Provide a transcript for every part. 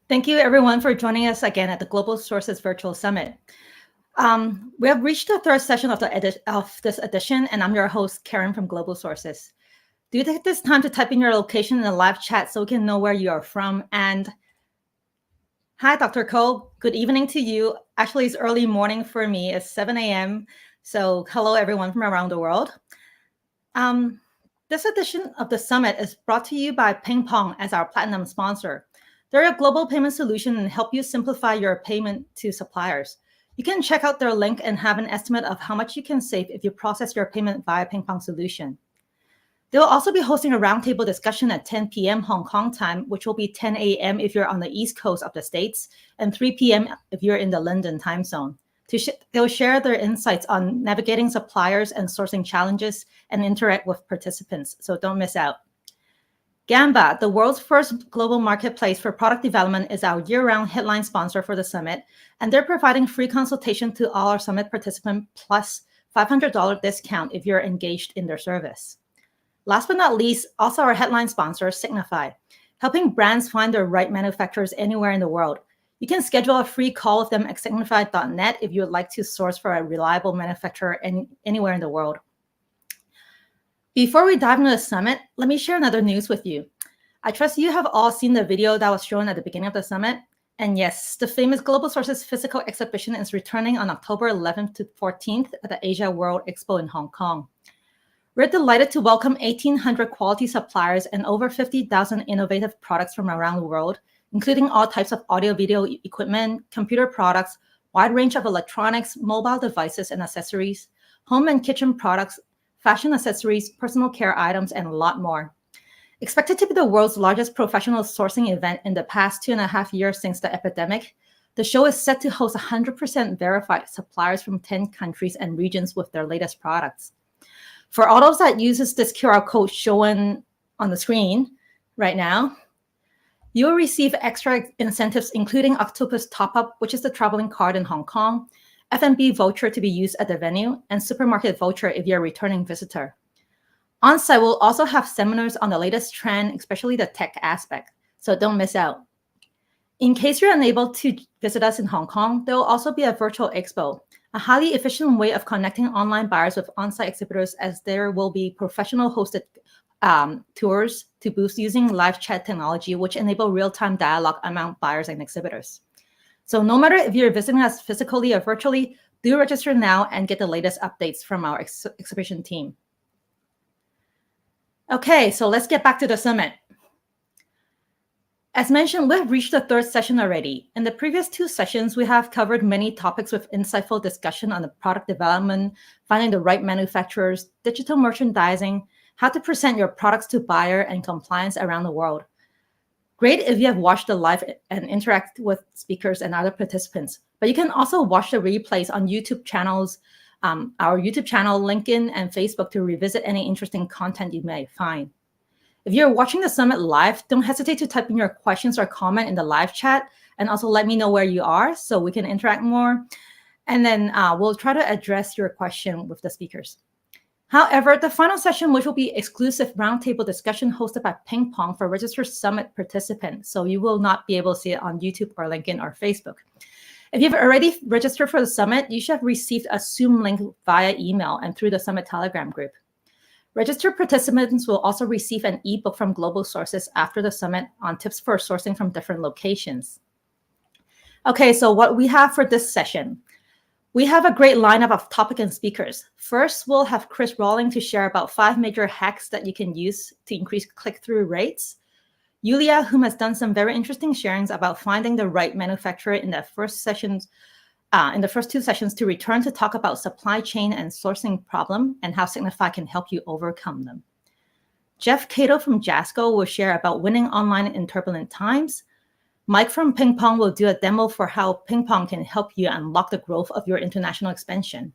Thank you, everyone, for joining us again at the Global Sources Virtual Summit. We have reached the third session of this edition, and I'm your host, Karen from Global Sources. Do take this time to type in your location in the live chat so we can know where you are from. And hi, Dr. Cole. Good evening to you. Actually, it's early morning for me. It's 7 a.m. So hello, everyone from around the world. This edition of the summit is brought to you by PingPong as our platinum sponsor. They're a global payment solution and help you simplify your payment to suppliers. You can check out their link and have an estimate of how much you can save if you process your payment via PingPong solution. They will also be hosting a roundtable discussion at 10 p.m. Hong Kong time, which will be 10 a.m. if you're on the East Coast of the States, and 3 p.m. if you're in the London time zone. They'll share their insights on navigating suppliers and sourcing challenges and interact with participants, so don't miss out. Gamba, the world's first global marketplace for product development, is our year-round headline sponsor for the summit, and they're providing free consultation to all our summit participants plus $500 discount if you're engaged in their service. Last but not least, also our headline sponsor, Zignify, helping brands find their right manufacturers anywhere in the world. You can schedule a free call with them at signify.net if you would like to source for a reliable manufacturer anywhere in the world. Before we dive into the summit, let me share another news with you. I trust you have all seen the video that was shown at the beginning of the summit. And yes, the famous Global Sources physical exhibition is returning on October 11th to 14th at the Asia World Expo in Hong Kong. We're delighted to welcome 1,800 quality suppliers and over 50,000 innovative products from around the world, including all types of audio-video equipment, computer products, wide range of electronics, mobile devices and accessories, home and kitchen products, fashion accessories, personal care items, and a lot more. Expected to be the world's largest professional sourcing event in the past 2.5 years since the epidemic, the show is set to host 100% verified suppliers from 10 countries and regions with their latest products. For all those that uses this QR code shown on the screen right now, you will receive extra incentives, including Octopus Top-Up, which is the traveling card in Hong Kong, F&B voucher to be used at the venue, and supermarket voucher if you're a returning visitor. On-site, we'll also have seminars on the latest trend, especially the tech aspect, so don't miss out. In case you're unable to visit us in Hong Kong, there will also be a virtual expo, a highly efficient way of connecting online buyers with on-site exhibitors, as there will be professional hosted tours to booth using live chat technology, which enable real-time dialogue among buyers and exhibitors. So no matter if you're visiting us physically or virtually, do register now and get the latest updates from our exhibition team. Okay, so let's get back to the summit. As mentioned, we've reached the third session already. In the previous 2 sessions, we have covered many topics with insightful discussion on the product development, finding the right manufacturers, digital merchandising, how to present your products to buyer, and compliance around the world. Great if you have watched the live and interact with speakers and other participants, but you can also watch the replays on YouTube channels, our YouTube channel, LinkedIn, and Facebook to revisit any interesting content you may find. If you're watching the summit live, don't hesitate to type in your questions or comment in the live chat, and also let me know where you are so we can interact more. And then we'll try to address your question with the speakers. However, the final session, which will be exclusive roundtable discussion hosted by PingPong for registered summit participants, so you will not be able to see it on YouTube or LinkedIn or Facebook. If you've already registered for the summit, you should have received a Zoom link via email and through the Summit Telegram group. Registered participants will also receive an ebook from Global Sources after the summit on tips for sourcing from different locations. Okay, so what we have for this session. We have a great lineup of topic and speakers. First, we'll have Chris Rawling to share about 5 major hacks that you can use to increase click-through rates. Yulia, whom has done some very interesting sharings about finding the right manufacturer in the first 2 sessions, to return to talk about supply chain and sourcing problem and how Zignify can help you overcome them. Jeff Cato from Jasco will share about winning online in turbulent times. Mike from PingPong will do a demo for how PingPong can help you unlock the growth of your international expansion.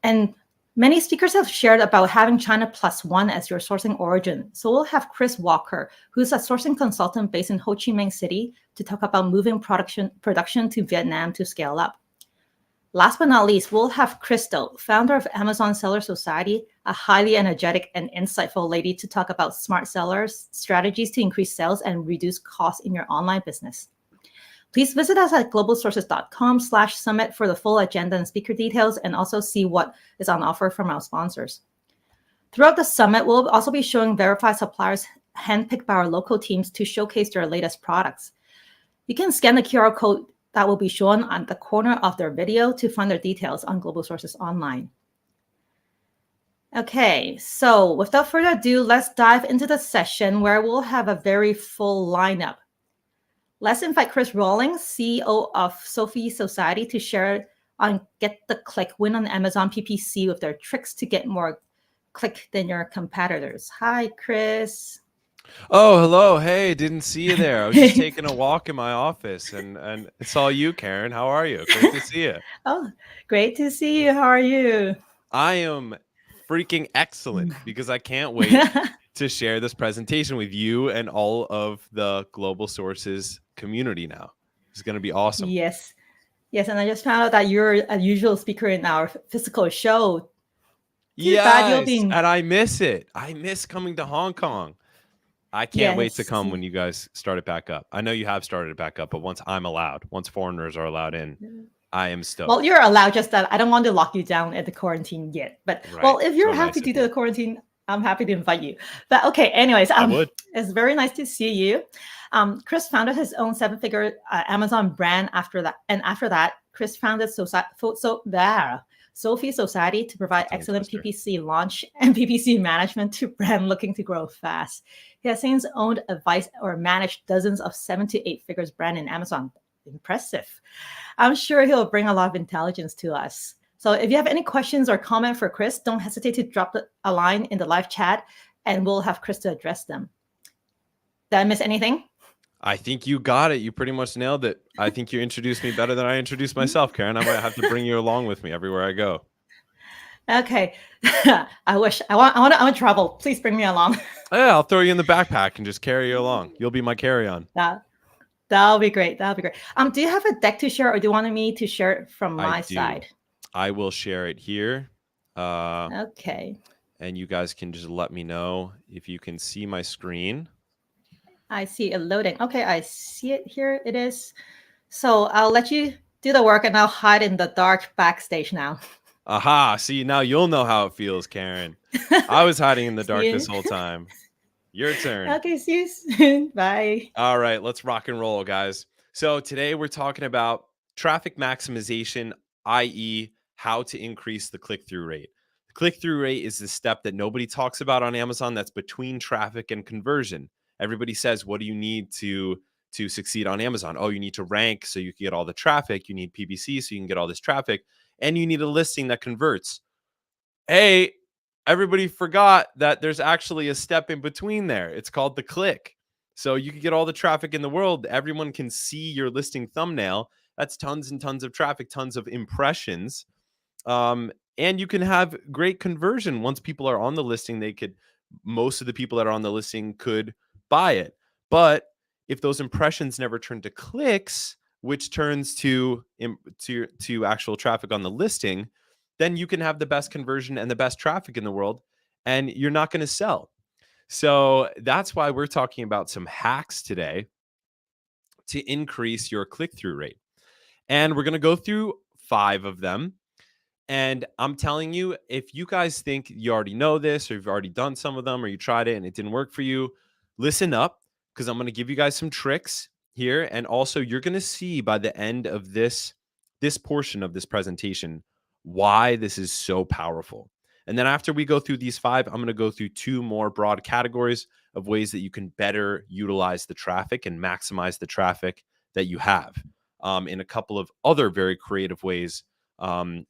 And many speakers have shared about having China +1 as your sourcing origin. So we'll have Chris Walker, who's a sourcing consultant based in Ho Chi Minh City, to talk about moving production to Vietnam to scale up. Last but not least, we'll have Crystal, founder of Amazon Seller Society, a highly energetic and insightful lady to talk about smart sellers, strategies to increase sales and reduce costs in your online business. Please visit us at globalsources.com/summit for the full agenda and speaker details, and also see what is on offer from our sponsors. Throughout the summit, we'll also be showing verified suppliers handpicked by our local teams to showcase their latest products. You can scan the QR code that will be shown on the corner of their video to find their details on Global Sources Online. Okay, so without further ado, let's dive into the session where we'll have a very full lineup. Let's invite Chris Rawlings, CEO of Sophie Society, to share on Get the Click, win on Amazon PPC with their tricks to get more click than your competitors. Hi, Chris. Oh, hello. Hey, didn't see you there. I was just taking a walk in my office and saw you, Karen. How are you? Great to see you. Oh, great to see you. How are you? I am freaking excellent because I can't wait to share this presentation with you and all of the Global Sources community now. It's going to be awesome. Yes. Yes, and I just found out that you're a usual speaker in our physical show. Too bad you'll be. And I miss it. I miss coming to Hong Kong. I can't wait to come when you guys start it back up. I know you have started it back up, but once I'm allowed, once foreigners are allowed in, I am stoked. Well, you're allowed, just that I don't want to lock you down at the quarantine yet. But right. Well, if you're happy to do the quarantine, I'm happy to invite you. But okay, anyways, it's very nice to see you. Chris founded his own 7-figure Amazon brand after that. And after that, Chris founded Sophie Society to provide excellent PPC launch and PPC management to brand looking to grow fast. He has since owned, advised, or managed dozens of 7 to 8 figures brand in Amazon. Impressive. I'm sure he'll bring a lot of intelligence to us. So if you have any questions or comment for Chris, don't hesitate to drop a line in the live chat and we'll have Chris to address them. Did I miss anything? I think you got it. You pretty much nailed it. I think you introduced me better than I introduced myself, Karen. I might have to bring you along with me everywhere I go. Okay. I wish. I want to travel. Please bring me along. Yeah, I'll throw you in the backpack and just carry you along. You'll be my carry-on. That'll be great. That'll be great. Do you have a deck to share, or do you want me to share it from my side? I will share it here. Okay. And you guys can just let me know if you can see my screen. I see it loading. Okay, I see it here. It is. So I'll let you do the work and I'll hide in the dark backstage now. Aha. See, now you'll know how it feels, Karen. I was hiding in the dark this whole time. Your turn. Okay, see you soon. Bye. All right, let's rock and roll, guys. So today we're talking about traffic maximization, i.e. how to increase the click-through rate. The click-through rate is the step that nobody talks about on Amazon that's between traffic and conversion. Everybody says, what do you need to succeed on Amazon? Oh, you need to rank so you can get all the traffic. You need PPC so you can get all this traffic. And you need a listing that converts. Hey, everybody forgot that there's actually a step in between there. It's called the click. So you can get all the traffic in the world. Everyone can see your listing thumbnail. That's tons and tons of traffic, tons of impressions. And you can have great conversion. Once people are on the listing, most of the people that are on the listing could buy it. But if those impressions never turn to clicks, which turns to actual traffic on the listing, then you can have the best conversion and the best traffic in the world, and you're not going to sell. So that's why we're talking about some hacks today to increase your click-through rate. And we're going to go through 5 of them. And I'm telling you, if you guys think you already know this, or you've already done some of them, or you tried it and it didn't work for you, listen up, because I'm going to give you guys some tricks here. And also, you're going to see by the end of this portion of this presentation why this is so powerful. And then after we go through these 5, I'm going to go through 2 more broad categories of ways that you can better utilize the traffic and maximize the traffic that you have in a couple of other very creative ways,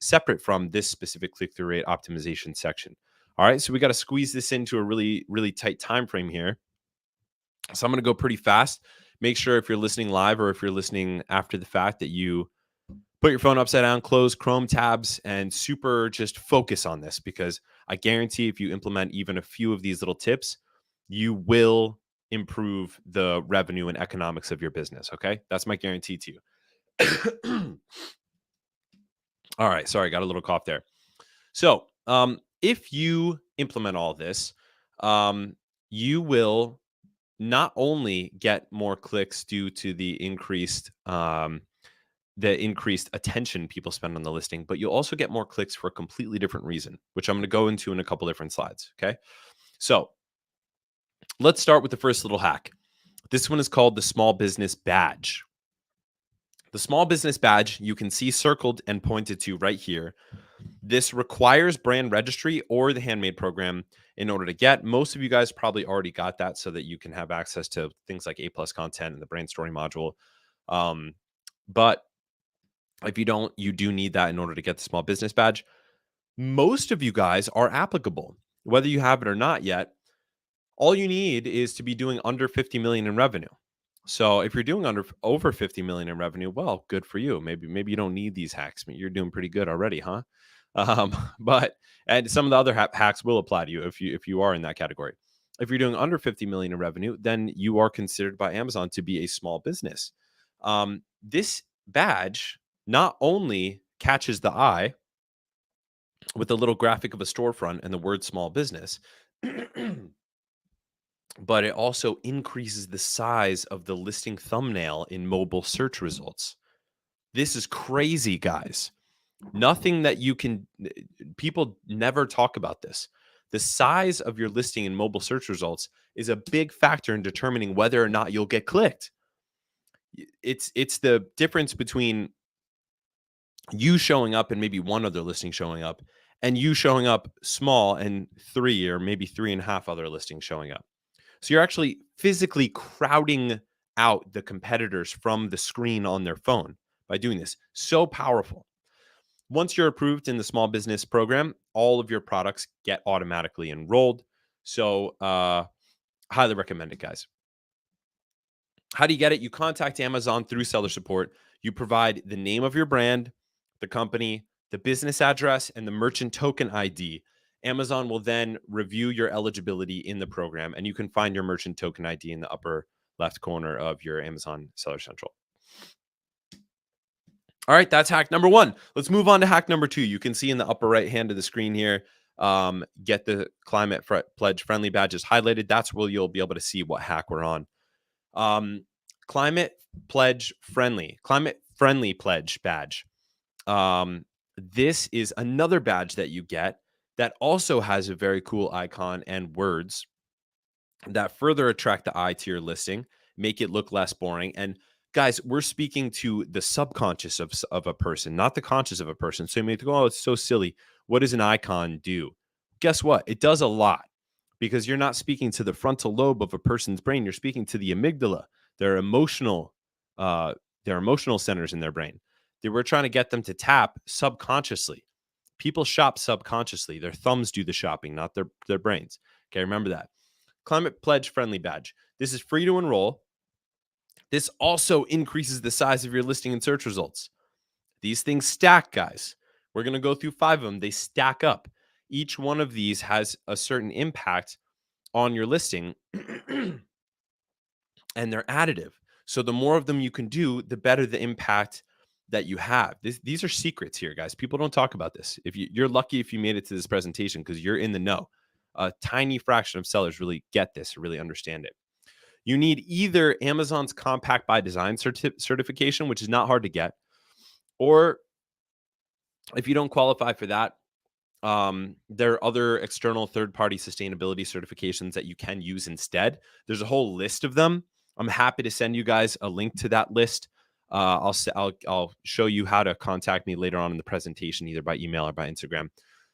separate from this specific click-through rate optimization section. All right, so we got to squeeze this into a really, really tight time frame here. So I'm going to go pretty fast. Make sure if you're listening live or if you're listening after the fact that you put your phone upside down, close Chrome tabs, and super just focus on this, because I guarantee if you implement even a few of these little tips, you will improve the revenue and economics of your business, okay? That's my guarantee to you. All right. Sorry, got a little cough there. So if you implement all this, you will not only get more clicks due to the increased attention people spend on the listing, but you'll also get more clicks for a completely different reason, which I'm going to go into in a couple different slides. Okay. So let's start with the first little hack. This one is called the small business badge. The small business badge you can see circled and pointed to right here. This requires brand registry or the handmade program in order to get. Most of you guys probably already got that so that you can have access to things like A+ content and the brand story module. But if you don't, you do need that in order to get the small business badge. Most of you guys are applicable, whether you have it or not yet. All you need is to be doing under 50 million in revenue. So if you're doing over 50 million in revenue, well, good for you. Maybe you don't need these hacks. You're doing pretty good already, huh? But and some of the other hacks will apply to you if you are in that category. If you're doing under 50 million in revenue, then you are considered by Amazon to be a small business. This badge not only catches the eye with a little graphic of a storefront and the word small business, but it also increases the size of the listing thumbnail in mobile search results. This is crazy, guys. Nothing that you can, people never talk about this. The size of your listing in mobile search results is a big factor in determining whether or not you'll get clicked. It's the difference between you showing up and maybe one other listing showing up, and you showing up small and 3 or maybe 3.5 other listings showing up. So you're actually physically crowding out the competitors from the screen on their phone by doing this. So powerful. Once you're approved in the small business program, all of your products get automatically enrolled. So highly recommend it, guys. How do you get it? You contact Amazon through seller support. You provide the name of your brand, the company, the business address, and the merchant token ID. Amazon will then review your eligibility in the program, and you can find your merchant token ID in the upper left corner of your Amazon Seller Central. All right, that's hack number 1. Let's move on to hack number 2. You can see in the upper right hand of the screen here, get the Climate Pledge Friendly badges highlighted. That's where you'll be able to see what hack we're on. Climate Friendly Pledge badge. This is another badge that you get that also has a very cool icon and words that further attract the eye to your listing, make it look less boring. And guys, we're speaking to the subconscious of a person, not the conscious of a person. So you may think, oh, it's so silly. What does an icon do? Guess what? It does a lot, because you're not speaking to the frontal lobe of a person's brain. You're speaking to the amygdala, their emotional centers in their brain. We're trying to get them to tap subconsciously. People shop subconsciously. Their thumbs do the shopping, not their brains. Okay, remember that. Climate Pledge Friendly badge. This is free to enroll. This also increases the size of your listing and search results. These things stack, guys. We're going to go through 5 of them. They stack up. Each one of these has a certain impact on your listing, and they're additive. So the more of them you can do, the better the impact that you have. These are secrets here, guys. People don't talk about this. If you're lucky if you made it to this presentation, because you're in the know. A tiny fraction of sellers really get this, really understand it. You need either Amazon's Compact by Design certification, which is not hard to get, or if you don't qualify for that, there are other external third-party sustainability certifications that you can use instead. There's a whole list of them. I'm happy to send you guys a link to that list. I'll show you how to contact me later on in the presentation, either by email or by Instagram.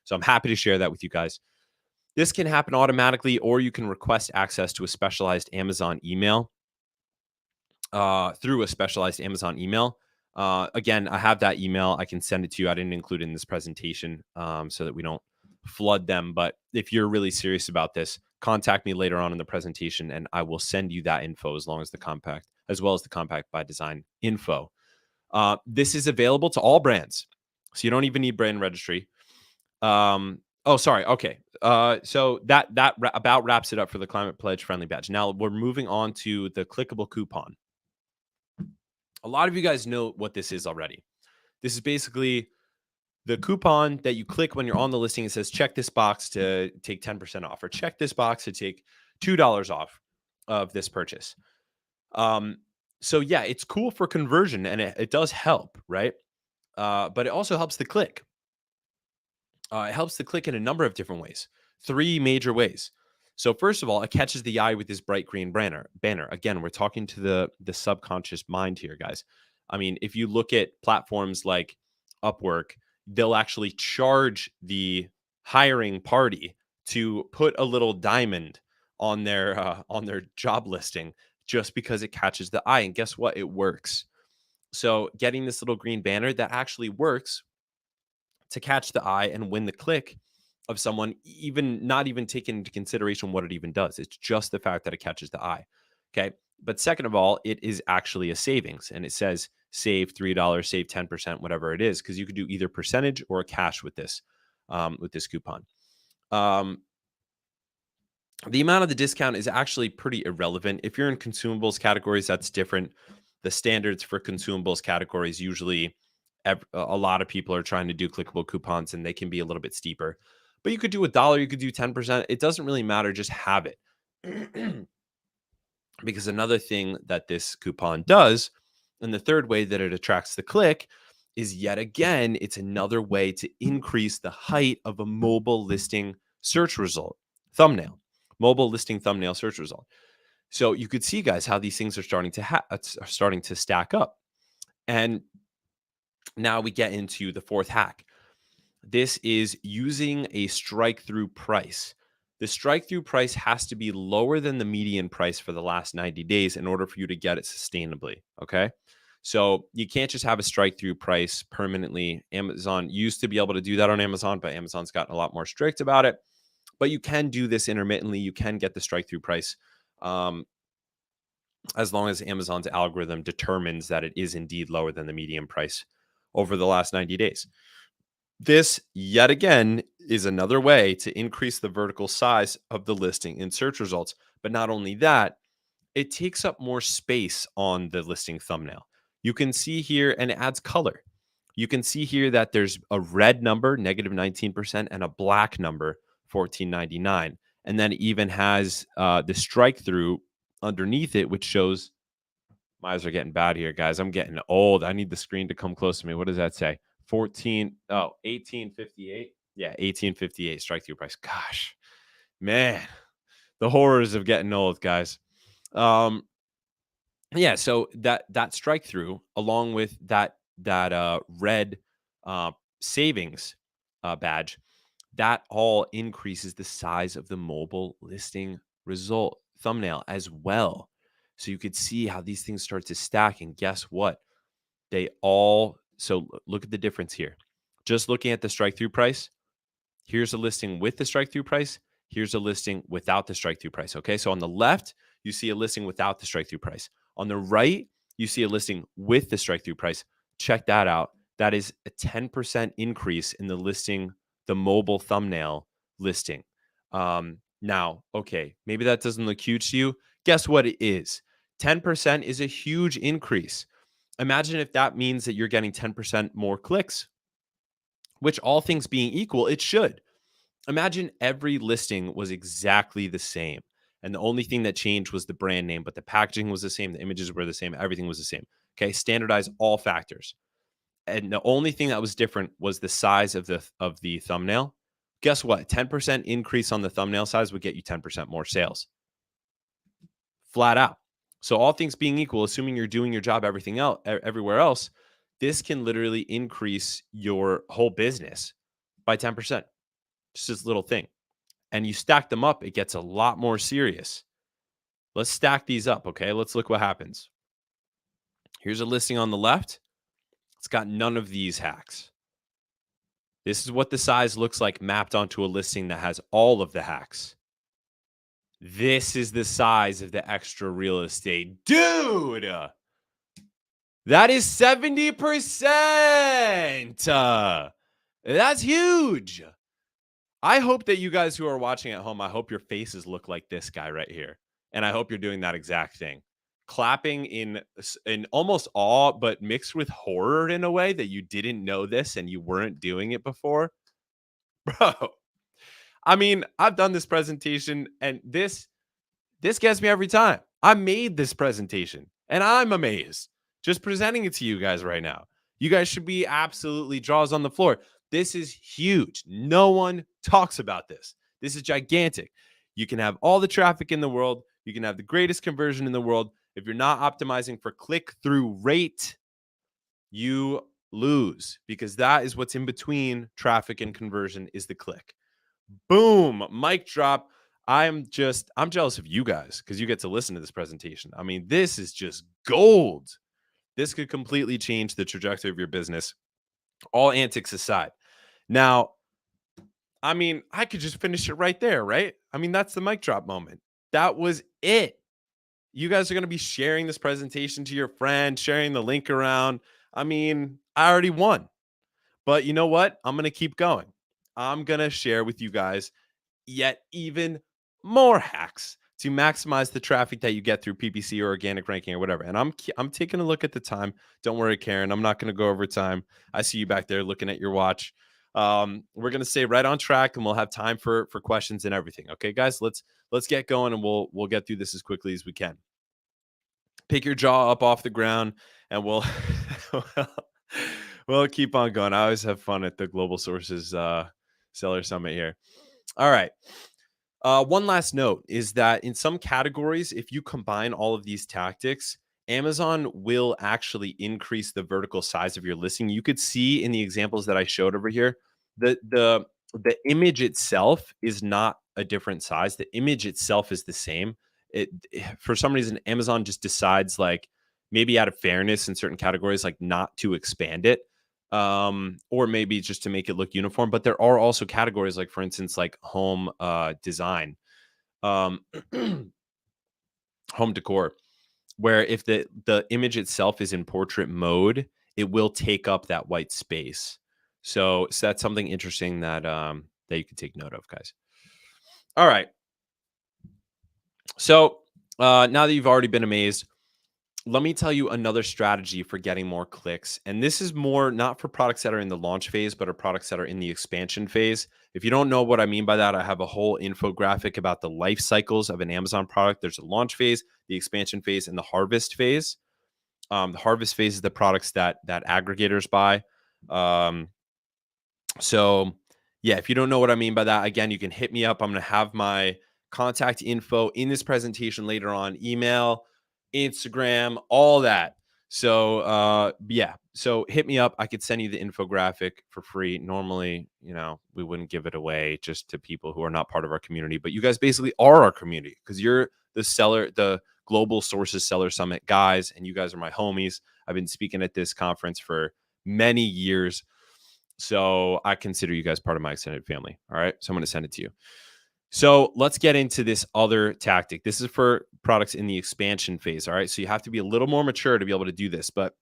So I'm happy to share that with you guys. This can happen automatically, or you can request access to a specialized Amazon email through a specialized Amazon email. Again, I have that email. I can send it to you. I didn't include it in this presentation so that we don't flood them. But if you're really serious about this, contact me later on in the presentation, and I will send you that info as well as the Compact by Design info. This is available to all brands, so you don't even need brand registry. Okay. So that about wraps it up for the Climate Pledge Friendly badge. Now we're moving on to the clickable coupon. A lot of you guys know what this is already. This is basically the coupon that you click when you're on the listing, it says check this box to take 10% off, or check this box to take $2 off of this purchase. So yeah, it's cool for conversion, and it does help, right? But it also helps the click. It helps the click in a number of different ways, 3 major ways. So first of all, it catches the eye with this bright green banner. Again, we're talking to the subconscious mind here, guys. I mean, if you look at platforms like Upwork, they'll actually charge the hiring party to put a little diamond on their job listing just because it catches the eye. And guess what? It works. So getting this little green banner that actually works to catch the eye and win the click of someone, even not even taking into consideration what it even does. It's just the fact that it catches the eye. Okay. But second of all, it is actually a savings, and it says save $3, save 10%, whatever it is, because you could do either percentage or a cash with this coupon. The amount of the discount is actually pretty irrelevant. If you're in consumables categories, that's different. The standards for consumables categories, usually a lot of people are trying to do clickable coupons, and they can be a little bit steeper. But you could do $1, you could do 10%. It doesn't really matter. Just have it. Because another thing that this coupon does, and the third way that it attracts the click, is yet again, it's another way to increase the height of a mobile listing search result thumbnail. Mobile listing thumbnail search result. So you could see, guys, how these things are starting to stack up. And now we get into the fourth hack. This is using a strike-through price. The strike-through price has to be lower than the median price for the last 90 days in order for you to get it sustainably, okay? So you can't just have a strike-through price permanently. Amazon used to be able to do that on Amazon, but Amazon's gotten a lot more strict about it. But you can do this intermittently. You can get the strike-through price as long as Amazon's algorithm determines that it is indeed lower than the median price over the last 90 days. This, yet again, is another way to increase the vertical size of the listing in search results. But not only that, it takes up more space on the listing thumbnail. You can see here, and it adds color. You can see here that there's a red number, negative 19%, and a black number, $14.99. And then it even has the strike through underneath it, which shows my eyes are getting bad here, guys. I'm getting old. I need the screen to come close to me. What does that say? 1858. Yeah, 1858 strike through price. Gosh, man, the horrors of getting old, guys. Yeah, so that strike through, along with that red savings badge, that all increases the size of the mobile listing result thumbnail as well. So you could see how these things start to stack, and guess what? So look at the difference here. Just looking at the strike through price, here's a listing with the strike through price. Here's a listing without the strike through price. Okay. So on the left, you see a listing without the strike through price. On the right, you see a listing with the strike through price. Check that out. That is a 10% increase in the listing, the mobile thumbnail listing. Now, okay, maybe that doesn't look huge to you. Guess what it is? 10% is a huge increase. Imagine if that means that you're getting 10% more clicks, which, all things being equal, it should. Imagine every listing was exactly the same, and the only thing that changed was the brand name, but the packaging was the same, the images were the same, everything was the same. Okay, standardize all factors. And the only thing that was different was the size of the thumbnail. Guess what? 10% increase on the thumbnail size would get you 10% more sales. Flat out. So all things being equal, assuming you're doing your job everywhere else, this can literally increase your whole business by 10%. Just this little thing. And you stack them up, it gets a lot more serious. Let's stack these up, okay? Let's look what happens. Here's a listing on the left. It's got none of these hacks. This is what the size looks like mapped onto a listing that has all of the hacks. This is the size of the extra real estate. Dude, that is 70%. That's huge. I hope that you guys who are watching at home, I hope your faces look like this guy right here. And I hope you're doing that exact thing. clapping in almost awe, but mixed with horror in a way that you didn't know this and you weren't doing it before. Bro, I mean, I've done this presentation and this gets me every time. I made this presentation and I'm amazed just presenting it to you guys right now. You guys should be absolutely jaws on the floor. This is huge. No one talks about this. This is gigantic. You can have all the traffic in the world. You can have the greatest conversion in the world. If you're not optimizing for click-through rate, you lose, because that is what's in between traffic and conversion, is the click. Boom, mic drop. I'm jealous of you guys because you get to listen to this presentation. I mean, this is just gold. This could completely change the trajectory of your business, all antics aside. Now, I mean, I could just finish it right there, right? I mean, that's the mic drop moment. That was it. You guys are going to be sharing this presentation to your friend, sharing the link around. I mean, I already won. But you know what? I'm going to keep going. I'm going to share with you guys yet even more hacks to maximize the traffic that you get through PPC or organic ranking or whatever. And I'm taking a look at the time. Don't worry, Karen. I'm not going to go over time. I see you back there looking at your watch. We're going to stay right on track, and we'll have time for questions and everything. Okay, guys, let's get going, and we'll get through this as quickly as we can. Pick your jaw up off the ground, and we'll we'll keep on going. I always have fun at the Global Sources Seller Summit here. All right. One last note is that in some categories, if you combine all of these tactics, Amazon will actually increase the vertical size of your listing. You could see in the examples that I showed over here, the image itself is not a different size. The image itself is the same. For some reason, Amazon just decides, like, maybe out of fairness in certain categories, like not to expand it. Or maybe just to make it look uniform. But there are also categories, like, for instance, like home design, home decor, where if the image itself is in portrait mode, it will take up that white space. So that's something interesting that that you can take note of, guys. All right. So now that you've already been amazed, let me tell you another strategy for getting more clicks. And this is more not for products that are in the launch phase, but are products that are in the expansion phase. If you don't know what I mean by that, I have a whole infographic about the life cycles of an Amazon product. There's a launch phase, the expansion phase, and the harvest phase. The harvest phase is the products that aggregators buy. So yeah, if you don't know what I mean by that, again, you can hit me up. I'm going to have my contact info in this presentation later on, email, Instagram, all that. So yeah, so hit me up. I could send you the infographic for free. Normally, we wouldn't give it away just to people who are not part of our community, but you guys basically are our community because you're the Global Sources Seller Summit guys, and you guys are my homies. I've been speaking at this conference for many years, so I consider you guys part of my extended family. All right, so I'm going to send it to you. So let's get into this other tactic. This is for products in the expansion phase. All right. So you have to be a little more mature to be able to do this. But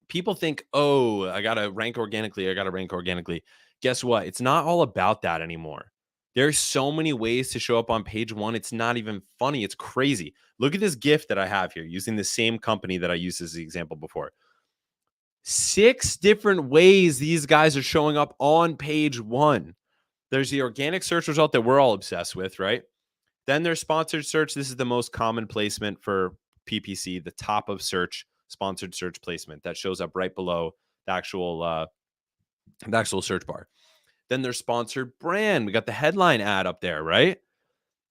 people think, oh, I got to rank organically. Guess what? It's not all about that anymore. There's so many ways to show up on page one. It's not even funny. It's crazy. Look at this GIF that I have here using the same company that I used as the example before. 6 different ways these guys are showing up on page one. There's the organic search result that we're all obsessed with, right? Then there's sponsored search. This is the most common placement for PPC, the top of search, sponsored search placement that shows up right below the actual search bar. Then there's sponsored brand. We got the headline ad up there, right?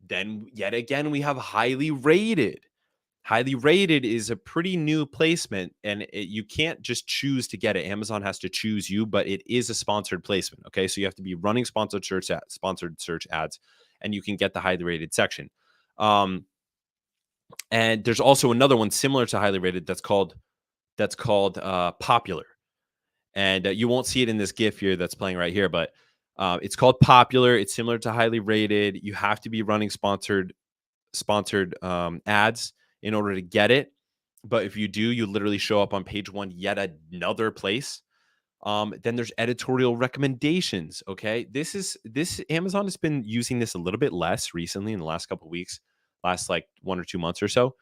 Then yet again, we have highly rated. Highly rated is a pretty new placement, and you can't just choose to get it. Amazon has to choose you, but it is a sponsored placement. Okay, so you have to be running sponsored search ads, and you can get the highly rated section. And there's also another one similar to highly rated that's called popular, and you won't see it in this GIF here that's playing right here, but it's called popular. It's similar to highly rated. You have to be running sponsored ads in order to get it. But if you do, you literally show up on page one, yet another place. Then there's editorial recommendations. Okay. This Amazon has been using this a little bit less recently in the last couple of weeks, last like 1 or 2 months or so.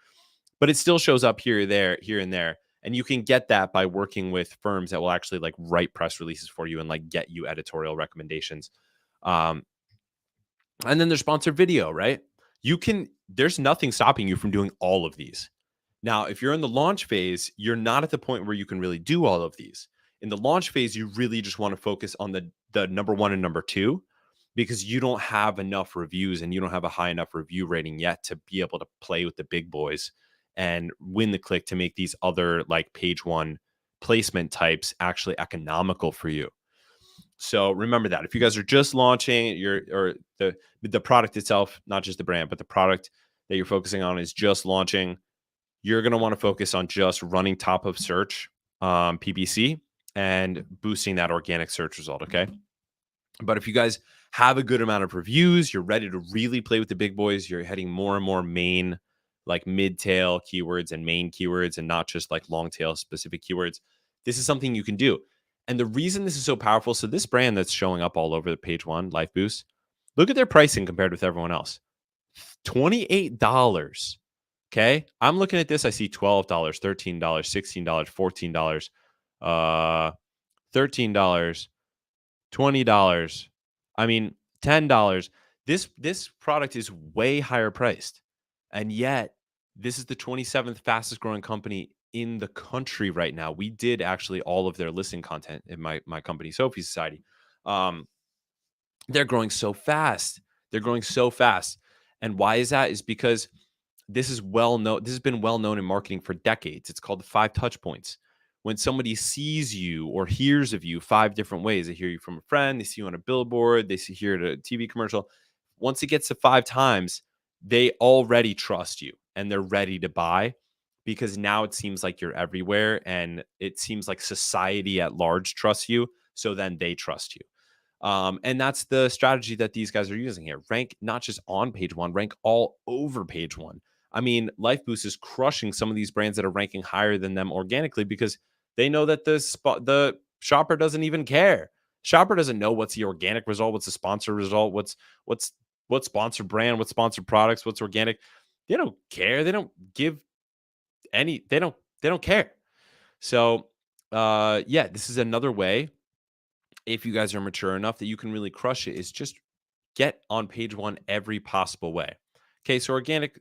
but it still shows up here and there. And you can get that by working with firms that will actually like write press releases for you and like get you editorial recommendations. And then there's sponsored video, right? There's nothing stopping you from doing all of these. Now, if you're in the launch phase, you're not at the point where you can really do all of these. In the launch phase, you really just want to focus on the number one and number two, because you don't have enough reviews and you don't have a high enough review rating yet to be able to play with the big boys and win the click to make these other like page one placement types actually economical for you. So remember that if you guys are just launching the product itself, not just the brand, but the product that you're focusing on is just launching, you're going to want to focus on just running top of search PPC and boosting that organic search result. Okay. But if you guys have a good amount of reviews, you're ready to really play with the big boys, you're heading more and more main, like mid-tail keywords and main keywords and not just like long tail specific keywords, this is something you can do. And the reason this is so powerful, so this brand that's showing up all over the page one, Life Boost, look at their pricing compared with everyone else. $28. Okay. I'm looking at this. I see $12, $13, $16, $14, $13, $20. I mean, $10. This product is way higher priced. And yet, this is the 27th fastest growing company in the country right now. We did actually all of their listing content in my company, Sophie Society. They're growing so fast. They're growing so fast. And why is that? Is because this is well known. This has been well known in marketing for decades. It's called the 5 touch points. When somebody sees you or hears of you 5 different ways, they hear you from a friend, they see you on a billboard, they hear it at a TV commercial. Once it gets to 5 times, they already trust you and they're ready to buy, because now it seems like you're everywhere and it seems like society at large trusts you. So then they trust you. And that's the strategy that these guys are using here. Rank not just on page one, rank all over page one. I mean, LifeBoost is crushing some of these brands that are ranking higher than them organically because they know that the shopper doesn't even care. Shopper doesn't know what's the organic result, what's the sponsor result, what's sponsored brand, what's sponsored products, what's organic. They don't care. They don't give any. They don't care. So, yeah, this is another way, if you guys are mature enough, that you can really crush it, is just get on page one every possible way. Okay, so organic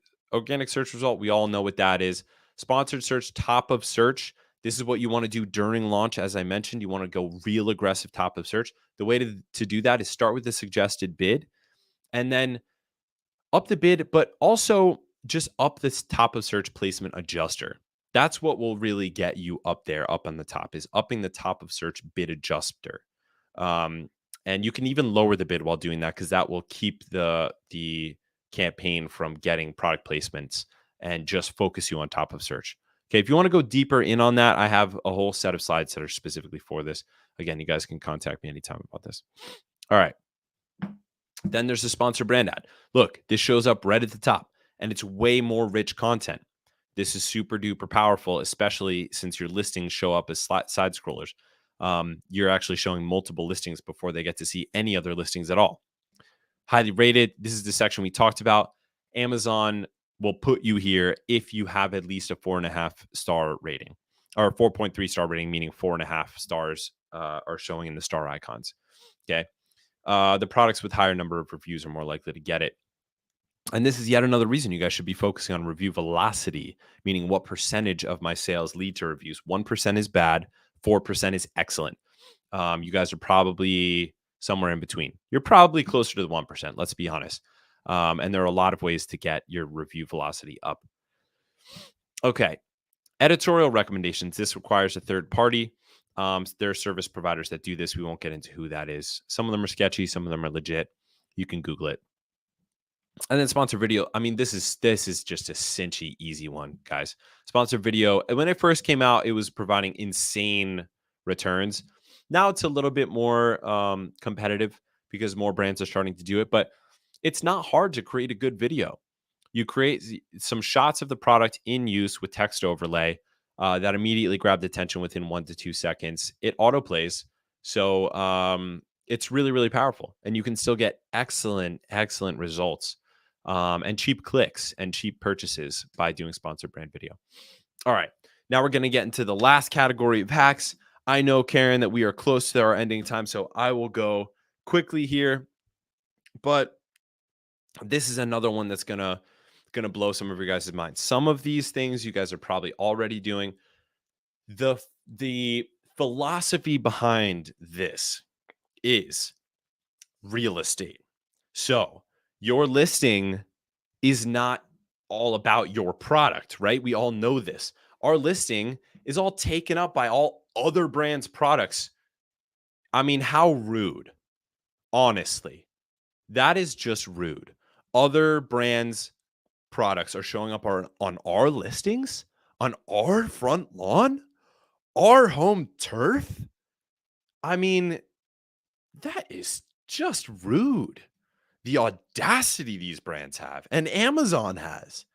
search result, we all know what that is. Sponsored search, top of search. This is what you want to do during launch. As I mentioned, you want to go real aggressive top of search. The way to do that is start with the suggested bid and then up the bid, but also just up this top of search placement adjuster. That's what will really get you up there, up on the top, is upping the top of search bid adjuster. And you can even lower the bid while doing that, because that will keep the campaign from getting product placements and just focus you on top of search. Okay, if you want to go deeper in on that, I have a whole set of slides that are specifically for this. Again, you guys can contact me anytime about this. All right. Then there's the sponsor brand ad. Look, this shows up right at the top and it's way more rich content. This is super duper powerful, especially since your listings show up as side scrollers. You're actually showing multiple listings before they get to see any other listings at all. Highly rated. This is the section we talked about. Amazon will put you here if you have at least a 4.5 star rating, or 4.3 star rating, meaning 4.5 stars are showing in the star icons. Okay. The products with higher number of reviews are more likely to get it. And this is yet another reason you guys should be focusing on review velocity, meaning what percentage of my sales lead to reviews. 1% is bad, 4% is excellent. You guys are probably somewhere in between. You're probably closer to the 1%, let's be honest. And there are a lot of ways to get your review velocity up. Okay. Editorial recommendations. This requires a third party. There are service providers that do this. We won't get into who that is. Some of them are sketchy. Some of them are legit. You can Google it. And then sponsor video. I mean, this is just a cinchy, easy one, guys. Sponsor video. When it first came out, it was providing insane returns. Now it's a little bit more competitive because more brands are starting to do it. But it's not hard to create a good video. You create some shots of the product in use with text overlay that immediately grab the attention within 1 to 2 seconds. It autoplays. So it's really, really powerful. And you can still get excellent results. and cheap clicks and cheap purchases by doing sponsored brand video. All right, now we're going to get into the last category of hacks. I know, Karen, that we are close to our ending time, so I will go quickly here. But this is another one that's gonna blow some of your guys' minds. Some of these things you guys are probably already doing. The philosophy behind this is real estate. So your listing is not all about your product, right? We all know this. Our listing is all taken up by all other brands' products. I mean, how rude, honestly. That is just rude. Other brands' products are showing up on our listings, on our front lawn, our home turf. I mean, that is just rude. The audacity these brands have and Amazon has.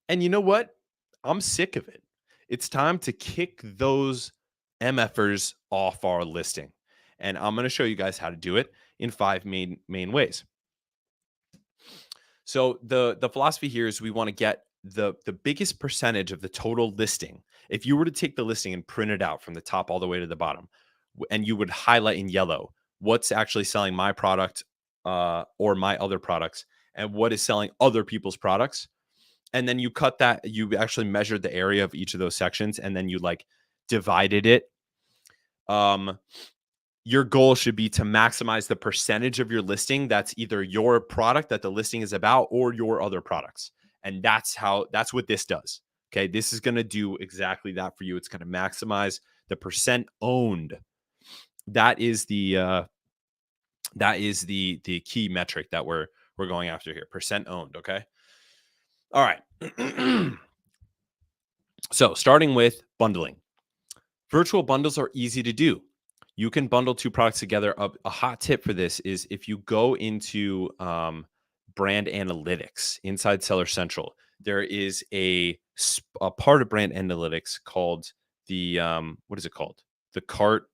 And you know what? I'm sick of it. It's time to kick those MFers off our listing. And I'm going to show you guys how to do it in 5 main ways. So the philosophy here is we want to get the biggest percentage of the total listing. If you were to take the listing and print it out from the top all the way to the bottom, and you would highlight in yellow what's actually selling my product or my other products, and what is selling other people's products, and then you cut that, you actually measured the area of each of those sections, and then you like divided it. Your goal should be to maximize the percentage of your listing that's either your product that the listing is about or your other products. And that's what this does. Okay. This is going to do exactly that for you. It's going to maximize the percent owned. That is the key metric that we're going after here. Percent owned. Okay. All right. So starting with bundling. Virtual bundles are easy to do. You can bundle 2 products together. A hot tip for this is if you go into brand analytics inside Seller Central, there is a part of brand analytics called the what is it called? The cart,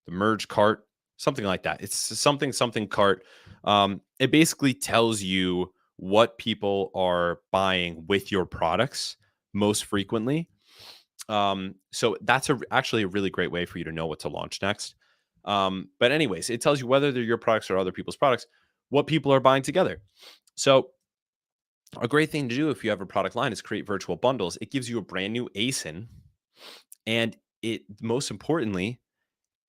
the merge cart, something like that. It's something cart. It basically tells you what people are buying with your products most frequently. So that's actually a really great way for you to know what to launch next. But anyways, it tells you whether they're your products or other people's products, what people are buying together. So a great thing to do if you have a product line is create virtual bundles. It gives you a brand new ASIN, and it most importantly,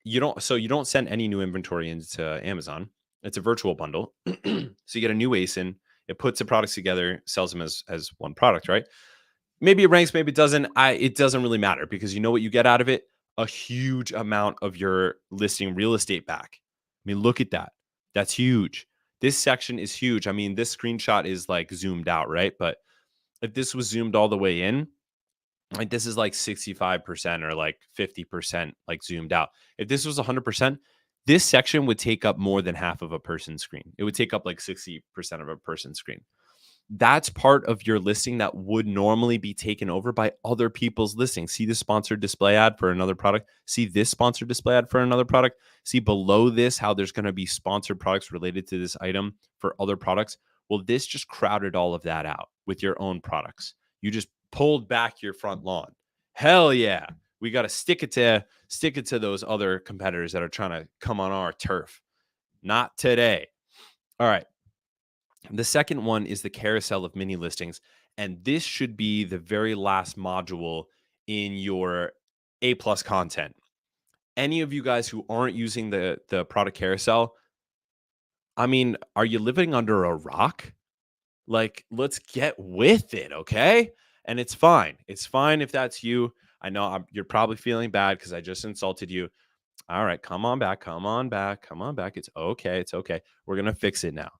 you don't send any new inventory into Amazon. It's a virtual bundle. So you get a new ASIN, it puts the products together, sells them as one product, right? Maybe it ranks, maybe it doesn't. It doesn't really matter because you know what you get out of it? A huge amount of your listing real estate back. I mean, look at that. That's huge. This section is huge. I mean, this screenshot is like zoomed out, right? But if this was zoomed all the way in, like this is like 65% or like 50% like zoomed out. If this was 100%, this section would take up more than half of a person's screen. It would take up like 60% of a person's screen. That's part of your listing that would normally be taken over by other people's listings. See the sponsored display ad for another product. See this sponsored display ad for another product. See below this how there's going to be sponsored products related to this item for other products. Well, this just crowded all of that out with your own products. You just pulled back your front lawn. Hell yeah. We got to stick it to those other competitors that are trying to come on our turf. Not today. All right. The second one is the carousel of mini listings. And this should be the very last module in your A+ content. Any of you guys who aren't using the product carousel, I mean, are you living under a rock? Like, let's get with it, okay? And it's fine. It's fine if that's you. I know you're probably feeling bad because I just insulted you. All right, come on back. It's okay. It's okay. We're going to fix it now.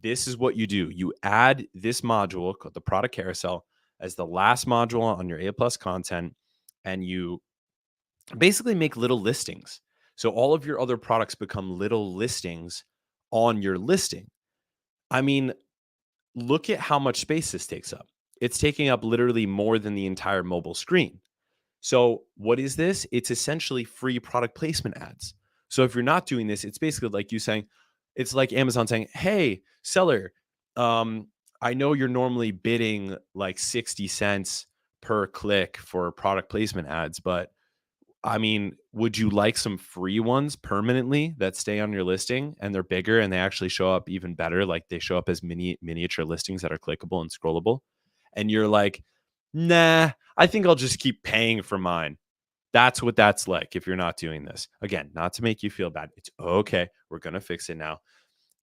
This is what you do. You add this module called the product carousel as the last module on your A+ content, and you basically make little listings. So all of your other products become little listings on your listing. I mean, look at how much space this takes up. It's taking up literally more than the entire mobile screen. So what is this? It's essentially free product placement ads. So if you're not doing this, it's basically like you saying, it's like Amazon saying, hey, seller, I know you're normally bidding like 60 cents per click for product placement ads, but I mean, would you like some free ones permanently that stay on your listing and they're bigger and they actually show up even better? Like they show up as miniature listings that are clickable and scrollable. And you're like, nah, I think I'll just keep paying for mine. That's what that's like if you're not doing this. Again, not to make you feel bad. It's okay. We're going to fix it now.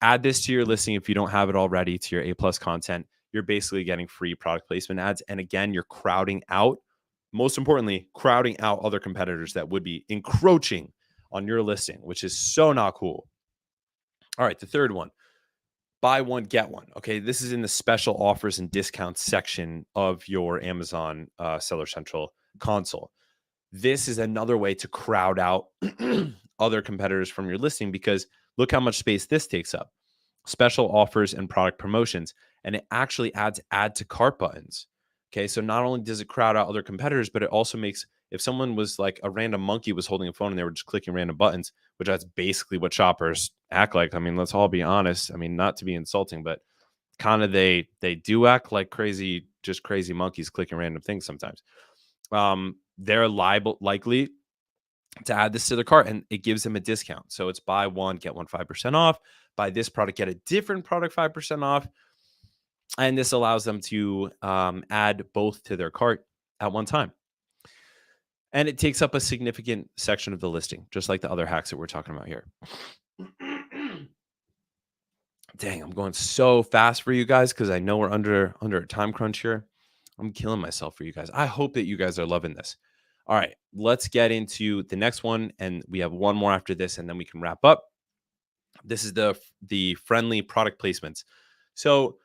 Add this to your listing if you don't have it already to your A plus content. You're basically getting free product placement ads. And again, you're crowding out, most importantly, crowding out other competitors that would be encroaching on your listing, which is so not cool. All right, the third one, buy one, get one. Okay, this is in the special offers and discounts section of your Amazon Seller Central console. This is another way to crowd out other competitors from your listing because look how much space this takes up. Special offers and product promotions, and it actually adds add to cart buttons. Okay, so not only does it crowd out other competitors, but it also makes, if someone was like a random monkey was holding a phone and they were just clicking random buttons, which that's basically what shoppers act like. I mean, let's all be honest. I mean, not to be insulting, but kind of they do act like crazy, just crazy monkeys clicking random things sometimes. They're likely to add this to their cart and it gives them a discount. So it's buy one, get one 5% off. Buy this product, get a different product 5% off. And this allows them to add both to their cart at one time. And it takes up a significant section of the listing, just like the other hacks that we're talking about here. Dang, I'm going so fast for you guys because I know we're under a time crunch here. I'm killing myself for you guys. I hope that you guys are loving this. All right, let's get into the next one. And we have one more after this, and then we can wrap up. This is the friendly product placements. So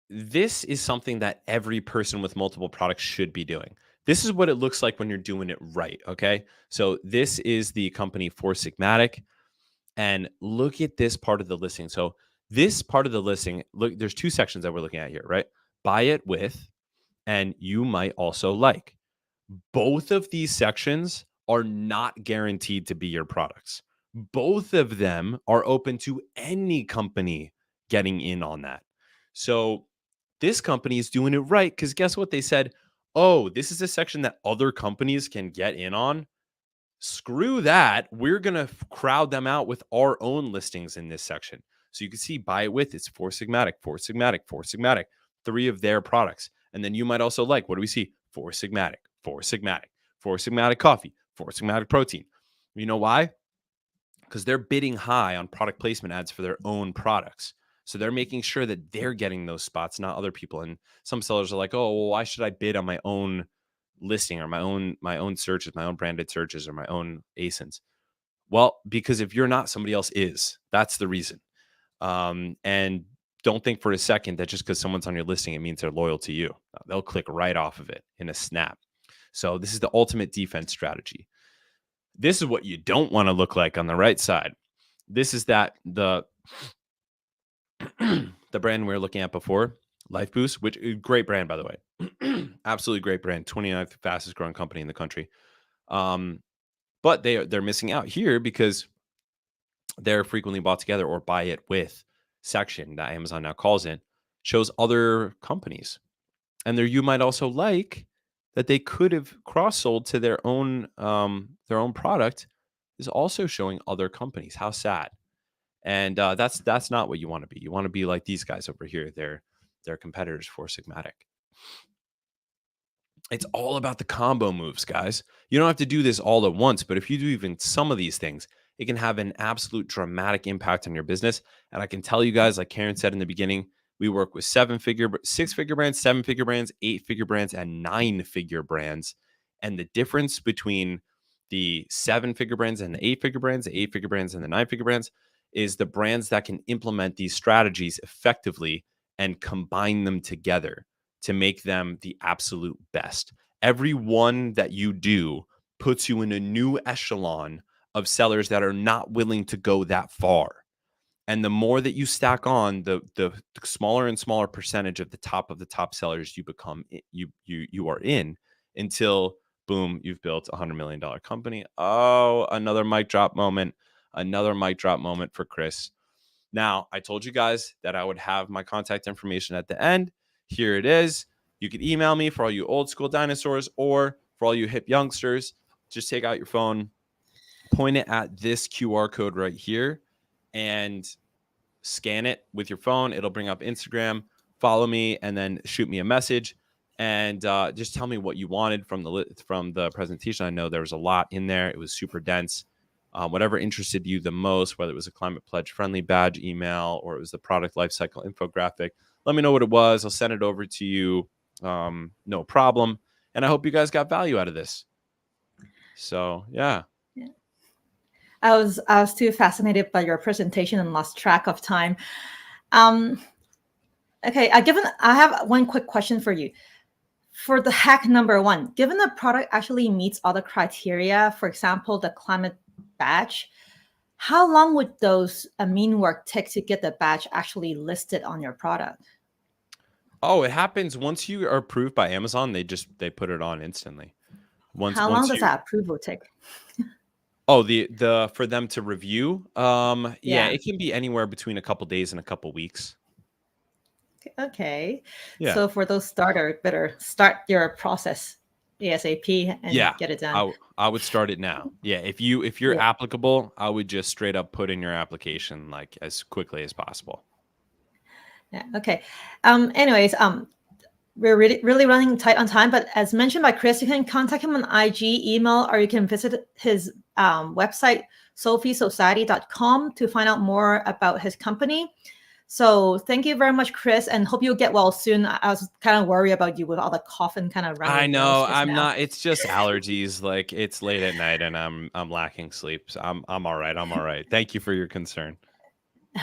this is something that every person with multiple products should be doing. This is what it looks like when you're doing it right, okay? So this is the company Four Sigmatic, and look at this part of the listing. So this part of the listing, look, there's two sections that we're looking at here, right? Buy it with, and you might also like. Both of these sections are not guaranteed to be your products. Both of them are open to any company getting in on that. So this company is doing it right because guess what? They said, oh, this is a section that other companies can get in on. Screw that. We're going to crowd them out with our own listings in this section. So you can see buy it with, it's Four Sigmatic, Four Sigmatic, Four Sigmatic, three of their products. And then you might also like, what do we see? Four Sigmatic, Four Sigmatic, Four Sigmatic coffee, Four Sigmatic protein. You know why? Because they're bidding high on product placement ads for their own products. So they're making sure that they're getting those spots, not other people. And some sellers are like, oh, well, why should I bid on my own listing or my own searches, my own branded searches, or my own ASINs? Well, because if you're not, somebody else is. That's the reason. And don't think for a second that just because someone's on your listing, it means they're loyal to you. They'll click right off of it in a snap. So this is the ultimate defense strategy. This is what you don't want to look like on the right side. This is that the brand we were looking at before, Life Boost, which is a great brand, by the way. Absolutely great brand. 29th fastest growing company in the country. But they're missing out here because they're frequently bought together or buy it with section that Amazon now calls it, shows other companies. And there you might also like that they could have cross-sold to their own product is also showing other companies. How sad. And that's not what you want to be. You want to be like these guys over here. They're competitors for Sigmatic. It's all about the combo moves, guys. You don't have to do this all at once, but if you do even some of these things, it can have an absolute dramatic impact on your business. And I can tell you guys, like Karen said in the beginning, we work with six-figure brands, seven-figure brands, eight-figure brands, and nine-figure brands. And the difference between the seven-figure brands and the eight-figure brands, the eight-figure brands and the nine-figure brands is the brands that can implement these strategies effectively and combine them together to make them the absolute best. Every one that you do puts you in a new echelon of sellers that are not willing to go that far. And the more that you stack on, the smaller and smaller percentage of the top sellers you become, you are in, until boom, you've built a $100 million company. Oh, another mic drop moment for Chris. Now, I told you guys that I would have my contact information at the end. Here it is. You could email me for all you old school dinosaurs, or for all you hip youngsters, just take out your phone, point it at this QR code right here, and scan it with your phone. It'll bring up Instagram, follow me, and then shoot me a message, and just tell me what you wanted from the presentation. I know there was a lot in there. It was super dense. Whatever interested you the most, whether it was a climate pledge friendly badge email or it was the product lifecycle infographic, let me know what it was. I'll send it over to you. No problem. And I hope you guys got value out of this. So yeah. I was too fascinated by your presentation and lost track of time. Okay, I have one quick question for you. For the hack number one, given the product actually meets all the criteria, for example, the climate badge, how long would those admin work take to get the badge actually listed on your product? Oh, it happens once you are approved by Amazon. They put it on instantly. How long does that approval take? Oh, the for them to review. Yeah, Yeah. it can be anywhere between a couple days and a couple weeks. Okay. Yeah. So for those starter, better start your process ASAP and get it done. I would start it now. Yeah, if you're applicable, I would just straight up put in your application like as quickly as possible. Yeah. Okay. Anyways, we're really running tight on time, but as mentioned by Chris, you can contact him on IG, email, or you can visit his website, sophiesociety.com, to find out more about his company. So thank you very much, Chris, and hope you get well soon. I was kind of worried about you with all the cough and kind of running. I know. I'm not. It's just allergies. Like it's late at night and I'm lacking sleep. So I'm all right. I'm all right. Thank you for your concern.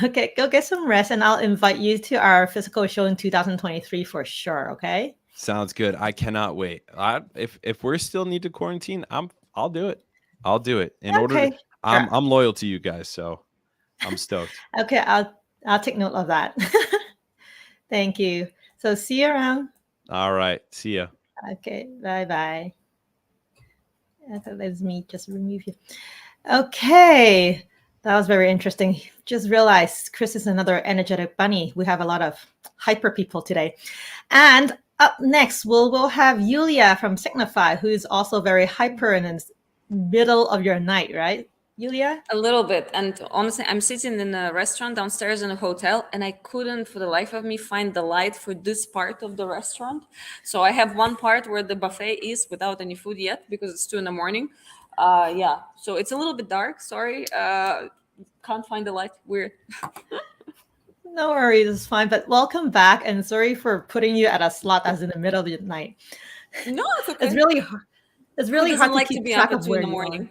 Okay, go get some rest, and I'll invite you to our physical show in 2023 for sure. Okay. Sounds good. I cannot wait. If we're still need to quarantine, I'll do it. I'll do it. I'm loyal to you guys, so I'm stoked. Okay, I'll take note of that. Thank you. So see you around. All right. See ya. Okay. Bye. Let me just remove you. Okay. That was very interesting. Just realized Chris is another energetic bunny. We have a lot of hyper people today. And up next, we'll have Yulia from Zignify, who is also very hyper and in the middle of your night, right? Yulia? A little bit. And honestly, I'm sitting in a restaurant downstairs in a hotel, and I couldn't for the life of me find the light for this part of the restaurant. So I have one part where the buffet is without any food yet because it's 2 a.m. Yeah, so it's a little bit dark. Sorry. Can't find the light. Weird. No worries, it's fine. But welcome back, and sorry for putting you at a slot that's in the middle of the night. No, it's okay. It's really hard to keep track of where in the you morning.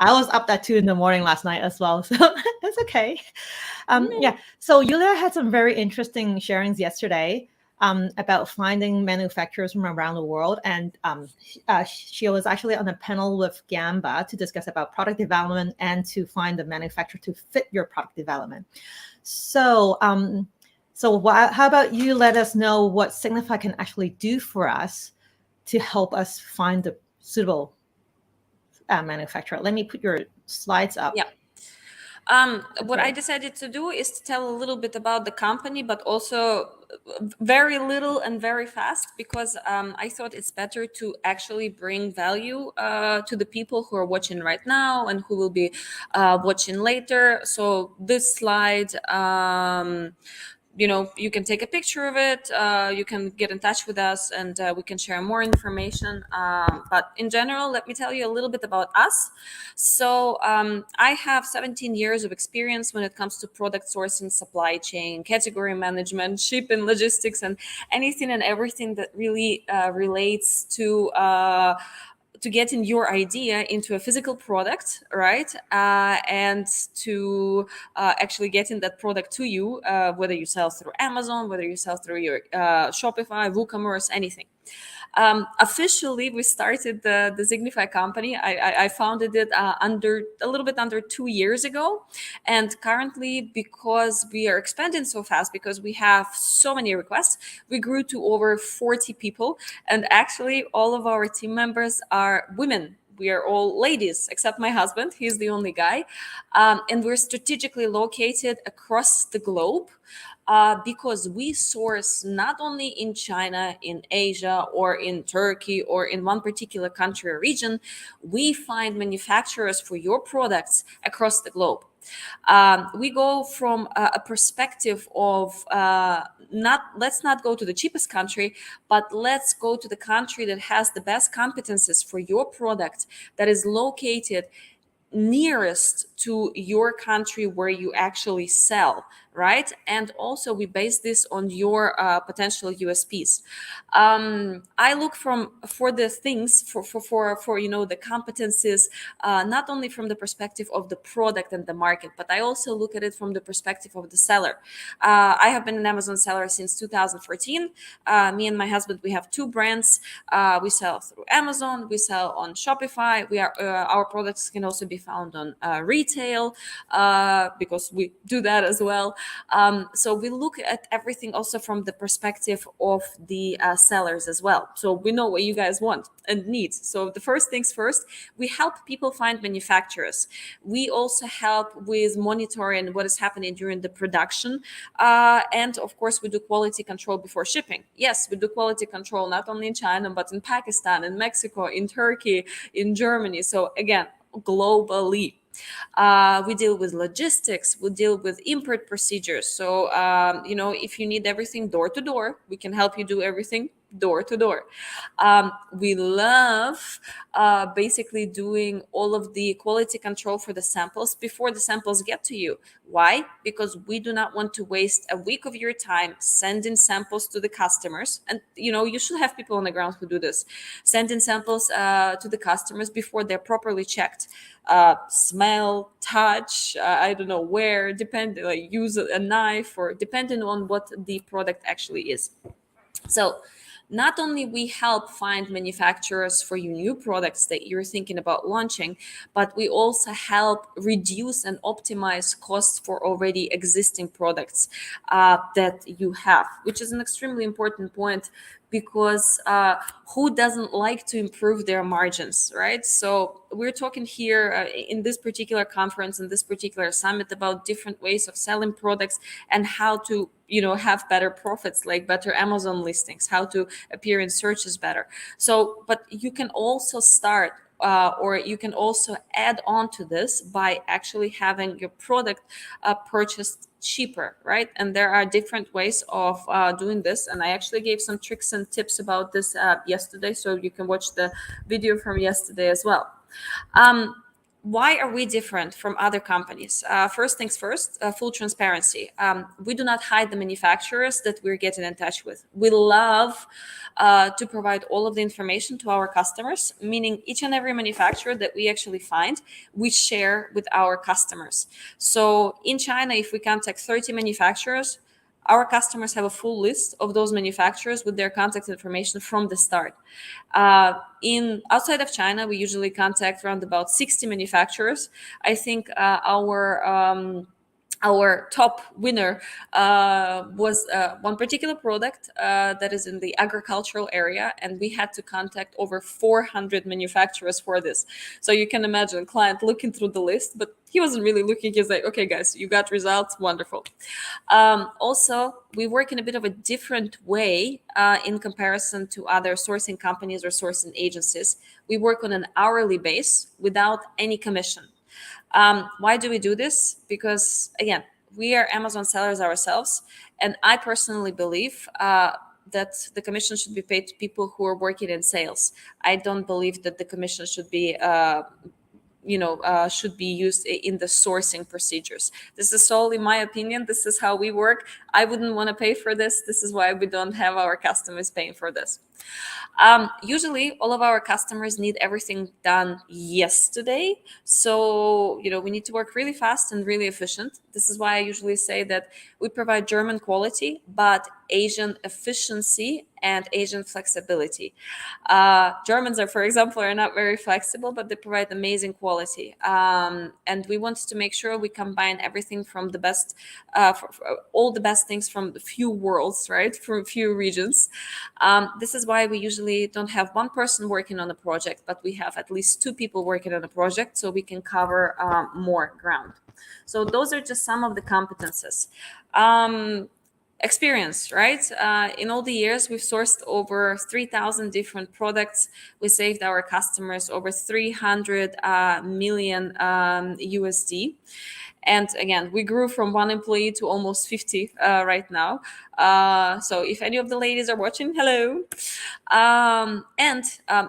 I was up at 2 a.m. last night as well, so that's okay. Yeah. So Yulia had some very interesting sharings yesterday about finding manufacturers from around the world, and she was actually on a panel with Gamba to discuss about product development and to find the manufacturer to fit your product development. So, how about you let us know what Zignify can actually do for us to help us find the suitable manufacturer. Let me put your slides up. Yeah. What I decided to do is to tell a little bit about the company, but also very little and very fast, because I thought it's better to actually bring value to the people who are watching right now and who will be watching later. So this slide, you can take a picture of it, you can get in touch with us, and we can share more information. But in general, let me tell you a little bit about us. So I have 17 years of experience when it comes to product sourcing, supply chain, category management, shipping, logistics, and anything and everything that really relates to getting your idea into a physical product, right? And to actually getting that product to you, whether you sell through Amazon, whether you sell through your Shopify, WooCommerce, anything. Officially, we started the Zignify company. I founded it a little bit under 2 years ago. And currently, because we are expanding so fast, because we have so many requests, we grew to over 40 people. And actually, all of our team members are women. we are all ladies except my husband. He's the only guy. And we're strategically located across the globe because we source not only in China, in Asia, or in Turkey, or in one particular country or region. We find manufacturers for your products across the globe. We go from a perspective of let's not go to the cheapest country, but let's go to the country that has the best competences for your product, that is located nearest to your country where you actually sell, right? And also we base this on your potential USPs. I look for the things for the competencies, not only from the perspective of the product and the market, but I also look at it from the perspective of the seller. I have been an Amazon seller since 2014. Me and my husband, we have two brands. We sell through Amazon, we sell on Shopify. Our products can also be found on retail because we do that as well. So we look at everything also from the perspective of the sellers as well. So we know what you guys want and need. So the first things first, we help people find manufacturers. We also help with monitoring what is happening during the production. And of course, we do quality control before shipping. Yes, we do quality control not only in China, but in Pakistan, in Mexico, in Turkey, in Germany. So again, globally. We deal with logistics, we deal with import procedures. So, if you need everything door to door, we can help you do everything door to door. We love basically doing all of the quality control for the samples before the samples get to you. Why? Because we do not want to waste a week of your time sending samples to the customers. And, you should have people on the ground who do this. Sending samples to the customers before they're properly checked. Smell, touch, I don't know where, use a knife, or depending on what the product actually is. So not only we help find manufacturers for your new products that you're thinking about launching, but we also help reduce and optimize costs for already existing products that you have, which is an extremely important point, because who doesn't like to improve their margins, right? So we're talking here in this particular conference, in this particular summit, about different ways of selling products and how to have better profits, like better Amazon listings, how to appear in searches better. So, but you can also start or you can also add on to this by actually having your product purchased cheaper, right? And there are different ways of doing this. And I actually gave some tricks and tips about this yesterday. So you can watch the video from yesterday as well. Why are we different from other companies? First things first, full transparency. We do not hide the manufacturers that we're getting in touch with. We love to provide all of the information to our customers, meaning each and every manufacturer that we actually find, we share with our customers. So in China, if we contact 30 manufacturers, our customers have a full list of those manufacturers with their contact information from the start. In outside of China, we usually contact around about 60 manufacturers. I think our top winner was one particular product that is in the agricultural area, and we had to contact over 400 manufacturers for this. So you can imagine a client looking through the list, but he wasn't really looking. He's like, okay, guys, you got results, wonderful. Also, we work in a bit of a different way in comparison to other sourcing companies or sourcing agencies. We work on an hourly base without any commission. Why do we do this? Because, again, we are Amazon sellers ourselves. And I personally believe that the commission should be paid to people who are working in sales. I don't believe that the commission should be should be used in the sourcing procedures. This is solely my opinion. This is how we work. I wouldn't want to pay for this. This is why we don't have our customers paying for this. Usually, all of our customers need everything done yesterday. So, we need to work really fast and really efficient. This is why I usually say that we provide German quality, but Asian efficiency and Asian flexibility. Germans are, for example, are not very flexible, but they provide amazing quality. And we wanted to make sure we combine everything from the best, for all the best things from a few worlds, right? From a few regions. This is why we usually don't have one person working on a project, but we have at least two people working on a project, so we can cover more ground. So those are just some of the competences. Experience, right? In all the years, we've sourced over 3,000 different products. We saved our customers over 300 million USD. And again, we grew from one employee to almost 50 right now. So if any of the ladies are watching, hello. And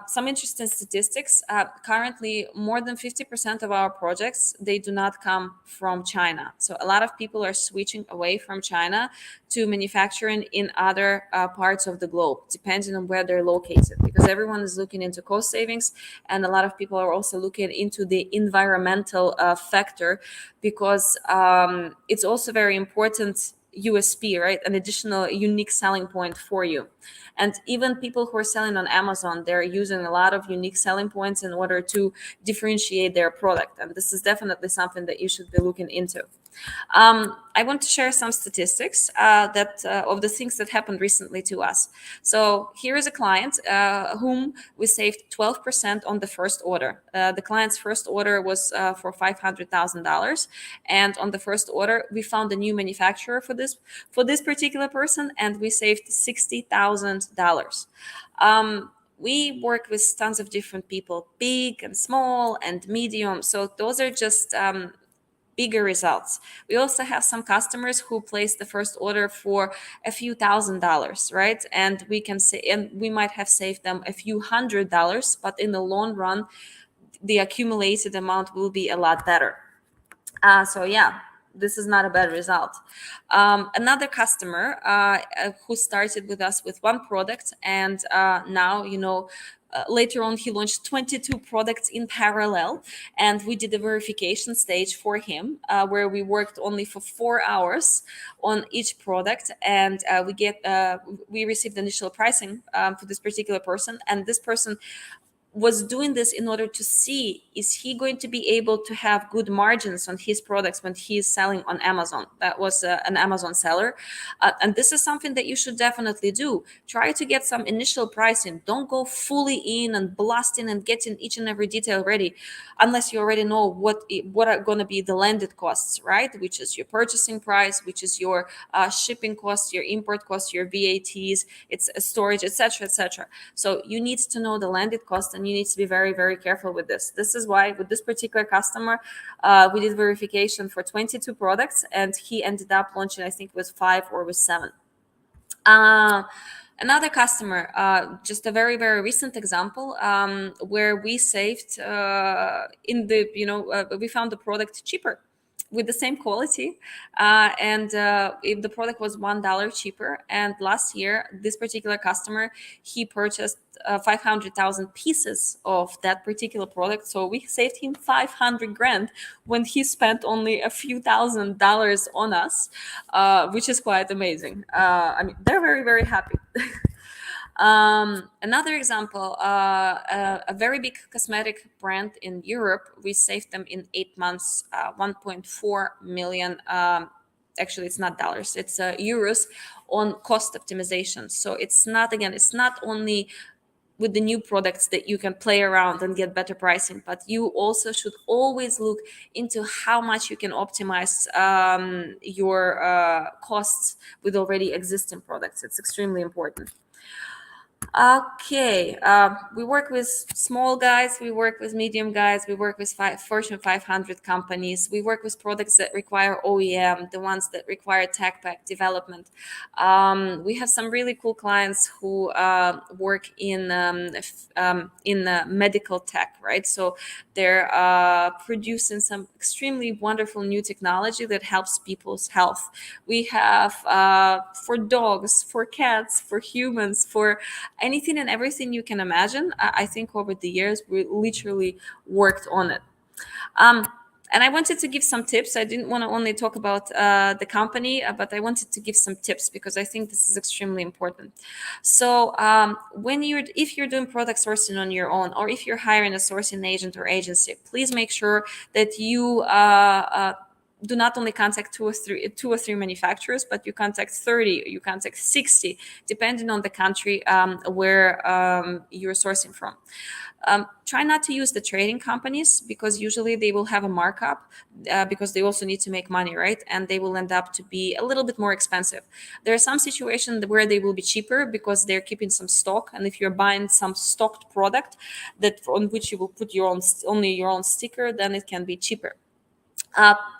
some interesting statistics. Currently, more than 50% of our projects, they do not come from China. So a lot of people are switching away from China to manufacturing in other parts of the globe, depending on where they're located, because everyone is looking into cost savings. And a lot of people are also looking into the environmental factor, because it's also very important USP, right? An additional unique selling point for you. And even people who are selling on Amazon, they're using a lot of unique selling points in order to differentiate their product. And this is definitely something that you should be looking into. I want to share some statistics that of the things that happened recently to us. So here is a client whom we saved 12% on the first order. The client's first order was for $500,000, and on the first order we found a new manufacturer for this particular person, and we saved $60,000. We work with tons of different people, big and small and medium. So those are just bigger results. We also have some customers who place the first order for a few $1,000s, right? And we can say, and we might have saved them a few $100s, but in the long run, the accumulated amount will be a lot better. So yeah, this is not a bad result. Another customer who started with us with one product, and now, later on, he launched 22 products in parallel, and we did a verification stage for him where we worked only for 4 hours on each product, and we received initial pricing for this particular person, and this person was doing this in order to see, is he going to be able to have good margins on his products when he is selling on Amazon? That was an Amazon seller. And this is something that you should definitely do. Try to get some initial pricing. Don't go fully in and blasting and getting each and every detail ready unless you already know what are going to be the landed costs, right? Which is your purchasing price, which is your shipping costs, your import costs, your VATs, it's storage, etc., etc. So you need to know the landed cost, and you need to be very, very careful with this. This is why with this particular customer, we did verification for 22 products, and he ended up launching, I think, with 5 or with 7. Another customer, just a very, very recent example, where we saved we found the product cheaper with the same quality, and if the product was $1 cheaper. And last year, this particular customer, he purchased 500,000 pieces of that particular product. So we saved him 500 grand when he spent only a few $1,000s on us, which is quite amazing. They're very, very happy. Another example, a very big cosmetic brand in Europe, we saved them in 8 months, 1.4 million. Actually, it's not dollars, it's euros on cost optimization. So it's not only with the new products that you can play around and get better pricing, but you also should always look into how much you can optimize your costs with already existing products. It's extremely important. Okay, we work with small guys, we work with medium guys, we work with Fortune 500 companies, we work with products that require OEM, the ones that require tech pack development. We have some really cool clients who work in medical tech, right? So they're producing some extremely wonderful new technology that helps people's health. We have for dogs, for cats, for humans, for anything and everything you can imagine. I think over the years we literally worked on it. And I wanted to give some tips. I didn't want to only talk about the company, but I wanted to give some tips because I think this is extremely important. So if you're doing product sourcing on your own, or if you're hiring a sourcing agent or agency, please make sure that you do not only contact two or three manufacturers, but you contact 30, you contact 60, depending on the country where you're sourcing from. Try not to use the trading companies, because usually they will have a markup because they also need to make money, right? And they will end up to be a little bit more expensive. There are some situations where they will be cheaper because they're keeping some stock, and if you're buying some stocked product that on which you will put only your own sticker, then it can be cheaper.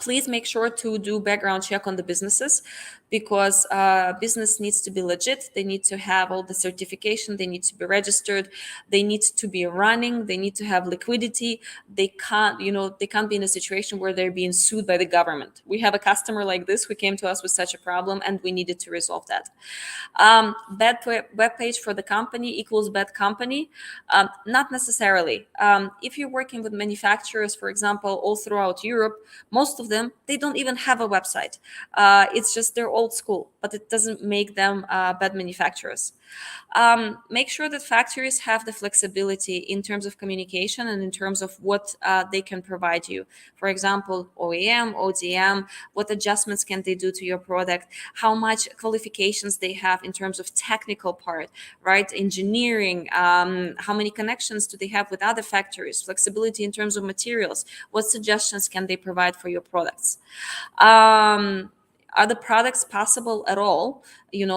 Please make sure to do background check on the businesses, because business needs to be legit. They need to have all the certification. They need to be registered. They need to be running. They need to have liquidity. They can't be in a situation where they're being sued by the government. We have a customer like this who came to us with such a problem, and we needed to resolve that. Bad web page for the company equals bad company. Not necessarily. If you're working with manufacturers, for example, all throughout Europe, most of them, they don't even have a website. It's just they're old school, but it doesn't make them bad manufacturers. Make sure that factories have the flexibility in terms of communication and in terms of what they can provide you. For example, OEM, ODM, what adjustments can they do to your product, how much qualifications they have in terms of technical part, right? Engineering, how many connections do they have with other factories, flexibility in terms of materials, what suggestions can they provide for your products. Are the products possible at all,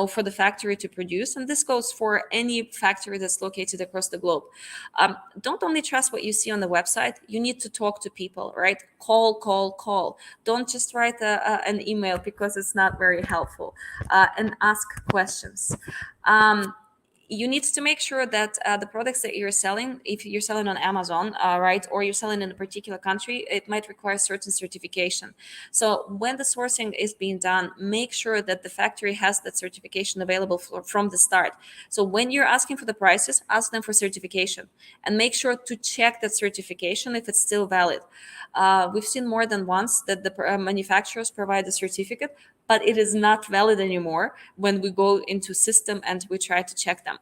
for the factory to produce? And this goes for any factory that's located across the globe. Don't only trust what you see on the website. You need to talk to people, right? Call. Don't just write an email, because it's not very helpful. And ask questions. You need to make sure that the products that you're selling, if you're selling on Amazon, right, or you're selling in a particular country, it might require certain certification. So when the sourcing is being done, make sure that the factory has that certification available from the start. So when you're asking for the prices, ask them for certification, and make sure to check that certification if it's still valid. We've seen more than once that the manufacturers provide a certificate, but it is not valid anymore when we go into system and we try to check them.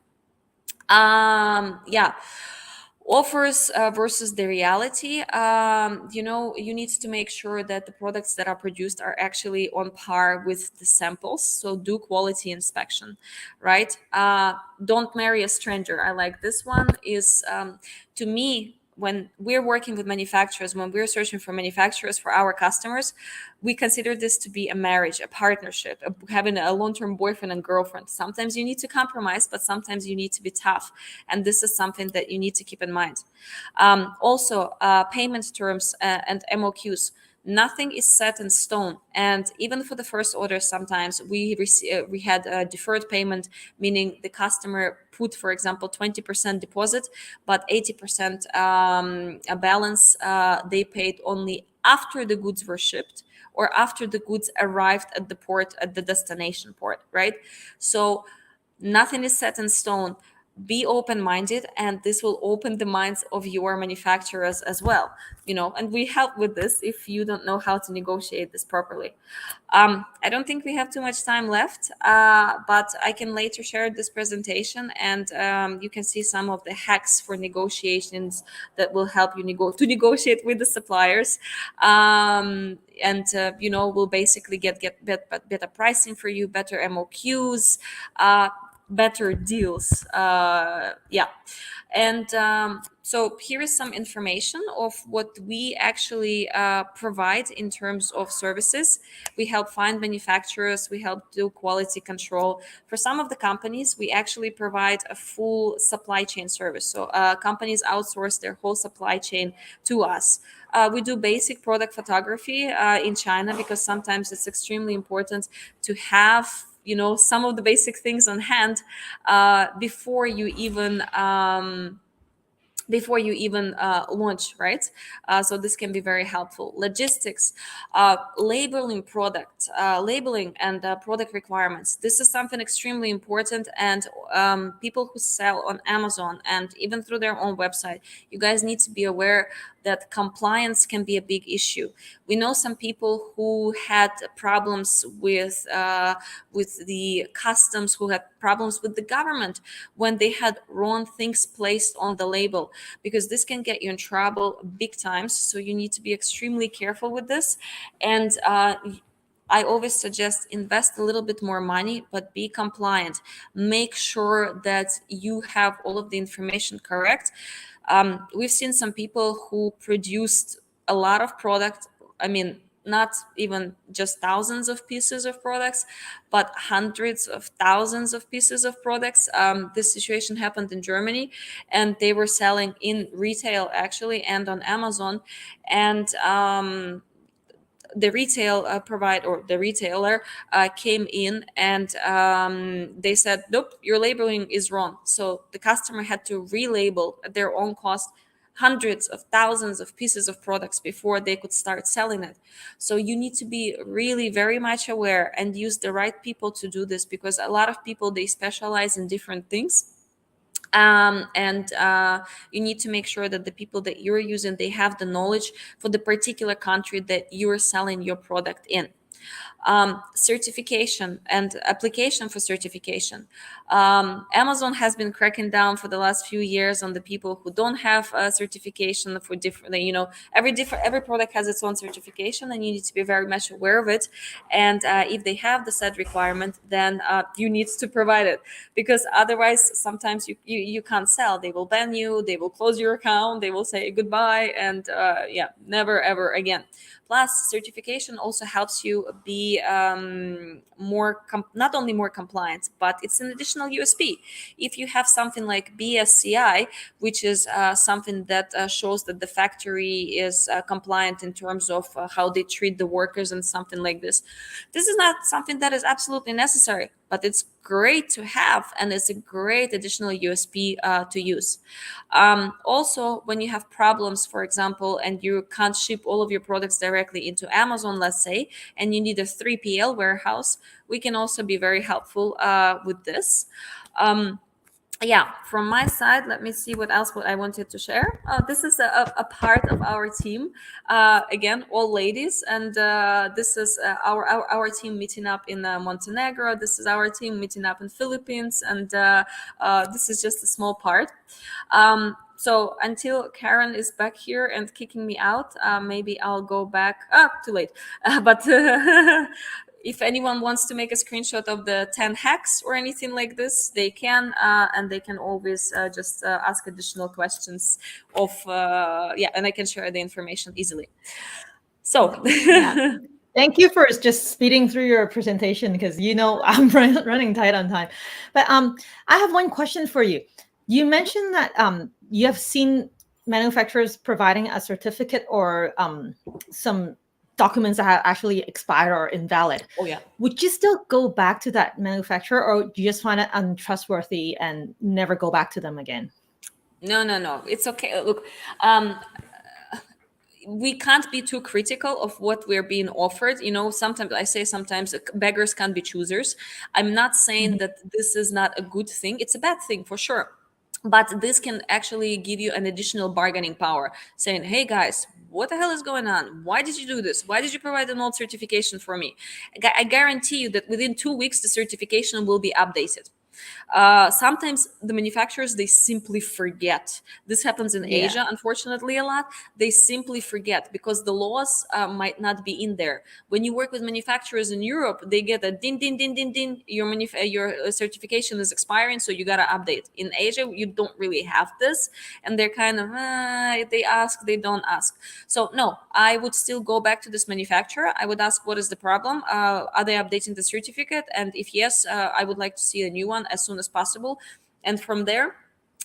Offers versus the reality. You need to make sure that the products that are produced are actually on par with the samples. So do quality inspection, right? Don't marry a stranger. I like this one. Is to me, when we're working with manufacturers, when we're searching for manufacturers for our customers, we consider this to be a marriage, a partnership, having a long-term boyfriend and girlfriend. Sometimes you need to compromise, but sometimes you need to be tough. And this is something that you need to keep in mind. Also, payment terms and MOQs. Nothing is set in stone, and even for the first order, sometimes we had a deferred payment, meaning the customer put, for example, 20% deposit, but 80% a balance they paid only after the goods were shipped or after the goods arrived at the port, at the destination port, right? So nothing is set in stone. Be open-minded, and this will open the minds of your manufacturers as well. And we help with this if you don't know how to negotiate this properly. I don't think we have too much time left, but I can later share this presentation, and you can see some of the hacks for negotiations that will help you to negotiate with the suppliers. And we'll basically get better pricing for you, better MOQs, better deals. And so here is some information of what we actually provide in terms of services. We help find manufacturers, we help do quality control. For some of the companies, we actually provide a full supply chain service. So companies outsource their whole supply chain to us. We do basic product photography in China, because sometimes it's extremely important to have some of the basic things on hand before you even before you even launch, right? So this can be very helpful. Logistics, labeling product, labeling and product requirements. This is something extremely important. And people who sell on Amazon and even through their own website, you guys need to be aware that compliance can be a big issue. We know some people who had problems with the customs, who had problems with the government when they had wrong things placed on the label, because this can get you in trouble big times. So you need to be extremely careful with this. And I always suggest invest a little bit more money, but be compliant. Make sure that you have all of the information correct. We've seen some people who produced a lot of product. I mean, not even just thousands of pieces of products, but hundreds of thousands of pieces of products. This situation happened in Germany, and they were selling in retail actually and on Amazon. And the retail the retailer came in, and they said, nope, your labeling is wrong. So the customer had to relabel at their own cost hundreds of thousands of pieces of products before they could start selling it. So you need to be really very much aware and use the right people to do this, because a lot of people, they specialize in different things. And you need to make sure that the people that you're using, they have the knowledge for the particular country that you're selling your product in. Certification and application for certification. Amazon has been cracking down for the last few years on the people who don't have a certification for different, every product has its own certification, and you need to be very much aware of it. And if they have the said requirement, then you need to provide it, because otherwise sometimes you can't sell. They will ban you, they will close your account, they will say goodbye, and never ever again. Plus, certification also helps you be not only more compliant, but it's an additional USP. If you have something like BSCI, which is something that shows that the factory is compliant in terms of how they treat the workers and something like this. This is not something that is absolutely necessary, but it's great to have, and it's a great additional USP to use. Also, when you have problems, for example, and you can't ship all of your products directly into Amazon, let's say, and you need a 3PL warehouse, we can also be very helpful with this. From my side, let me see what I wanted to share. This is a part of our team, again, all ladies, and this is our team meeting up in Montenegro. This is our team meeting up in Philippines, and this is just a small part. So until Karen is back here and kicking me out, maybe I'll go back. Too late. But if anyone wants to make a screenshot of the 10 hacks or anything like this, they can, and they can always just ask additional questions and I can share the information easily. So Yeah. Thank you for just speeding through your presentation, because I'm running tight on time. But I have one question for you. You mentioned that you have seen manufacturers providing a certificate or some documents that have actually expired or invalid. Oh yeah. Would you still go back to that manufacturer, or do you just find it untrustworthy and never go back to them again? No. It's okay. Look, we can't be too critical of what we're being offered. Sometimes beggars can't be choosers. I'm not saying that this is not a good thing. It's a bad thing for sure. But this can actually give you an additional bargaining power, saying, hey guys, what the hell is going on? Why did you do this? Why did you provide an old certification for me? I guarantee you that within 2 weeks, the certification will be updated. Sometimes the manufacturers, they simply forget. This happens in Asia, unfortunately, a lot. They simply forget because the laws might not be in there. When you work with manufacturers in Europe, they get a din din din din din. Your certification is expiring, so you gotta update. In Asia, you don't really have this, and they're kind of they ask, they don't ask. So no, I would still go back to this manufacturer. I would ask, what is the problem? Are they updating the certificate? And if yes, I would like to see a new one as soon as possible. And from there,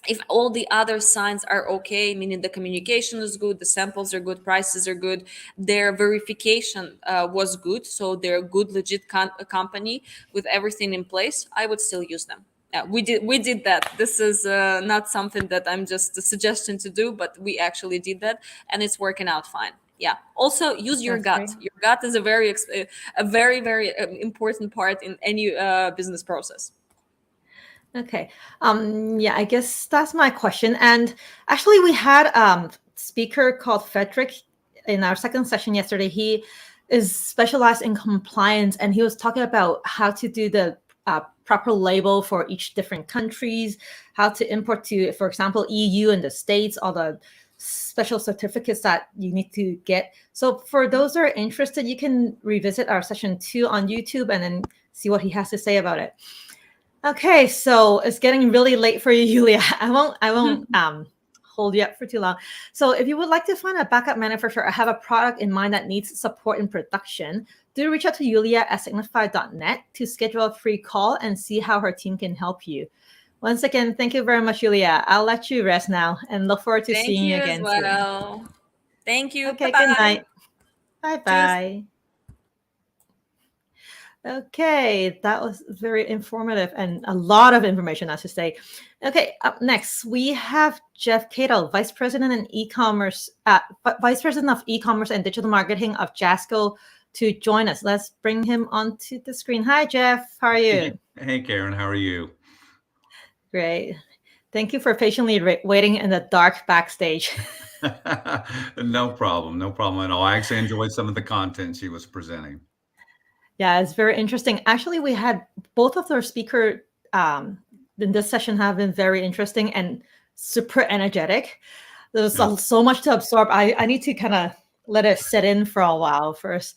if all the other signs are okay, meaning the communication is good, the samples are good, prices are good, their verification was good, so they're a good, legit company with everything in place, I would still use them. Yeah, we did that. This is not something that I'm just suggesting to do, but we actually did that, and it's working out fine. Yeah. Also, use your That's gut. great. Your gut is a very very important part in any business process. Okay. Yeah, I guess that's my question. And actually, we had speaker called Frederick in our second session yesterday. He is specialized in compliance, and he was talking about how to do the proper label for each different countries, how to import to, for example, EU and the States, all the special certificates that you need to get. So for those that are interested, you can revisit our session 2 on YouTube and then see what he has to say about it. Okay, so it's getting really late for you, Julia. I won't hold you up for too long. So if you would like to find a backup manufacturer or have a product in mind that needs support in production, do reach out to Julia at Zignify.net to schedule a free call and see how her team can help you. Once again, thank you very much, Julia. I'll let you rest now and look forward to Thank seeing you you as again soon. well. Thank you. Okay, Bye good bye. night. Bye-bye. Okay, that was very informative and a lot of information, I should say. Okay, up next, we have Jeff Cato, Vice President and Vice President of E-commerce and Digital Marketing of Jasco, to join us. Let's bring him onto the screen. Hi, Jeff. How are you? Hey, Karen. How are you? Great. Thank you for patiently waiting in the dark backstage. No problem. No problem at all. I actually enjoyed some of the content she was presenting. Yeah, it's very interesting. Actually, we had both of our speaker in this session have been very interesting and super energetic. There's so much to absorb. I need to kind of let it sit in for a while first.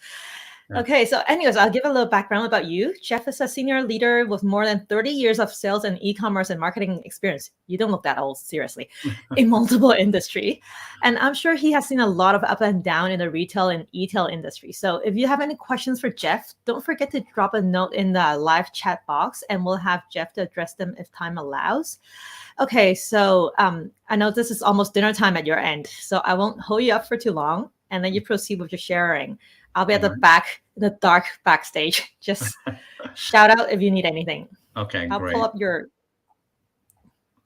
Yeah. Okay, so anyways, I'll give a little background about you. Jeff is a senior leader with more than 30 years of sales and e-commerce and marketing experience. You don't look that old, seriously, in multiple industry. And I'm sure he has seen a lot of up and down in the retail and e-tail industry. So if you have any questions for Jeff, don't forget to drop a note in the live chat box and we'll have Jeff to address them if time allows. Okay, so I know this is almost dinner time at your end, so I won't hold you up for too long and then you proceed with your sharing. I'll be at the back, the dark backstage. Just shout out if you need anything. Okay, I'll great. pull up your.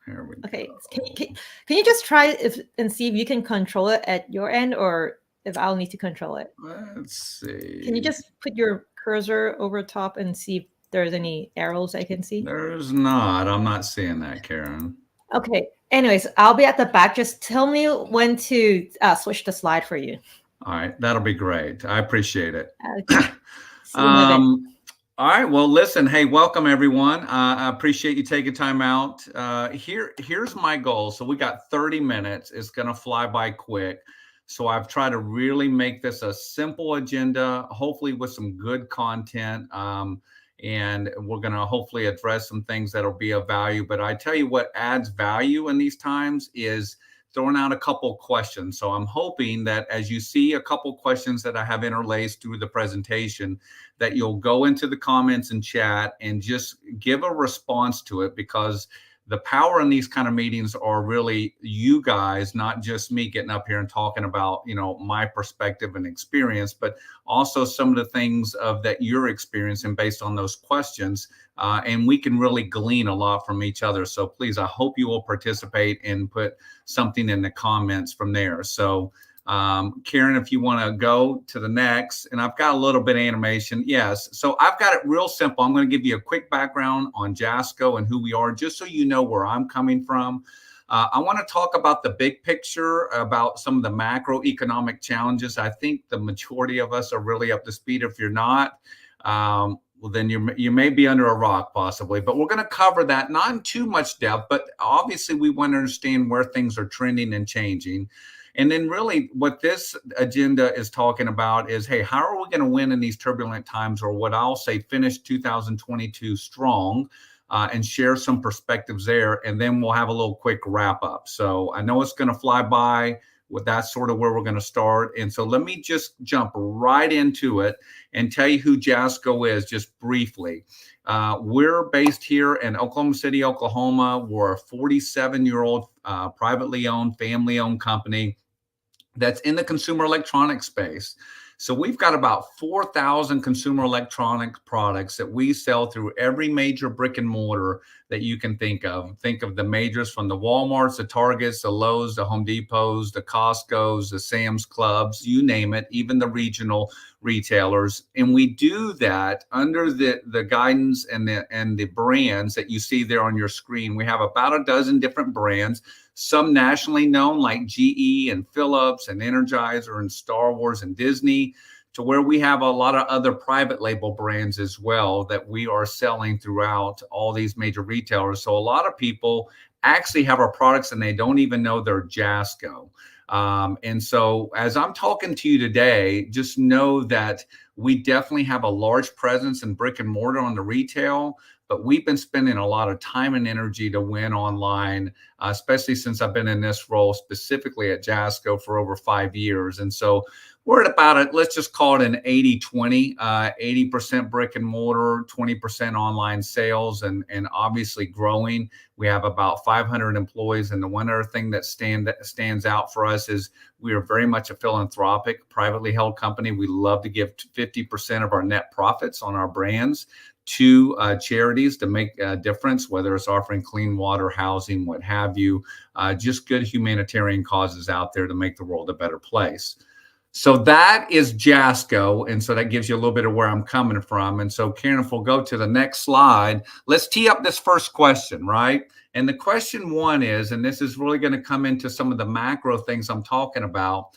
Here we Okay, go. can you just try and see if you can control it at your end, or if I'll need to control it? Let's see. Can you just put your cursor over top and see if there's any arrows I can see? There's not. I'm not seeing that, Karen. Okay. Anyways, I'll be at the back. Just tell me when to switch the slide for you. All right, that'll be great. I appreciate it. Okay. See you in a bit. All right. Well, listen. Hey, welcome everyone. I appreciate you taking time out. Here's my goal. So we got 30 minutes. It's gonna fly by quick. So I've tried to really make this a simple agenda, hopefully with some good content. And we're gonna hopefully address some things that'll be of value. But I tell you what adds value in these times is throwing out a couple questions. So I'm hoping that as you see a couple questions that I have interlaced through the presentation, that you'll go into the comments and chat and just give a response to it, because the power in these kind of meetings are really you guys, not just me getting up here and talking about, my perspective and experience, but also some of the things that you're experiencing based on those questions. And we can really glean a lot from each other. So please, I hope you will participate and put something in the comments from there. So Karen, if you want to go to the next, and I've got a little bit of animation. Yes. So I've got it real simple. I'm going to give you a quick background on Jasco and who we are, just so you know where I'm coming from. I want to talk about the big picture, about some of the macroeconomic challenges. I think the majority of us are really up to speed. If you're not, well, then you may be under a rock possibly, but we're going to cover that, not in too much depth, but obviously we want to understand where things are trending and changing. And then really what this agenda is talking about is, hey, how are we going to win in these turbulent times, or what I'll say finish 2022 strong, and share some perspectives there. And then we'll have a little quick wrap up. So I know it's going to fly by. That's sort of where we're going to start. And so let me just jump right into it and tell you who Jasco is just briefly. We're based here in Oklahoma City, Oklahoma. We're a 47-year-old privately owned, family-owned company that's in the consumer electronics space. So we've got about 4,000 consumer electronic products that we sell through every major brick and mortar that you can think of. Think of the majors from the Walmarts, the Targets, the Lowe's, the Home Depots, the Costco's, the Sam's Clubs, you name it, even the regional retailers. And we do that under the guidance and the brands that you see there on your screen. We have about a dozen different brands, some nationally known like GE and Philips and Energizer and Star Wars and Disney, to where we have a lot of other private label brands as well that we are selling throughout all these major retailers. So a lot of people actually have our products and they don't even know they're Jasco. And so as I'm talking to you today, just know that we definitely have a large presence in brick and mortar on the retail, but we've been spending a lot of time and energy to win online, especially since I've been in this role specifically at Jasco for over 5 years. And so we're at about let's just call it an 80-20, 80% brick and mortar, 20% online sales, and obviously growing. We have about 500 employees. And the one other thing that stands out for us is we are very much a philanthropic, privately held company. We love to give 50% of our net profits on our brands to charities to make a difference, whether it's offering clean water, housing, what have you, just good humanitarian causes out there to make the world a better place. So that is Jasco. And so that gives you a little bit of where I'm coming from. And so Karen, if we'll go to the next slide, let's tee up this first question, right? And the question one is, and this is really going to come into some of the macro things I'm talking about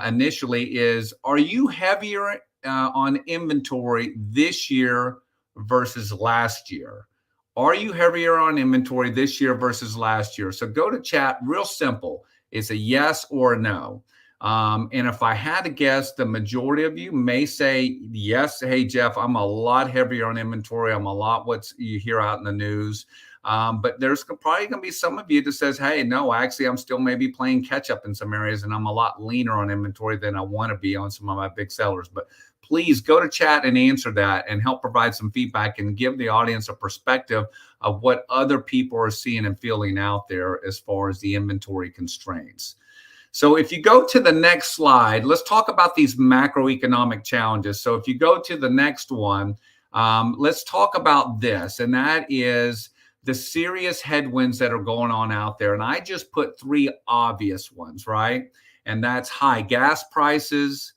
initially, is are you heavier on inventory this year versus last year? Are you heavier on inventory this year versus last year? So go to chat, real simple. It's a yes or a no. And if I had to guess, the majority of you may say yes. Hey, Jeff, I'm a lot heavier on inventory. I'm a lot what you hear out in the news. But there's probably going to be some of you that says, hey, no, actually, I'm still maybe playing catch up in some areas, and I'm a lot leaner on inventory than I want to be on some of my big sellers. But please go to chat and answer that and help provide some feedback and give the audience a perspective of what other people are seeing and feeling out there as far as the inventory constraints. So if you go to the next slide, let's talk about these macroeconomic challenges. So if you go to the next one, let's talk about this, and that is the serious headwinds that are going on out there. And I just put 3 obvious ones, right? And that's high gas prices.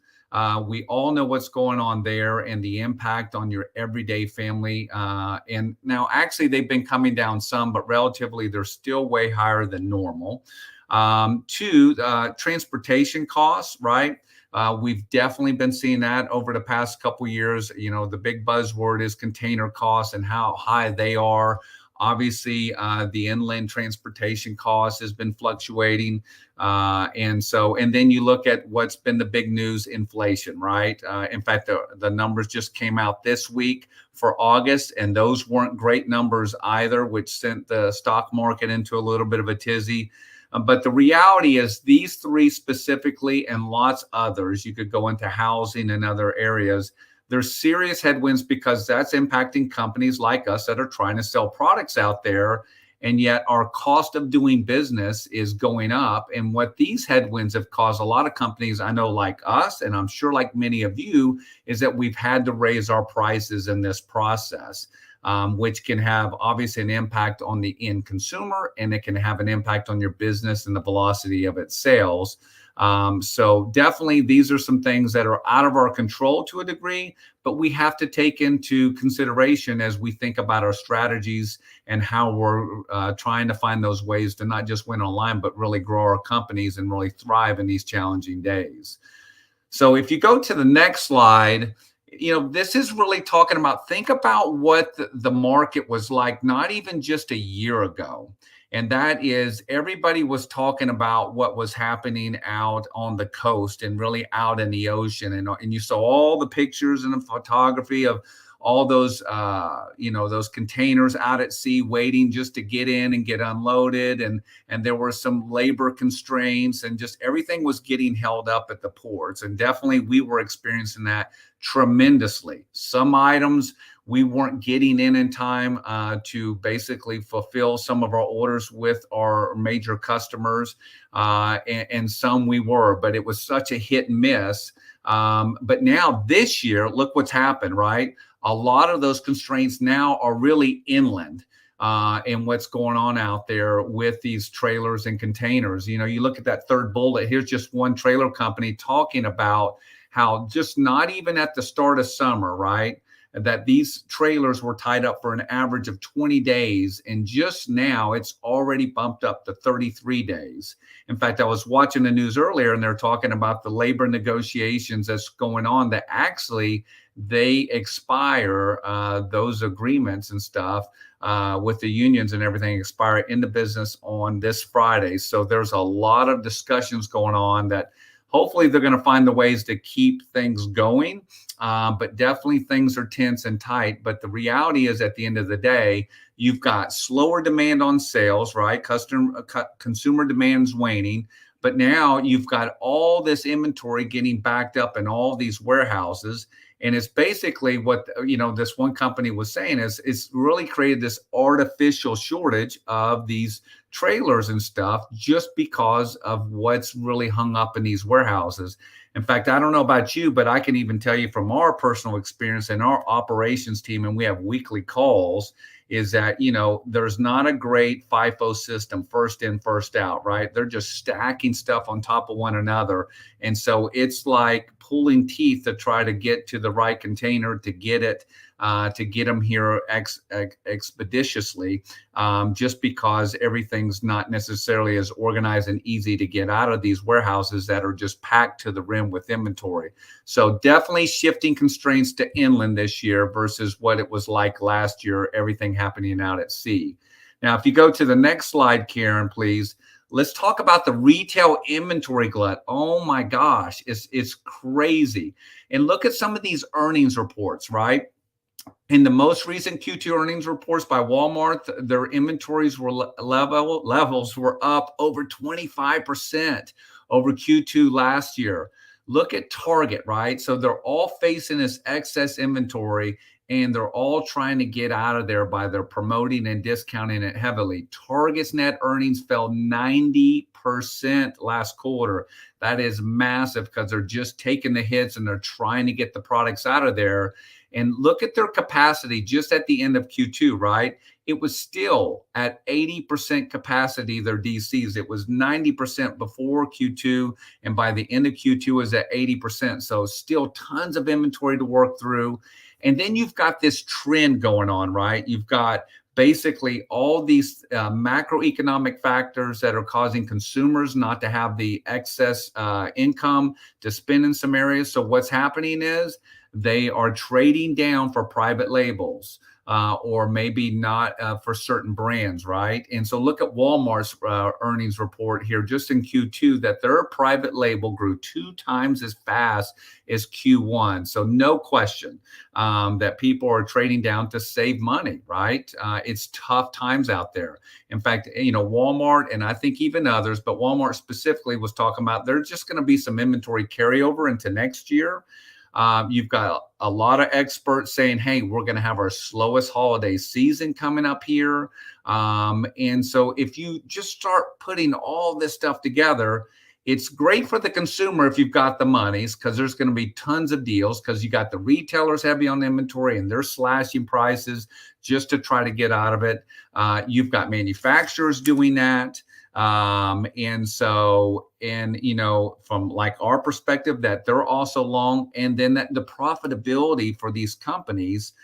We all know what's going on there and the impact on your everyday family. And now actually they've been coming down some, but relatively they're still way higher than normal. 2, transportation costs, right? We've definitely been seeing that over the past couple of years. You know, the big buzzword is container costs and how high they are. Obviously, the inland transportation cost has been fluctuating. And then you look at what's been the big news, inflation, right? In fact, the numbers just came out this week for August, and those weren't great numbers either, which sent the stock market into a little bit of a tizzy. But the reality is these 3 specifically and lots others, you could go into housing and other areas, there's serious headwinds because that's impacting companies like us that are trying to sell products out there. And yet our cost of doing business is going up. And what these headwinds have caused a lot of companies, I know like us, and I'm sure like many of you, is that we've had to raise our prices in this process. Which can have obviously an impact on the end consumer, and it can have an impact on your business and the velocity of its sales. So definitely these are some things that are out of our control to a degree, but we have to take into consideration as we think about our strategies and how we're trying to find those ways to not just win online, but really grow our companies and really thrive in these challenging days. So if you go to the next slide, you know, this is really talking about, think about what the market was like, not even just a year ago. And that is everybody was talking about what was happening out on the coast and really out in the ocean. And you saw all the pictures and the photography of all those, those containers out at sea waiting just to get in and get unloaded. And there were some labor constraints and just everything was getting held up at the ports. And definitely we were experiencing that tremendously. Some items we weren't getting in time to basically fulfill some of our orders with our major customers. And some we were, but it was such a hit and miss. But now this year, look what's happened, right? A lot of those constraints now are really inland. and what's going on out there with these trailers and containers. You know, you look at that third bullet, here's just one trailer company talking about how just not even at the start of summer, right, that these trailers were tied up for an average of 20 days. And just now it's already bumped up to 33 days. In fact, I was watching the news earlier and they're talking about the labor negotiations that's going on, that actually they expire, those agreements and stuff with the unions and everything expire in the business on this Friday. So there's a lot of discussions going on that hopefully they're going to find the ways to keep things going. But definitely things are tense and tight. But the reality is, at the end of the day, you've got slower demand on sales, right? Consumer demand's waning. But now you've got all this inventory getting backed up in all these warehouses. And it's basically what, you know, this one company was saying is it's really created this artificial shortage of these trailers and stuff just because of what's really hung up in these warehouses. In fact, I don't know about you, but I can even tell you from our personal experience and our operations team, and we have weekly calls, is that, you know, there's not a great FIFO system, first in, first out, right? They're just stacking stuff on top of one another. And so it's like pulling teeth to try to get to the right container, to get them here expeditiously, just because everything's not necessarily as organized and easy to get out of these warehouses that are just packed to the rim with inventory. So definitely shifting constraints to inland this year versus what it was like last year, everything happening out at sea. Now, if you go to the next slide, Karen, please. Let's talk about the retail inventory glut. Oh my gosh, it's crazy. And look at some of these earnings reports, right? In the most recent Q2 earnings reports by Walmart, their inventories were levels were up over 25% over Q2 last year. Look at Target, right? So they're all facing this excess inventory, and they're all trying to get out of there by their promoting and discounting it heavily. Target's net earnings fell 90% last quarter. That is massive because they're just taking the hits and they're trying to get the products out of there. And look at their capacity just at the end of Q2, right? It was still at 80% capacity, their DCs. It was 90% before Q2. And by the end of Q2, it was at 80%. So still tons of inventory to work through. And then you've got this trend going on, right? You've got basically all these macroeconomic factors that are causing consumers not to have the excess income to spend in some areas. So what's happening is they are trading down for private labels, or maybe not for certain brands, right? And so look at Walmart's earnings report here just in Q2, that their private label grew 2 times as fast as Q1. So no question that people are trading down to save money, right? It's tough times out there. In fact, you know, Walmart, and I think even others, but Walmart specifically was talking about there's just going to be some inventory carryover into next year. You've got a lot of experts saying, hey, we're going to have our slowest holiday season coming up here. And so if you just start putting all this stuff together, it's great for the consumer if you've got the monies, because there's going to be tons of deals, because you got the retailers heavy on inventory and they're slashing prices just to try to get out of it. You've got manufacturers doing that. And you know, from like our perspective, that they're also long, and then that the profitability for these companies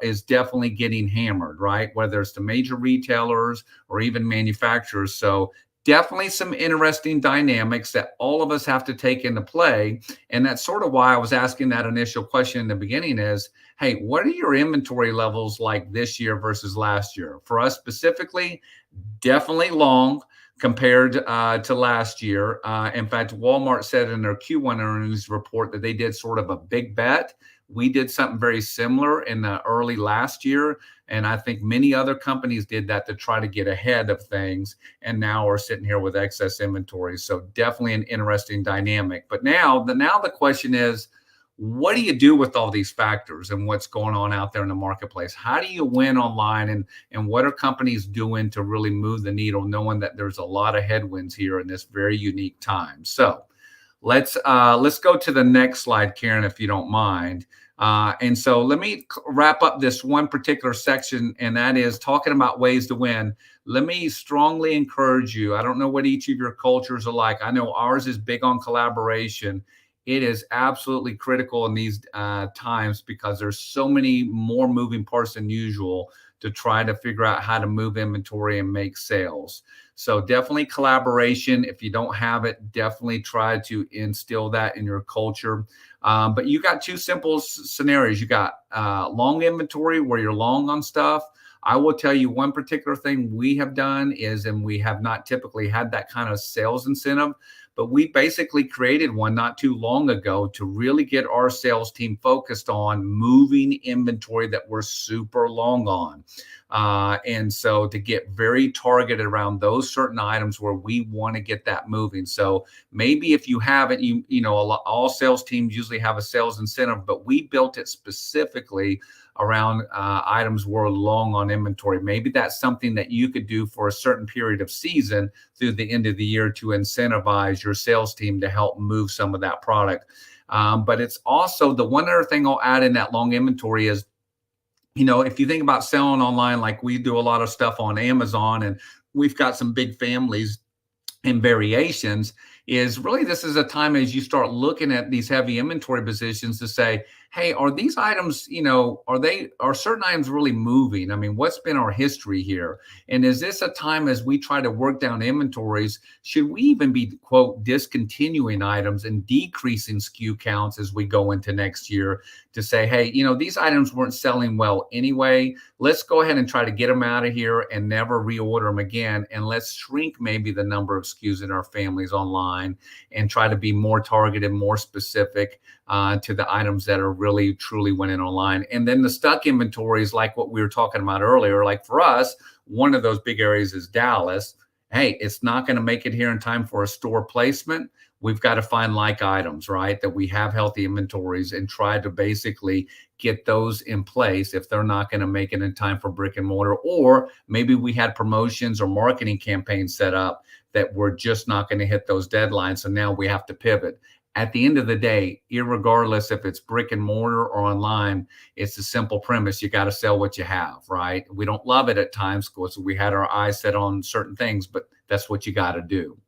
is definitely getting hammered, right? Whether it's the major retailers or even manufacturers. So definitely some interesting dynamics that all of us have to take into play. And that's sort of why I was asking that initial question in the beginning is, hey, what are your inventory levels like this year versus last year? For us specifically, definitely long compared to last year. In fact, Walmart said in their Q1 earnings report that they did sort of a big bet. We did something very similar in the early last year. And I think many other companies did that to try to get ahead of things. And now we're sitting here with excess inventory. So definitely an interesting dynamic. But now the question is, what do you do with all these factors and what's going on out there in the marketplace? How do you win online, and what are companies doing to really move the needle, knowing that there's a lot of headwinds here in this very unique time? So let's go to the next slide, Karen, if you don't mind. And so let me wrap up this one particular section, and that is talking about ways to win. Let me strongly encourage you. I don't know what each of your cultures are like. I know ours is big on collaboration. It is absolutely critical in these times because there's so many more moving parts than usual to try to figure out how to move inventory and make sales. So definitely collaboration. If you don't have it, definitely try to instill that in your culture. But you got two simple scenarios. You got long inventory where you're long on stuff. I will tell you one particular thing we have done is, and we have not typically had that kind of sales incentive, but we basically created one not too long ago to really get our sales team focused on moving inventory that we're super long on. And so to get very targeted around those certain items where we want to get that moving. So maybe if you haven't, you know, all sales teams usually have a sales incentive, but we built it specifically around items we're long on inventory. Maybe that's something that you could do for a certain period of season through the end of the year to incentivize your sales team to help move some of that product. But it's also the one other thing I'll add in that long inventory is, you know, if you think about selling online, like we do a lot of stuff on Amazon, and we've got some big families and variations, is really this is a time as you start looking at these heavy inventory positions to say, hey, are these items, you know, are certain items really moving? I mean, what's been our history here? And is this a time as we try to work down inventories, should we even be, quote, discontinuing items and decreasing SKU counts as we go into next year to say, hey, you know, these items weren't selling well anyway. Let's go ahead and try to get them out of here and never reorder them again. And let's shrink maybe the number of SKUs in our families online and try to be more targeted, more specific to the items that are really truly winning online. And then the stuck inventories, like what we were talking about earlier, like for us, one of those big areas is Dallas. Hey, it's not going to make it here in time for a store placement. We've got to find like items, right, that we have healthy inventories and try to basically get those in place if they're not going to make it in time for brick and mortar. Or maybe we had promotions or marketing campaigns set up that we're just not going to hit those deadlines. So now we have to pivot. At the end of the day, irregardless if it's brick and mortar or online, it's a simple premise. You got to sell what you have, right? We don't love it at times because we had our eyes set on certain things, but that's what you got to do.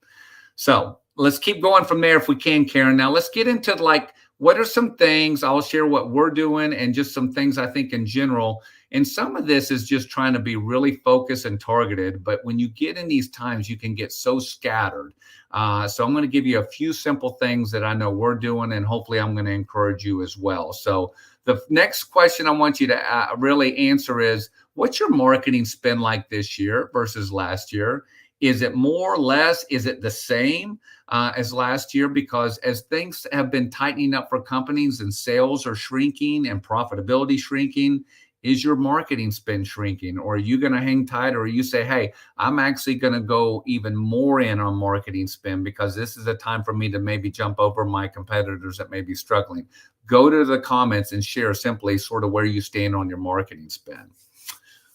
So let's keep going from there if we can, Karen. Now let's get into like, what are some things, I'll share what we're doing and just some things I think in general. And some of this is just trying to be really focused and targeted. But when you get in these times, you can get so scattered. So I'm going to give you a few simple things that I know we're doing, and hopefully I'm going to encourage you as well. So the next question I want you to really answer is, what's your marketing spend like this year versus last year? Is it more or less? Is it the same as last year? Because as things have been tightening up for companies and sales are shrinking and profitability shrinking, is your marketing spend shrinking? Or are you going to hang tight? Or you say, hey, I'm actually going to go even more in on marketing spend because this is a time for me to maybe jump over my competitors that may be struggling. Go to the comments and share simply sort of where you stand on your marketing spend.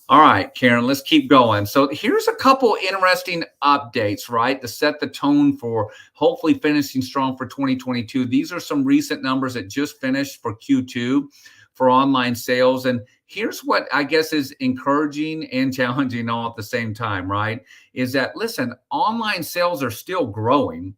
All right, Karen, let's keep going. So here's a couple interesting updates, right, to set the tone for hopefully finishing strong for 2022. These are some recent numbers that just finished for Q2 for online sales. And here's what I guess is encouraging and challenging all at the same time, right, is that, listen, online sales are still growing.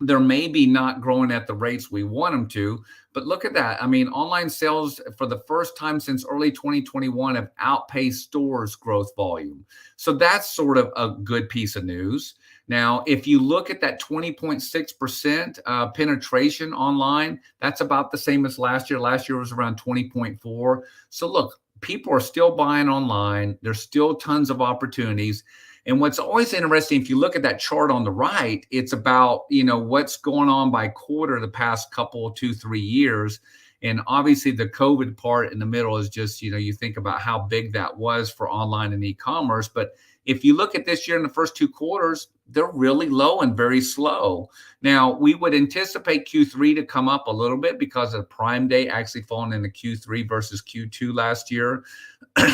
They're maybe not growing at the rates we want them to, but look at that. I mean, online sales for the first time since early 2021 have outpaced stores growth volume. So that's sort of a good piece of news. Now, if you look at that 20.6% penetration online, that's about the same as last year. Last year was around 20.4. So look, people are still buying online. There's still tons of opportunities. And what's always interesting, if you look at that chart on the right, it's about, you know, what's going on by quarter the past couple, 2-3 years. And obviously the COVID part in the middle is just, you know, you think about how big that was for online and e-commerce. But if you look at this year in the first 2 quarters, they're really low and very slow. Now, we would anticipate Q3 to come up a little bit because of Prime Day actually falling into Q3 versus Q2 last year.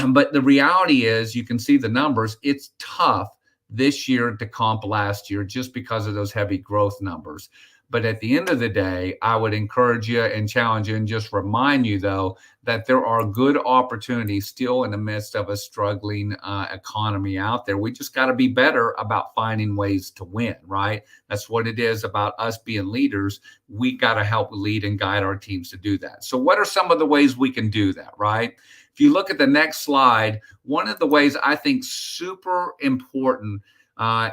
But the reality is, you can see the numbers, it's tough this year to comp last year just because of those heavy growth numbers. But at the end of the day, I would encourage you and challenge you and just remind you, though, that there are good opportunities still in the midst of a struggling economy out there. We just got to be better about finding ways to win, right? That's what it is about us being leaders. We got to help lead and guide our teams to do that. So what are some of the ways we can do that, right? If you look at the next slide, one of the ways I think super important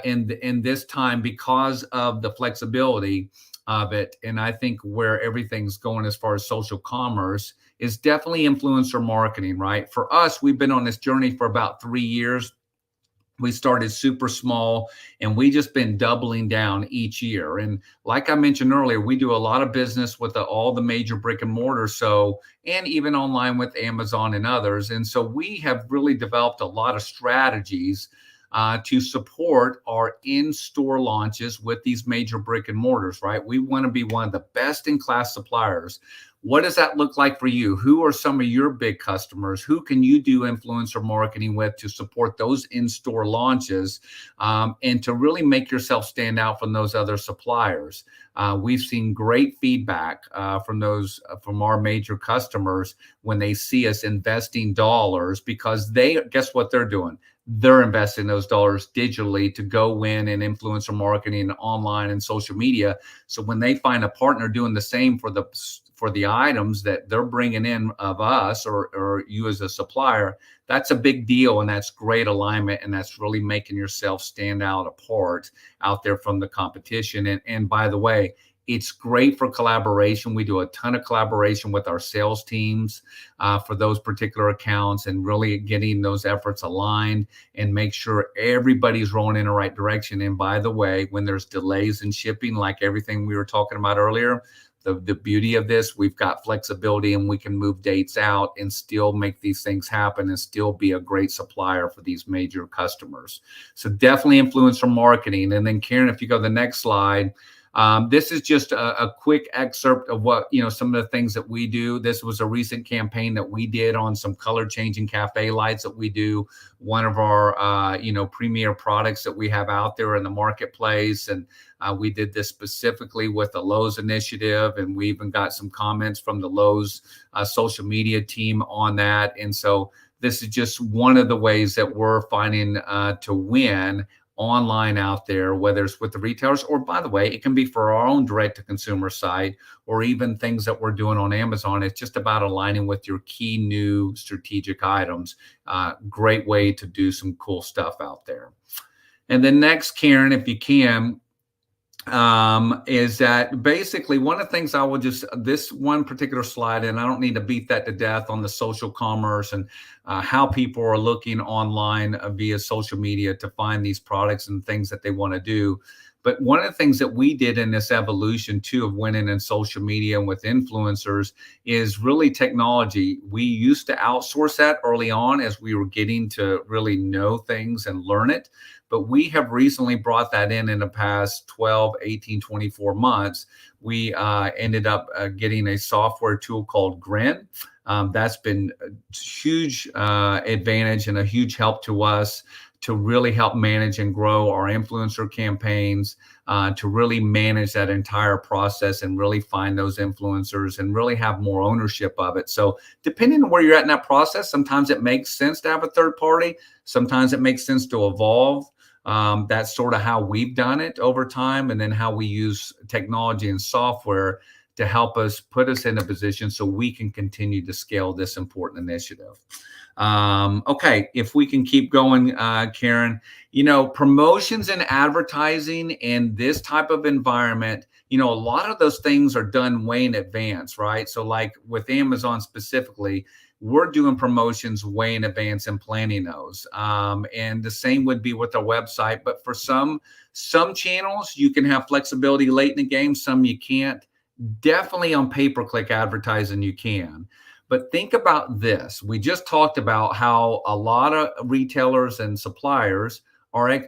in this time because of the flexibility of it, and I think where everything's going as far as social commerce, is definitely influencer marketing, right? For us, we've been on this journey for about 3 years. We started super small and we just been doubling down each year. And like I mentioned earlier, we do a lot of business with all the major brick and mortar. So, and even online with Amazon and others. And so we have really developed a lot of strategies to support our in-store launches with these major brick and mortars, right? We want to be one of the best in class suppliers. What does that look like for you? Who are some of your big customers? Who can you do influencer marketing with to support those in-store launches and to really make yourself stand out from those other suppliers? We've seen great feedback from our major customers when they see us investing dollars, because guess what they're doing? They're investing those dollars digitally to go win in influencer marketing online and social media. So when they find a partner doing the same for the items that they're bringing in of us or you as a supplier, that's a big deal, and that's great alignment, and that's really making yourself stand out apart out there from the competition. And by the way, it's great for collaboration. We do a ton of collaboration with our sales teams for those particular accounts, and really getting those efforts aligned and make sure everybody's rolling in the right direction. And by the way, when there's delays in shipping, like everything we were talking about earlier, the beauty of this, we've got flexibility and we can move dates out and still make these things happen and still be a great supplier for these major customers. So definitely influencer marketing. And then Karen, if you go to the next slide, this is just a quick excerpt of what, some of the things that we do. This was a recent campaign that we did on some color changing cafe lights that we do. One of our, premier products that we have out there in the marketplace. And we did this specifically with the Lowe's initiative. And we even got some comments from the Lowe's social media team on that. And so this is just one of the ways that we're finding to win online out there, whether it's with the retailers, or by the way, it can be for our own direct to consumer site, or even things that we're doing on Amazon. It's just about aligning with your key new strategic items. Great way to do some cool stuff out there. And then next, Karen, if you can, is that basically one of the things I will this one particular slide, and I don't need to beat that to death on the social commerce and how people are looking online via social media to find these products and things that they want to do. But one of the things that we did in this evolution too of winning in social media and with influencers is really technology. We used to outsource that early on as we were getting to really know things and learn it. But we have recently brought that in the past 12, 18, 24 months. We ended up getting a software tool called Grin. That's been a huge advantage and a huge help to us to really help manage and grow our influencer campaigns, to really manage that entire process and really find those influencers and really have more ownership of it. So depending on where you're at in that process, sometimes it makes sense to have a third party. Sometimes it makes sense to evolve. That's sort of how we've done it over time, and then how we use technology and software to help us put us in a position so we can continue to scale this important initiative. Okay, if we can keep going, Karen, promotions and advertising in this type of environment, a lot of those things are done way in advance, right? So like with Amazon specifically, we're doing promotions way in advance and planning those. And the same would be with our website. But for some channels, you can have flexibility late in the game. Some you can't. Definitely on pay-per-click advertising, you can. But think about this. We just talked about how a lot of retailers and suppliers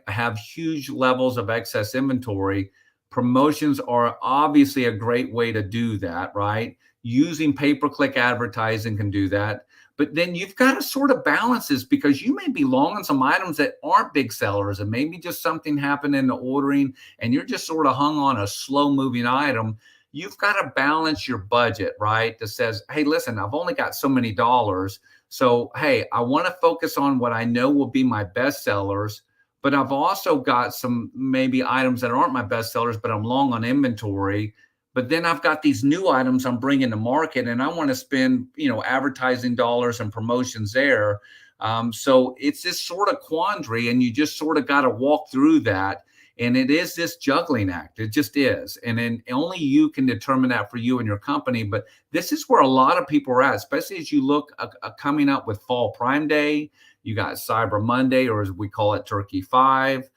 have huge levels of excess inventory. Promotions are obviously a great way to do that, right? Using pay-per-click advertising can do that. But then you've got to sort of balance this, because you may be long on some items that aren't big sellers, and maybe just something happened in the ordering and you're just sort of hung on a slow moving item. You've got to balance your budget, right? That says, hey, listen, I've only got so many dollars. So, hey, I want to focus on what I know will be my best sellers, but I've also got some maybe items that aren't my best sellers, but I'm long on inventory. But then I've got these new items I'm bringing to market, and I want to spend, advertising dollars and promotions there. So it's this sort of quandary, and you just sort of got to walk through that. And it is this juggling act. It just is. And then only you can determine that for you and your company. But this is where a lot of people are at, especially as you look coming up with Fall Prime Day. You got Cyber Monday, or as we call it, Turkey 5.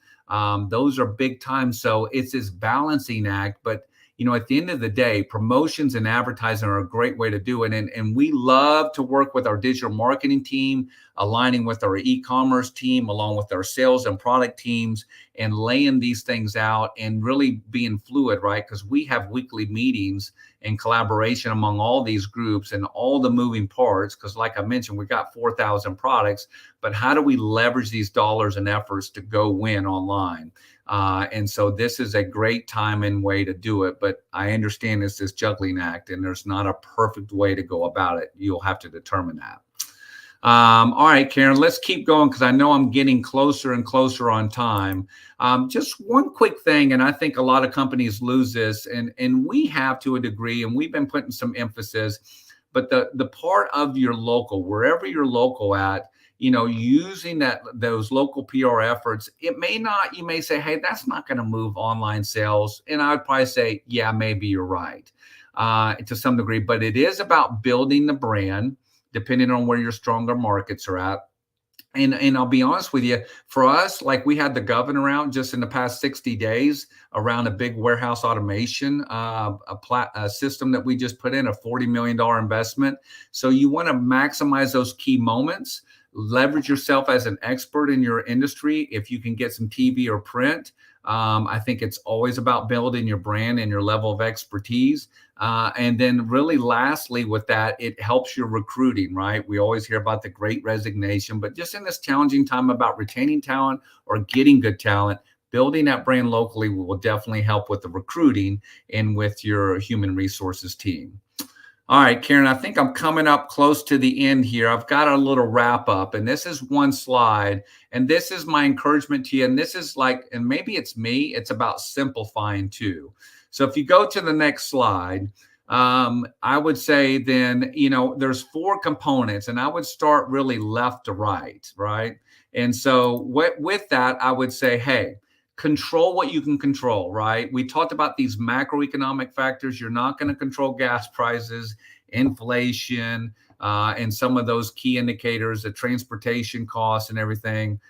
Those are big time. So it's this balancing act. But at the end of the day, promotions and advertising are a great way to do it. And we love to work with our digital marketing team, aligning with our e-commerce team, along with our sales and product teams, and laying these things out and really being fluid, right? Because we have weekly meetings and collaboration among all these groups and all the moving parts. Because like I mentioned, we got 4,000 products, but how do we leverage these dollars and efforts to go win online? And so this is a great time and way to do it. But I understand it's this juggling act, and there's not a perfect way to go about it. You'll have to determine that. All right, Karen, let's keep going, because I know I'm getting closer and closer on time. Just one quick thing, and I think a lot of companies lose this, and we have to a degree, and we've been putting some emphasis, but the part of your local, wherever you're local at, using those local PR efforts, you may say, hey, that's not going to move online sales. And I would probably say, yeah, maybe you're right, to some degree, but it is about building the brand, depending on where your stronger markets are at. And I'll be honest with you, for us, like we had the governor out just in the past 60 days around a big warehouse automation a system that we just put in, a $40 million investment. So you want to maximize those key moments, leverage yourself as an expert in your industry. If you can get some TV or print, I think it's always about building your brand and your level of expertise. And then really lastly with that, it helps your recruiting, right? We always hear about the great resignation, but just in this challenging time about retaining talent or getting good talent, building that brand locally will definitely help with the recruiting and with your human resources team. All right, Karen, I think I'm coming up close to the end here. I've got a little wrap up, and this is one slide, and this is my encouragement to you. And this is and maybe it's me, it's about simplifying too. So if you go to the next slide, I would say then, there's 4 components, and I would start really left to right, right? And so with that, I would say, hey, control what you can control, right? We talked about these macroeconomic factors. You're not going to control gas prices, inflation, and some of those key indicators, the transportation costs and everything.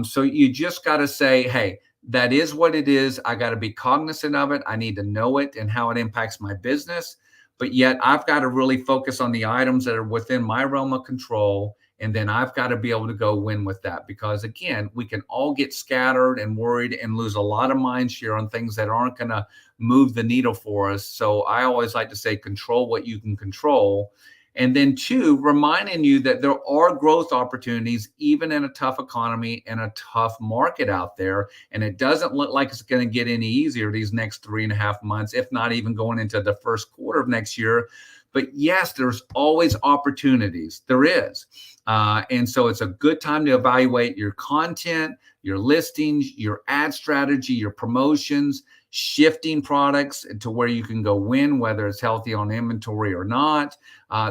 So you just got to say, hey, that is what it is. I got to be cognizant of it. I need to know it and how it impacts my business. But yet I've got to really focus on the items that are within my realm of control. And then I've got to be able to go win with that, because again, we can all get scattered and worried and lose a lot of mind share on things that aren't going to move the needle for us. So I always like to say, control what you can control. And then 2, reminding you that there are growth opportunities, even in a tough economy and a tough market out there. And it doesn't look like it's going to get any easier these next 3.5 months, if not even going into the first quarter of next year. But yes, there's always opportunities. There is. And so it's a good time to evaluate your content, your listings, your ad strategy, your promotions, shifting products to where you can go win, whether it's healthy on inventory or not.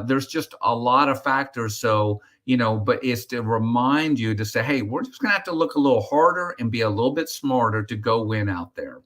There's just a lot of factors. So, but it's to remind you to say, hey, we're just going to have to look a little harder and be a little bit smarter to go win out there.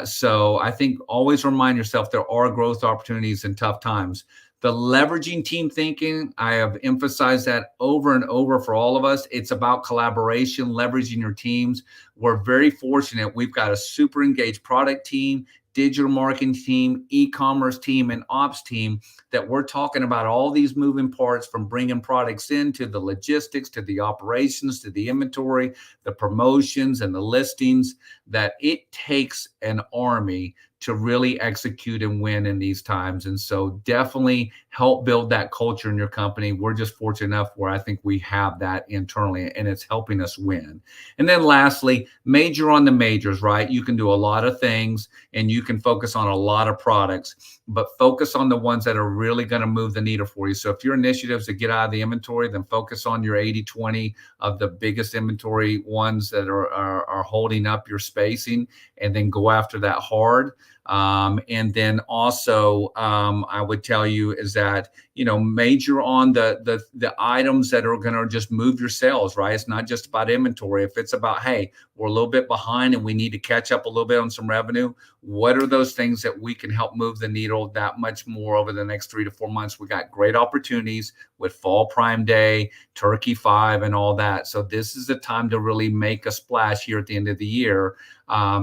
So I think always remind yourself there are growth opportunities in tough times. The leveraging team thinking, I have emphasized that over and over for all of us. It's about collaboration, leveraging your teams. We're very fortunate. We've got a super engaged product team, digital marketing team, e-commerce team, and ops team, that we're talking about all these moving parts, from bringing products in to the logistics, to the operations, to the inventory, the promotions and the listings, that it takes an army to really execute and win in these times. And so definitely help build that culture in your company. We're just fortunate enough where I think we have that internally, and it's helping us win. And then lastly, major on the majors, right? You can do a lot of things and you can focus on a lot of products, but focus on the ones that are really going to move the needle for you. So if your initiatives to get out of the inventory, then focus on your 80-20 of the biggest inventory ones that are holding up your spacing, and then go after that hard. And then also, I would tell you is that, major on the items that are going to just move your sales, right? It's not just about inventory. If it's about, hey, we're a little bit behind and we need to catch up a little bit on some revenue, what are those things that we can help move the needle that much more over the next 3 to 4 months? We got great opportunities with Fall Prime Day, Turkey 5, and all that. So this is the time to really make a splash here at the end of the year.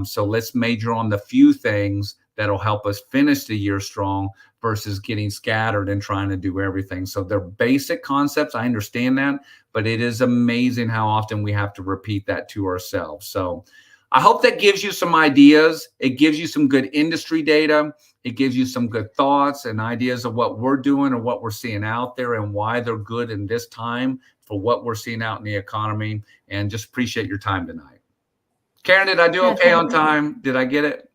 So let's major on the few things that'll help us finish the year strong versus getting scattered and trying to do everything. So they're basic concepts. I understand that, but it is amazing how often we have to repeat that to ourselves. So I hope that gives you some ideas. It gives you some good industry data. It gives you some good thoughts and ideas of what we're doing and what we're seeing out there and why they're good in this time for what we're seeing out in the economy. And just appreciate your time tonight. Karen, did I do okay on time? Did I get it?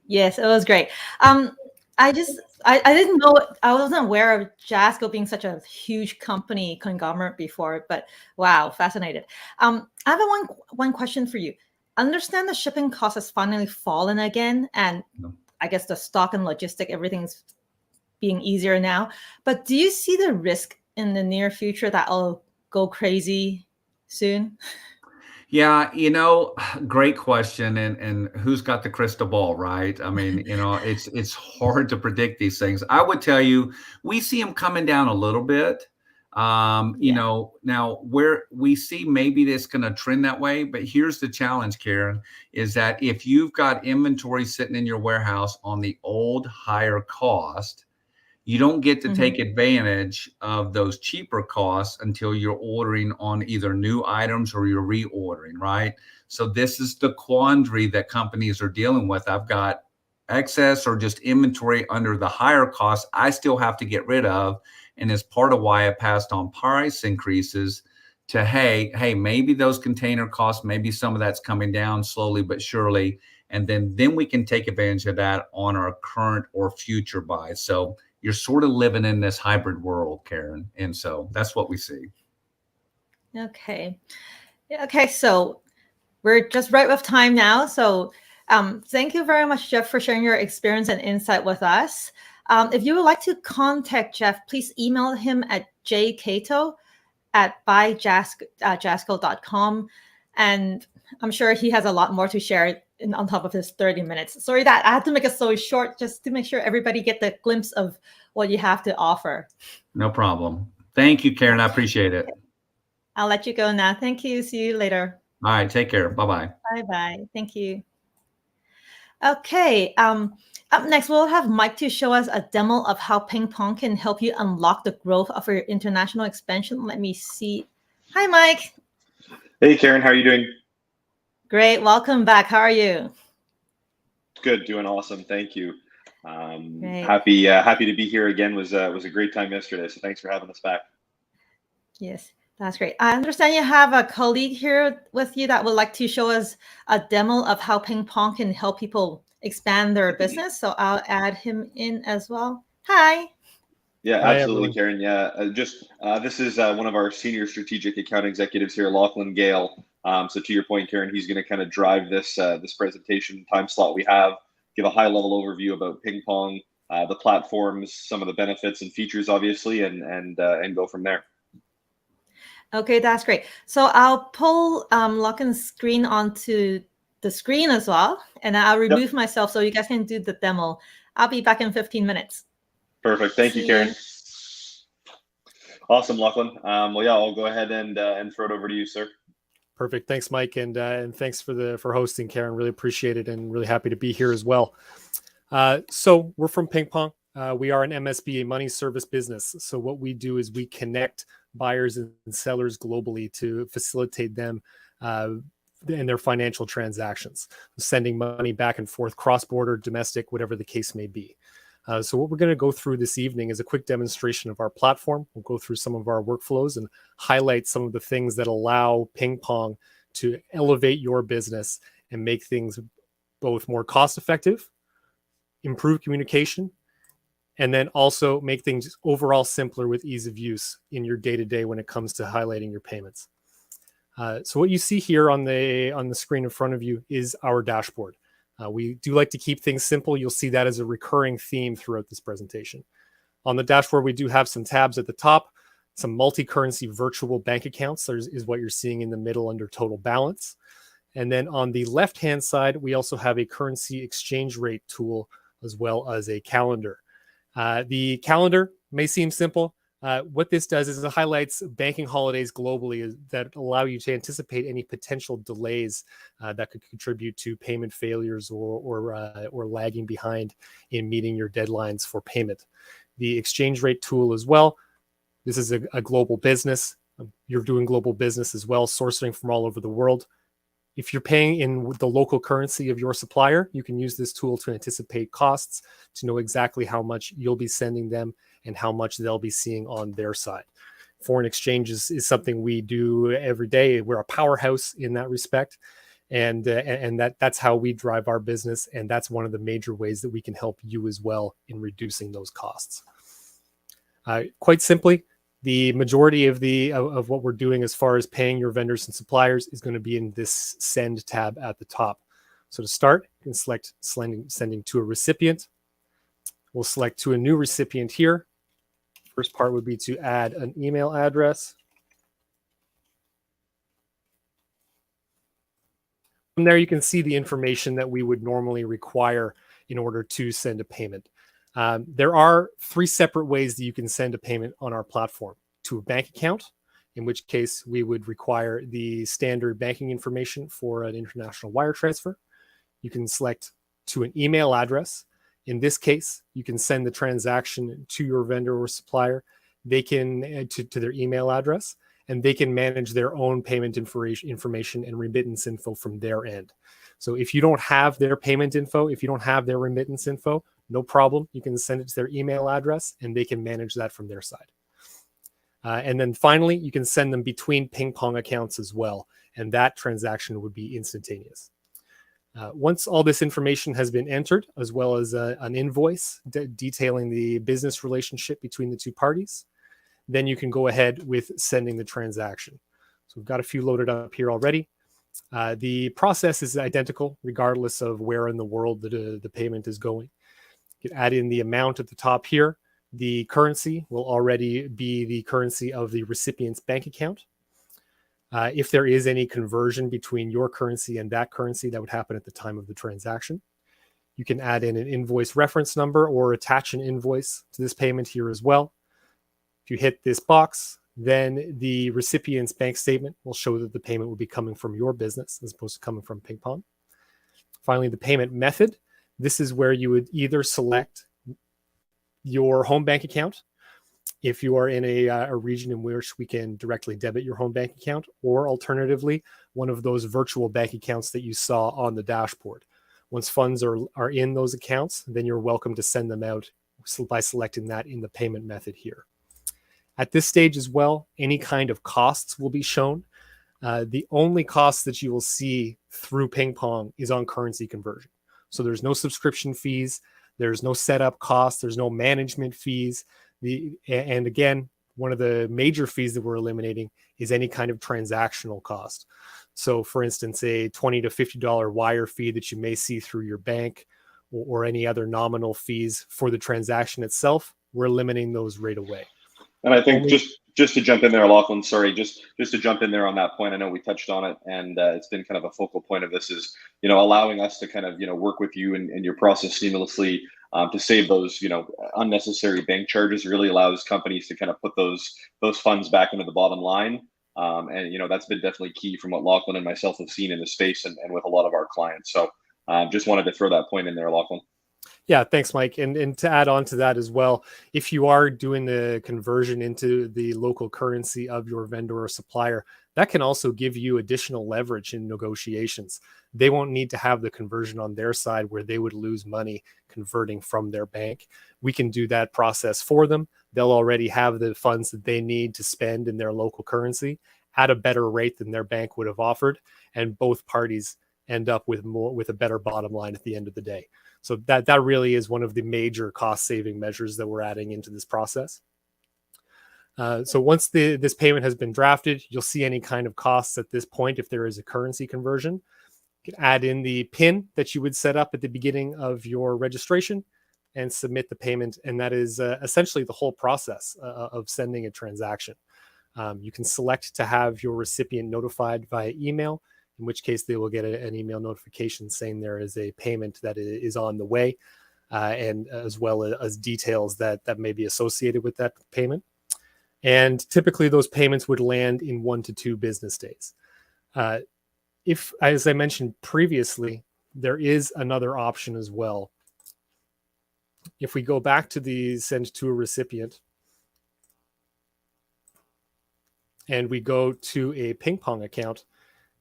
Yes, it was great. I didn't know, I wasn't aware of Jasco being such a huge company conglomerate before, but wow, fascinated. I have one question for you. Understand the shipping cost has finally fallen again, and I guess the stock and logistic, everything's being easier now. But do you see the risk in the near future that will go crazy soon? Yeah, great question. And who's got the crystal ball, right? I mean, it's hard to predict these things. I would tell you, we see them coming down a little bit. Now where we see maybe that's going to trend that way, but here's the challenge, Karen, is that if you've got inventory sitting in your warehouse on the old higher cost, you don't get to take advantage of those cheaper costs until you're ordering on either new items or you're reordering, right? So this is the quandary that companies are dealing with. I've got excess or just inventory under the higher cost I still have to get rid of. And as part of why I passed on price increases to, hey, maybe those container costs, maybe some of that's coming down slowly but surely. And then we can take advantage of that on our current or future buys. So you're sort of living in this hybrid world, Karen. And so that's what we see. Okay. Okay. So we're just right with time now. So thank you very much, Jeff, for sharing your experience and insight with us. If you would like to contact Jeff, please email him at jcato@buyjasco.com. And I'm sure he has a lot more to share on top of his 30 minutes. Sorry that I had to make it so short just to make sure everybody get the glimpse of what you have to offer. No problem. Thank you, Karen. I appreciate it. I'll let you go now. Thank you. See you later. All right. Take care. Bye-bye. Bye-bye. Thank you. Okay. Up next, we'll have Mike to show us a demo of how PingPong can help you unlock the growth of your international expansion. Let me see. Hi, Mike. Hey, Karen. How are you doing? Great. Welcome back. How are you? Good. Doing awesome. Thank you. Great. Happy to be here again. Was a great time yesterday. So thanks for having us back. Yes, that's great. I understand you have a colleague here with you that would like to show us a demo of how PingPong can help people expand their business. So I'll add him in as well. Hi. Yeah, Hi, absolutely, everyone. Karen. Yeah, this is one of our senior strategic account executives here, Lachlan Gale. So to your point, Karen, he's going to kind of drive this presentation time slot we have, give a high level overview about PingPong, the platforms, some of the benefits and features, obviously, and go from there. Okay, that's great. So I'll pull Lachlan's screen onto the screen as well, and I'll remove myself so you guys can do the demo. I'll be back in 15 minutes. Perfect. Thank you, Karen. Awesome, Lachlan. Well, yeah, I'll go ahead and throw it over to you, sir. Perfect. Thanks, Mike, and thanks for hosting, Karen. Really appreciate it, and really happy to be here as well. So we're from PingPong. We are an MSB, a money service business. So what we do is we connect buyers and sellers globally to facilitate them in their financial transactions, sending money back and forth, cross-border, domestic, whatever the case may be. So what we're going to go through this evening is a quick demonstration of our platform. We'll go through some of our workflows and highlight some of the things that allow PingPong to elevate your business and make things both more cost-effective, improve communication, and then also make things overall simpler with ease of use in your day-to-day when it comes to highlighting your payments. So what you see here on the screen in front of you is our dashboard. We do like to keep things simple. You'll see that as a recurring theme throughout this presentation. On the dashboard, we do have some tabs at the top, some multi-currency virtual bank accounts is what you're seeing in the middle under total balance. And then on the left-hand side, we also have a currency exchange rate tool as well as a calendar. The calendar may seem simple. What this does is it highlights banking holidays globally that allow you to anticipate any potential delays that could contribute to payment failures or lagging behind in meeting your deadlines for payment. The exchange rate tool as well. This is a global business. You're doing global business as well, sourcing from all over the world. If you're paying in the local currency of your supplier, you can use this tool to anticipate costs, to know exactly how much you'll be sending them and how much they'll be seeing on their side. Foreign exchange is something we do every day. We're a powerhouse in that respect. And that's how we drive our business. And that's one of the major ways that we can help you as well in reducing those costs. Quite simply, the majority of what we're doing as far as paying your vendors and suppliers is going to be in this send tab at the top. So to start, you can select sending to a recipient. We'll select to a new recipient here. First part would be to add an email address. From there, you can see the information that we would normally require in order to send a payment. There are 3 separate ways that you can send a payment on our platform: to a bank account, in which case we would require the standard banking information for an international wire transfer. You can select to an email address. In this case, you can send the transaction to your vendor or supplier. They can to their email address, and they can manage their own payment information and remittance info from their end. So if you don't have their payment info, if you don't have their remittance info, no problem. You can send it to their email address, and they can manage that from their side. And then finally, you can send them between PingPong accounts as well, and that transaction would be instantaneous. Once all this information has been entered, as well as an invoice detailing the business relationship between the 2 parties, then you can go ahead with sending the transaction. So we've got a few loaded up here already. The process is identical regardless of where in the world the payment is going. You can add in the amount at the top here. The currency will already be the currency of the recipient's bank account. If there is any conversion between your currency and that currency, that would happen at the time of the transaction. You can add in an invoice reference number or attach an invoice to this payment here as well. If you hit this box, then the recipient's bank statement will show that the payment will be coming from your business as opposed to coming from PingPong. Finally, the payment method. This is where you would either select your home bank account if you are in a region in which we can directly debit your home bank account, or alternatively, one of those virtual bank accounts that you saw on the dashboard. Once funds are in those accounts, then you're welcome to send them out by selecting that in the payment method here. At this stage as well, any kind of costs will be shown. The only costs that you will see through PingPong is on currency conversion. So there's no subscription fees, there's no setup costs, there's no management fees. And again, one of the major fees that we're eliminating is any kind of transactional cost. So for instance, a $20 to $50 wire fee that you may see through your bank, or any other nominal fees for the transaction itself, we're eliminating those right away. And I think just to jump in there, Lachlan, sorry, just to jump in there on that point, I know we touched on it, and it's been kind of a focal point of this is, allowing us to kind of, work with you and your process seamlessly to save those, unnecessary bank charges. Really allows companies to kind of put those funds back into the bottom line. And that's been definitely key from what Lachlan and myself have seen in the space and with a lot of our clients. So just wanted to throw that point in there, Lachlan. Yeah, thanks, Mike. And to add on to that as well, if you are doing the conversion into the local currency of your vendor or supplier, that can also give you additional leverage in negotiations. They won't need to have the conversion on their side where they would lose money converting from their bank. We can do that process for them. They'll already have the funds that they need to spend in their local currency at a better rate than their bank would have offered, and both parties end up with a better bottom line at the end of the day. So that really is one of the major cost saving measures that we're adding into this process. So once this payment has been drafted, you'll see any kind of costs at this point if there is a currency conversion. You can add in the PIN that you would set up at the beginning of your registration and submit the payment. And that is essentially the whole process of sending a transaction. You can select to have your recipient notified via email, in which case they will get an email notification saying there is a payment that is on the way, and as well as details that may be associated with that payment. And typically those payments would land in 1 to 2 business days. If, as I mentioned previously, there is another option as well. If we go back to the send to a recipient and we go to a PingPong account,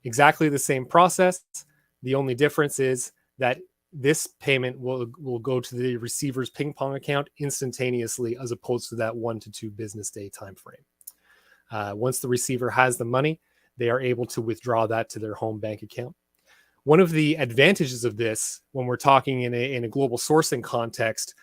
exactly the same process. The only difference is that this payment will go to the receiver's PingPong account instantaneously, as opposed to that 1 to 2 business day time frame. Once the receiver has the money, they are able to withdraw that to their home bank account. One of the advantages of this, when we're talking in a global sourcing context,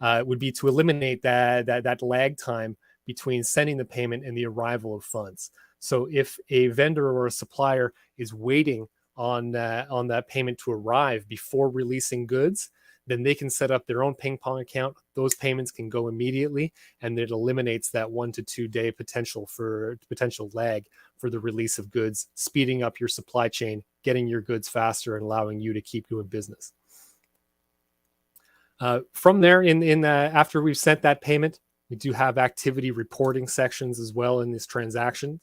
would be to eliminate that lag time between sending the payment and the arrival of funds. So if a vendor or a supplier is waiting on that payment to arrive before releasing goods, then they can set up their own PingPong account. Those payments can go immediately, and it eliminates that 1 to 2 day potential lag for the release of goods, speeding up your supply chain, getting your goods faster, and allowing you to keep doing business. From there, after we've sent that payment, we do have activity reporting sections as well in this transaction.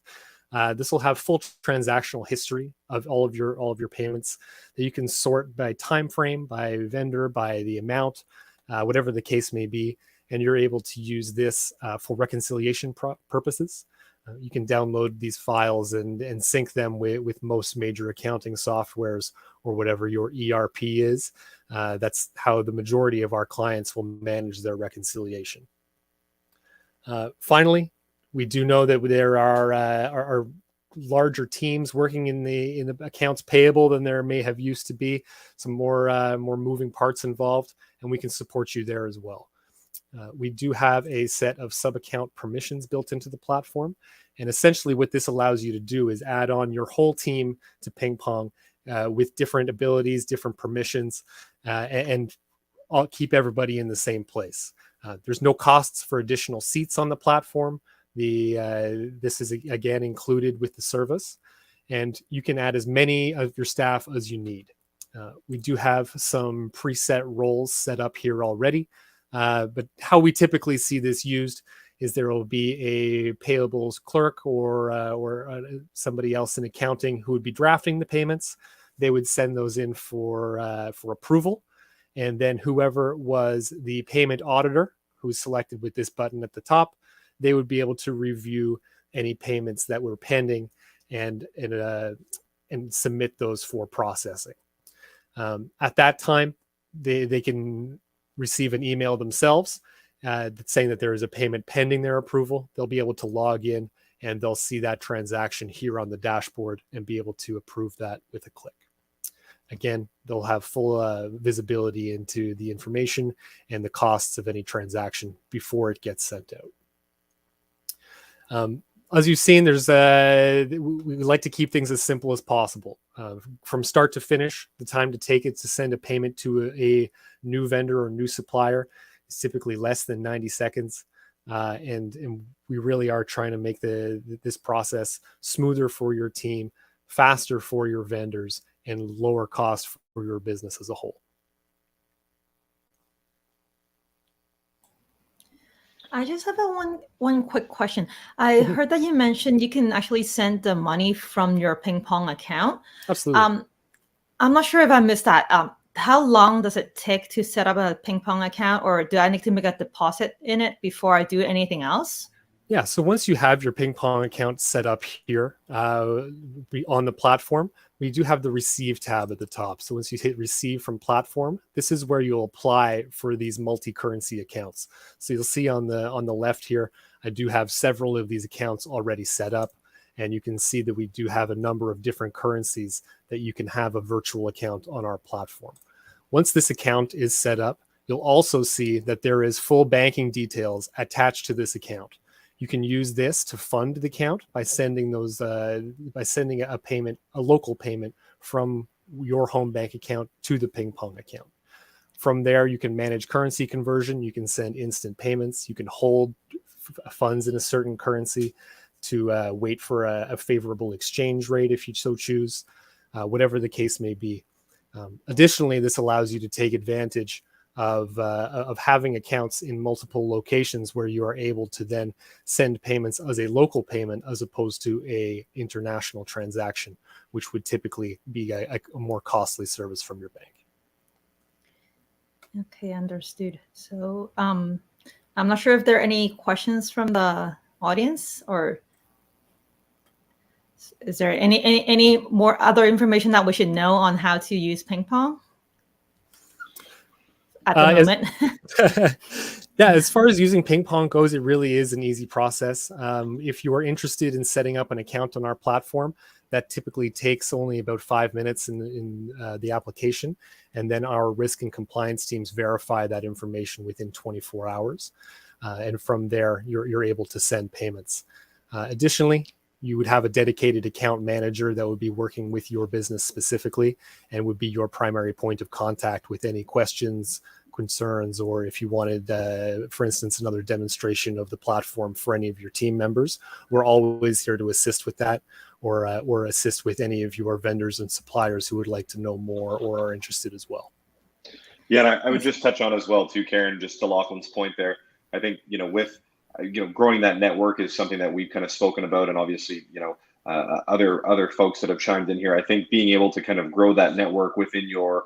This will have full transactional history of all of your payments that you can sort by time frame, by vendor, by the amount, whatever the case may be, and you're able to use this for reconciliation purposes. You can download these files and sync them with most major accounting softwares or whatever your ERP is. That's how the majority of our clients will manage their reconciliation. Finally, we do know that there are larger teams working in the accounts payable than there may have used to be. Some more moving parts involved, and we can support you there as well. We do have a set of sub-account permissions built into the platform, and essentially what this allows you to do is add on your whole team to PingPong with different abilities, different permissions, and I'll keep everybody in the same place. There's no costs for additional seats on the platform. This is again included with the service, and you can add as many of your staff as you need. We do have some preset roles set up here already, but how we typically see this used is there will be a payables clerk or somebody else in accounting who would be drafting the payments. They would send those in for approval. And then whoever was the payment auditor, who's selected with this button at the top, they would be able to review any payments that were pending and submit those for processing. At that time, they can receive an email themselves saying that there is a payment pending their approval. They'll be able to log in and they'll see that transaction here on the dashboard and be able to approve that with a click. Again, they'll have full visibility into the information and the costs of any transaction before it gets sent out. As you've seen, we like to keep things as simple as possible. From start to finish, the time to take it to send a payment to a new vendor or new supplier is typically less than 90 seconds. And we really are trying to make this process smoother for your team, faster for your vendors, and lower cost for your business as a whole. I just have one quick question. I heard that you mentioned you can actually send the money from your PingPong account. Absolutely. I'm not sure if I missed that. How long does it take to set up a PingPong account, or do I need to make a deposit in it before I do anything else? Yeah, so once you have your PingPong account set up here on the platform, we do have the receive tab at the top. So once you hit receive from platform, this is where you'll apply for these multi-currency accounts. So you'll see on the left here, I do have several of these accounts already set up. And you can see that we do have a number of different currencies that you can have a virtual account on our platform. Once this account is set up, you'll also see that there is full banking details attached to this account. You can use this to fund the account by sending a payment, a local payment from your home bank account to the PingPong account. From there, you can manage currency conversion. You can send instant payments. You can hold funds in a certain currency to wait for a favorable exchange rate if you so choose, whatever the case may be. Additionally, this allows you to take advantage of having accounts in multiple locations where you are able to then send payments as a local payment as opposed to a international transaction, which would typically be a more costly service from your bank. Okay, understood. So I'm not sure if there are any questions from the audience, or is there any more other information that we should know on how to use PingPong at the moment? Yeah, as far as using PingPong goes, it really is an easy process. If you are interested in setting up an account on our platform, that typically takes only about 5 minutes in the application. And then our risk and compliance teams verify that information within 24 hours. And from there, you're able to send payments. Additionally, you would have a dedicated account manager that would be working with your business specifically and would be your primary point of contact with any questions, concerns, or if you wanted, for instance, another demonstration of the platform for any of your team members. We're always here to assist with that, or assist with any of your vendors and suppliers who would like to know more or are interested as well. Yeah, and I would just touch on as well too, Karen, just to Lachlan's point there. I think, with growing that network is something that we've kind of spoken about, and obviously, other folks that have chimed in here. I think being able to kind of grow that network within your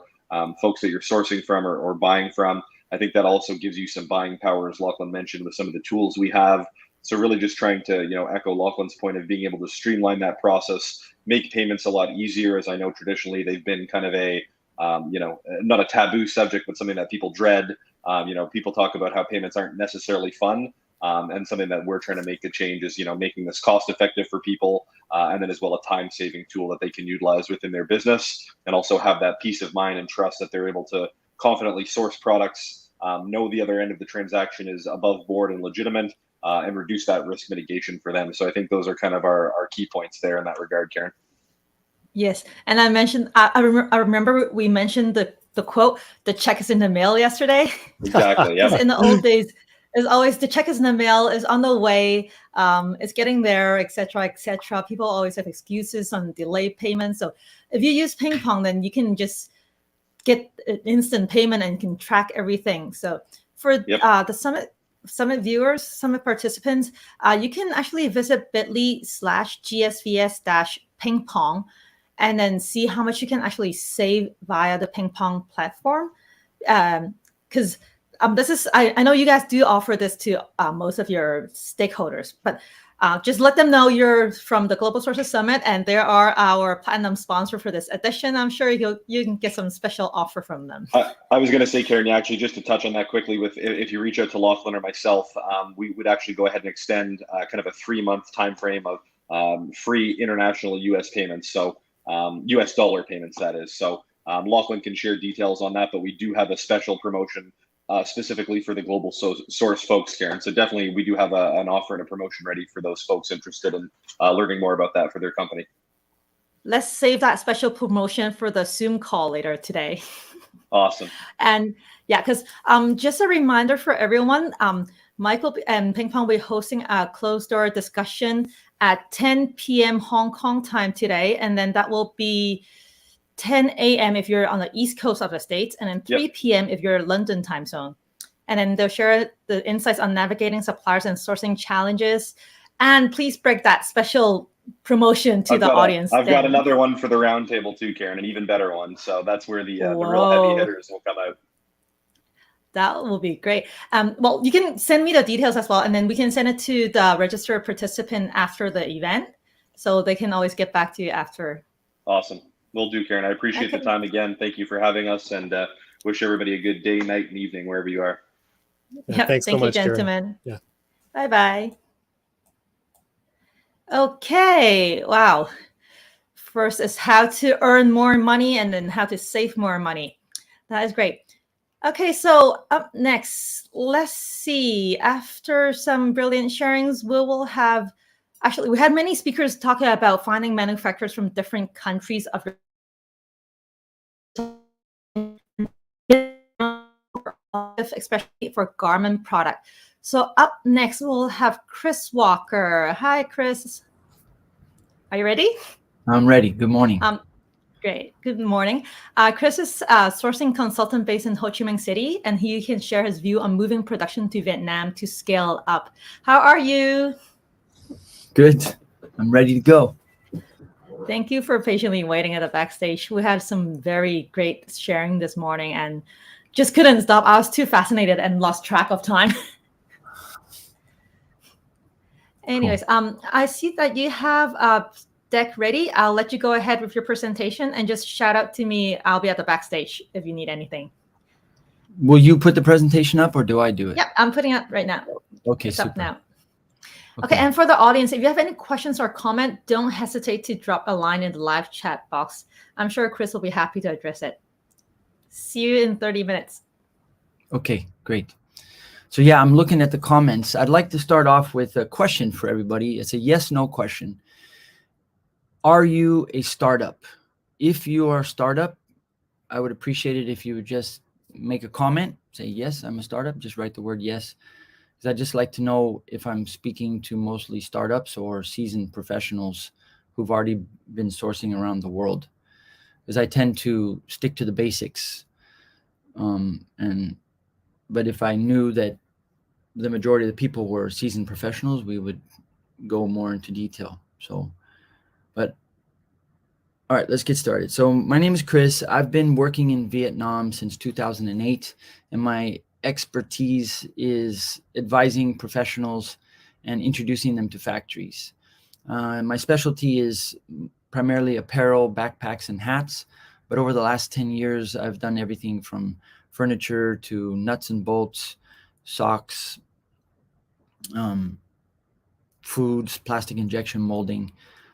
folks that you're sourcing from or buying from, I think that also gives you some buying power, as Lachlan mentioned, with some of the tools we have. So really just trying to, echo Lachlan's point of being able to streamline that process, make payments a lot easier, as I know traditionally they've been kind of a, not a taboo subject, but something that people dread. People talk about how payments aren't necessarily fun. And something that we're trying to make the change is, making this cost effective for people, and then as well a time saving tool that they can utilize within their business, and also have that peace of mind and trust that they're able to confidently source products, know the other end of the transaction is above board and legitimate, and reduce that risk mitigation for them. So I think those are kind of our key points there in that regard, Karen. Yes, and I mentioned, I remember we mentioned the quote, "The check is in the mail" yesterday. Exactly. Yeah. In the old days, is always the check is in the mail, is on the way, it's getting there, etc., etc. People always have excuses on delayed payments. So if you use PingPong, then you can just get an instant payment and can track everything. So for the summit viewers, summit participants, you can actually visit bit.ly/GSVS-PingPong and then see how much you can actually save via the PingPong platform. Because this is, I know you guys do offer this to most of your stakeholders, but just let them know you're from the Global Sources Summit and they are our platinum sponsor for this edition. I'm sure you can get some special offer from them. I was going to say, Karen, actually, just to touch on that quickly, if you reach out to Lachlan or myself, we would actually go ahead and extend kind of a 3-month time frame of free international U.S. payments. So U.S. dollar payments, that is. So Lachlan can share details on that, but we do have a special promotion specifically for the global source folks, Karen. So definitely we do have an offer and a promotion ready for those folks interested in learning more about that for their company. Let's save that special promotion for the Zoom call later today. Awesome. And yeah, because just a reminder for everyone, Michael and PingPong will be hosting a closed door discussion at 10 p.m. Hong Kong time today. And then that will be 10 a.m. if you're on the East Coast of the States, and then 3 p.m. if you're London time zone. and then they'll share the insights on navigating suppliers and sourcing challenges. And please break that special promotion to the audience. I've got another one for the roundtable too, Karen, an even better one. So that's where the real heavy hitters will come out. That will be great. Well, you can send me the details as well, and then we can send it to the registered participant after the event, so they can always get back to you after. Awesome. Will do, Karen. I appreciate the time again. Thank you for having us, and wish everybody a good day, night, and evening wherever you are. Yeah, thanks so much, you, gentlemen. Karen. Yeah. Bye-bye. Okay. Wow. First is how to earn more money, and then how to save more money. That is great. Okay, so up next, let's see. After some brilliant sharings, we will have, actually, we had many speakers talking about finding manufacturers from different countries of, especially for garment product. So up next, we'll have Chris Walker. Hi, Chris. Are you ready? I'm ready. Good morning. Great. Good morning. Chris is a sourcing consultant based in Ho Chi Minh City, and he can share his view on moving production to Vietnam to scale up. How are you? Good. I'm ready to go. Thank you for patiently waiting at the backstage. We had some very great sharing this morning and just couldn't stop. I was too fascinated and lost track of time. Anyways, cool. I see that you have a deck ready. I'll let you go ahead with your presentation and just shout out to me. I'll be at the backstage if you need anything. Will you put the presentation up or do I do it? Yeah, I'm putting it up right now. Okay, it's super. up now. Okay, and for the audience, if you have any questions or comment, don't hesitate to drop a line in the live chat box. I'm sure Chris will be happy to address it. See you in 30 minutes. Okay, great. So yeah, I'm looking at the comments. I'd like to start off with a question for everybody. It's a yes/no question. Are you a startup? If you are a startup, I would appreciate it if you would just make a comment, say, yes, I'm a startup. Just write the word yes. Because I'd just like to know if I'm speaking to mostly startups or seasoned professionals who've already been sourcing around the world. Because I tend to stick to the basics. But if I knew that the majority of the people were seasoned professionals, we would go more into detail. So, but all right, let's get started. So my name is Chris. I've been working in Vietnam since 2008, and my expertise is advising professionals and introducing them to factories. My specialty is primarily apparel, backpacks, and hats. But over the last 10 years, I've done everything from furniture to nuts and bolts, socks, foods, plastic injection molding.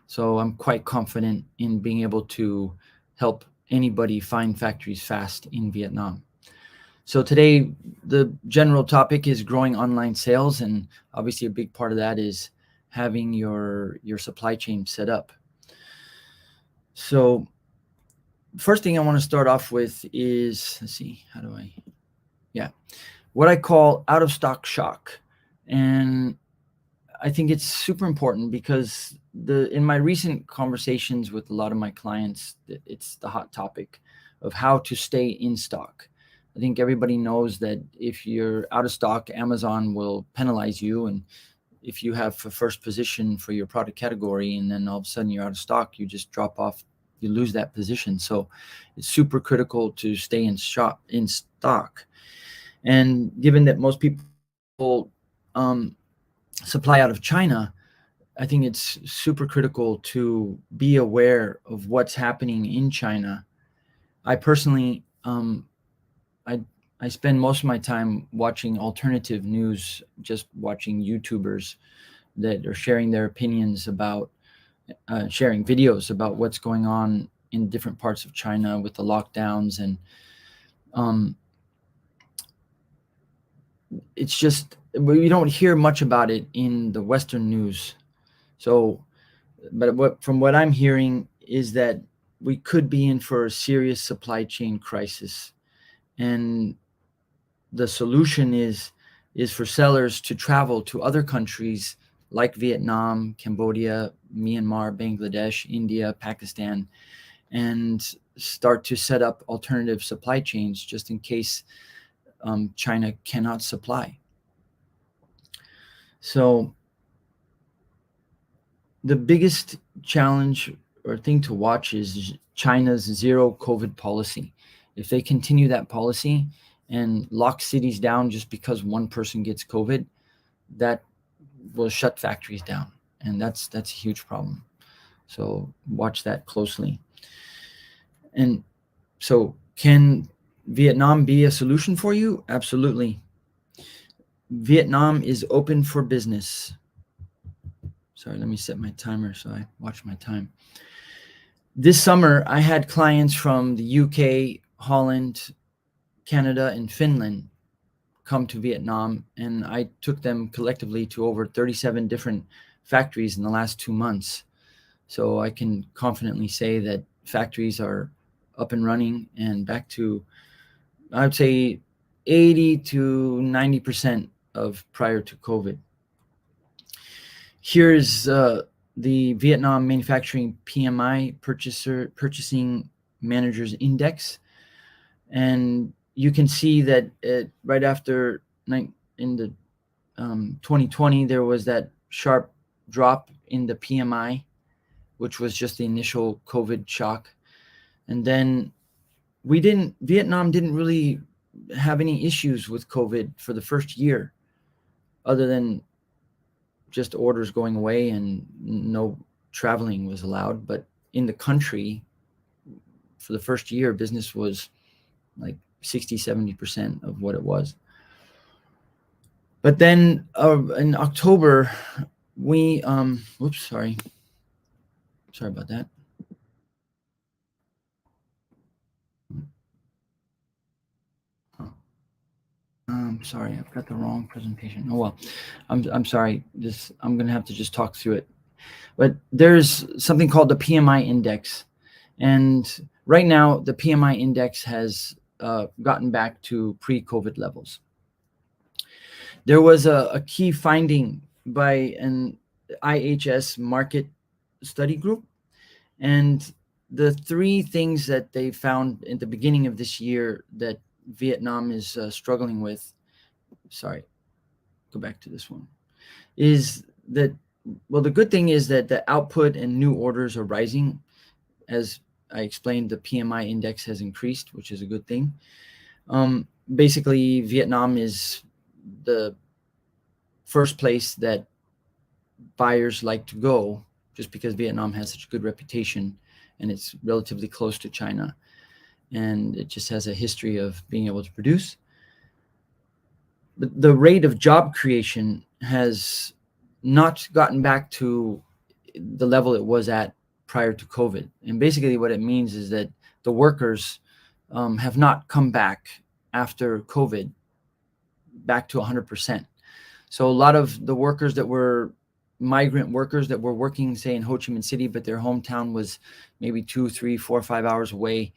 So I'm quite confident in being able to help anybody find factories fast in Vietnam. So today, the general topic is growing online sales. And obviously a big part of that is having your supply chain set up. So first thing I want to start off with is, let's see, what I call out of stock shock. And I think it's super important because in my recent conversations with a lot of my clients, it's the hot topic of how to stay in stock. I think everybody knows that if you're out of stock, Amazon will penalize you. And if you have a first position for your product category and then all of a sudden you're out of stock, you just drop off, you lose that position. So it's super critical to stay in stock. And given that most people supply out of China, I think it's super critical to be aware of what's happening in China. I personally, I spend most of my time watching alternative news, just watching YouTubers that are sharing their opinions about, sharing videos about what's going on in different parts of China with the lockdowns. And it's just, we don't hear much about it in the Western news. So, but from what I'm hearing is that we could be in for a serious supply chain crisis. And the solution is for sellers to travel to other countries like Vietnam, Cambodia, Myanmar, Bangladesh, India, Pakistan, and start to set up alternative supply chains just in case China cannot supply. So the biggest challenge or thing to watch is China's zero COVID policy. If they continue that policy and lock cities down just because one person gets COVID, that will shut factories down, and that's a huge problem. So watch that closely. And so, can Vietnam be a solution for you? Absolutely. Vietnam is open for business. Sorry, let me set my timer so I watch my time. This summer, I had clients from the UK, Holland, Canada, and Finland come to Vietnam, and I took them collectively to over 37 different factories in the last 2 months. So I can confidently say that factories are up and running and back to, I would say, 80 to 90% of prior to COVID. Here's the Vietnam Manufacturing PMI Purchasing Managers Index. And you can see that right after in the 2020, there was that sharp drop in the PMI, which was just the initial COVID shock. And then Vietnam didn't really have any issues with COVID for the first year, other than just orders going away and no traveling was allowed. But in the country, for the first year, business was like 60-70% of what it was. But then in October, we sorry about that. Sorry, I've got the wrong presentation. Oh well, I'm sorry. I'm gonna have to just talk through it. But there's something called the PMI index, and right now the PMI index has gotten back to pre-COVID levels. There was a key finding by an IHS market study group, and the three things that they found in the beginning of this year that Vietnam is struggling with, sorry, go back to this one, is that, well, the good thing is that the output and new orders are rising. As I explained, the PMI index has increased, which is a good thing. Basically, Vietnam is the first place that buyers like to go, just because Vietnam has such a good reputation and it's relatively close to China. And it just has a history of being able to produce. But the rate of job creation has not gotten back to the level it was at prior to COVID. And basically what it means is that the workers have not come back after COVID back to 100%. So a lot of the workers that were migrant workers that were working, say, in Ho Chi Minh City, but their hometown was maybe 2, 3, 4, 5 hours away,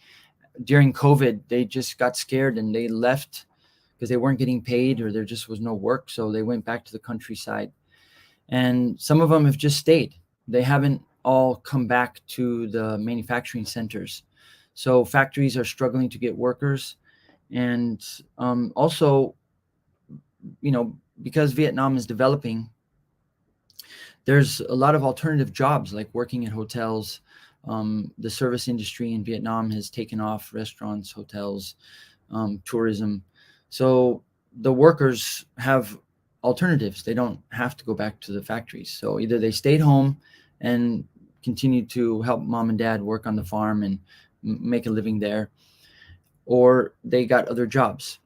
during COVID, they just got scared and they left because they weren't getting paid or there just was no work. So they went back to the countryside. And some of them have just stayed. They haven't all come back to the manufacturing centers. So factories are struggling to get workers. And also, because Vietnam is developing, there's a lot of alternative jobs like working at hotels. The service industry in Vietnam has taken off: restaurants, hotels, tourism. So the workers have alternatives. They don't have to go back to the factories. So either they stayed home and continued to help mom and dad work on the farm and make a living there, or they got other jobs.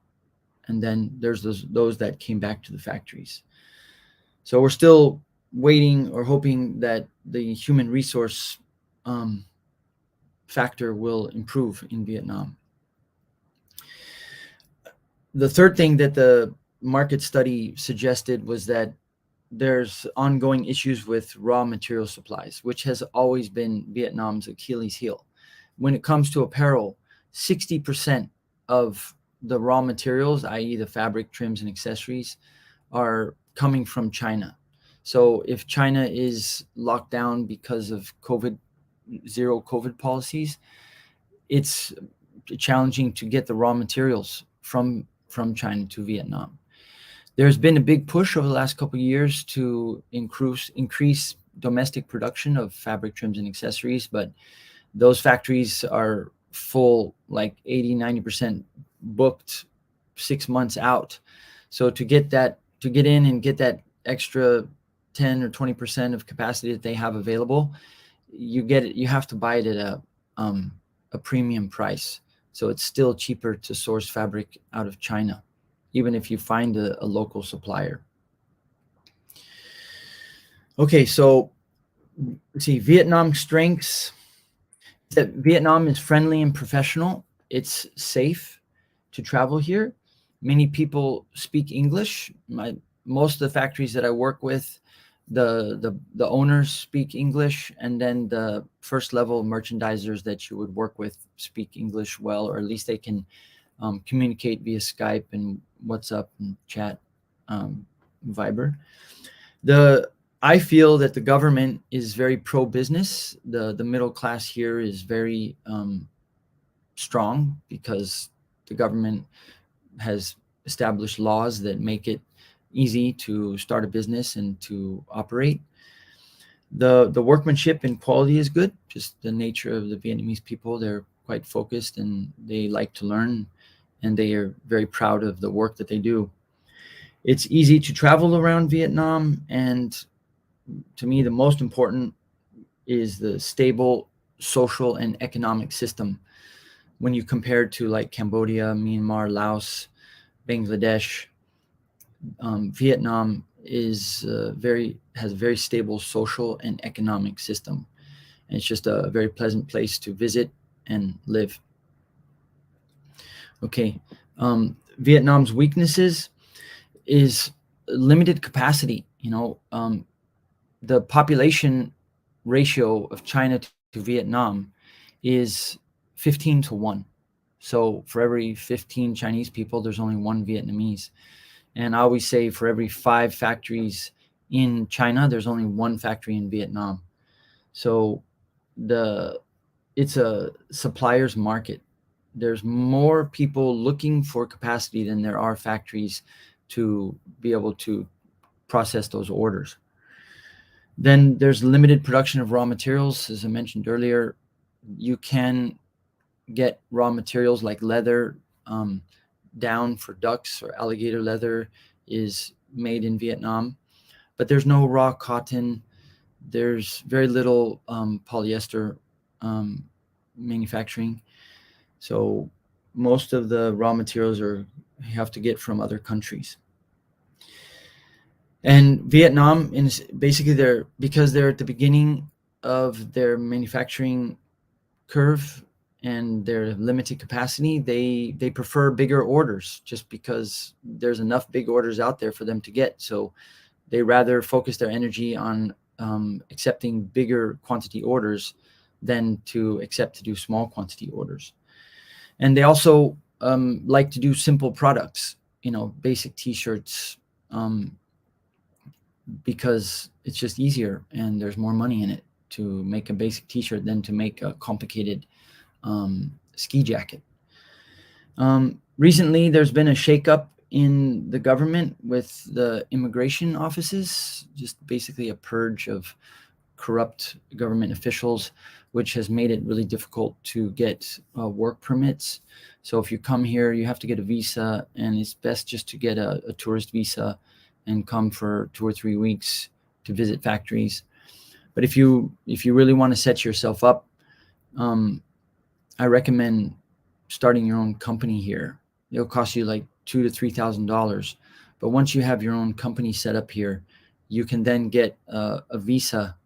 And then there's those that came back to the factories. So we're still waiting or hoping that the human resource factor will improve in Vietnam. The third thing that the market study suggested was that there's ongoing issues with raw material supplies, which has always been Vietnam's Achilles heel. When it comes to apparel, 60% of the raw materials, i.e. the fabric, trims, and accessories, are coming from China. So if China is locked down because of zero COVID policies, it's challenging to get the raw materials from from China to Vietnam. There's been a big push over the last couple of years to increase domestic production of fabric trims and accessories, but those factories are full, like 80-90% booked 6 months out. So to get in and get that extra 10 or 20% of capacity that they have available, you have to buy it at a premium price. So it's still cheaper to source fabric out of China, even if you find a local supplier. Okay, so let's see, Vietnam strengths. That Vietnam is friendly and professional. It's safe to travel here. Many people speak English. Most of the factories that I work with, the owners speak English, and then the first level merchandisers that you would work with speak English well, or at least they can communicate via Skype and WhatsApp and chat, Viber. I feel that the government is very pro-business. The middle class here is very strong because the government has established laws that make it easy to start a business and to operate. The workmanship and quality is good. Just the nature of the Vietnamese people, they're quite focused and they like to learn, and they are very proud of the work that they do. It's easy to travel around Vietnam, and to me, the most important is the stable social and economic system. When you compare to like Cambodia, Myanmar, Laos, Bangladesh, Vietnam has a very stable social and economic system. And it's just a very pleasant place to visit and live. Okay, Vietnam's weaknesses is limited capacity. The population ratio of China to Vietnam is 15-1. So for every 15 Chinese people, there's only one Vietnamese. And I always say for every 5 factories in China, there's only one factory in Vietnam. So it's a supplier's market. There's more people looking for capacity than there are factories to be able to process those orders. Then there's limited production of raw materials. As I mentioned earlier, you can get raw materials like leather. Down for ducks or alligator leather is made in Vietnam, but there's no raw cotton. There's very little polyester manufacturing. So most of the raw materials you have to get from other countries. And Vietnam, basically because they're at the beginning of their manufacturing curve and their limited capacity, they prefer bigger orders just because there's enough big orders out there for them to get. So they rather focus their energy on accepting bigger quantity orders than to do small quantity orders. And they also like to do simple products, basic t-shirts, because it's just easier and there's more money in it to make a basic t-shirt than to make a complicated ski jacket. Recently, there's been a shakeup in the government with the immigration offices, just basically a purge of corrupt government officials, which has made it really difficult to get work permits. So if you come here, you have to get a visa, and it's best just to get a tourist visa and come for 2 or 3 weeks to visit factories. But if you really want to set yourself up, I recommend starting your own company here. It'll cost you like $2,000 to $3,000. But once you have your own company set up here, you can then get a visa,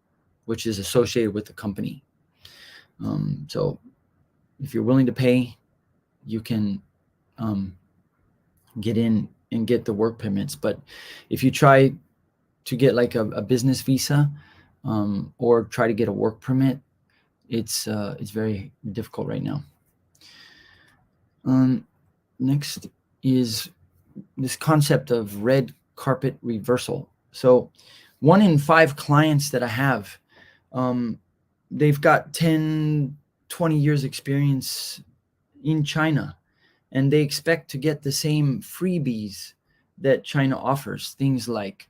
which is associated with the company. So if you're willing to pay, you can get in and get the work permits. But if you try to get like a business visa or try to get a work permit, it's very difficult right now. Next is this concept of red carpet reversal. So 1 in 5 clients that I have, they've got 10, 20 years experience in China, and they expect to get the same freebies that China offers. Things like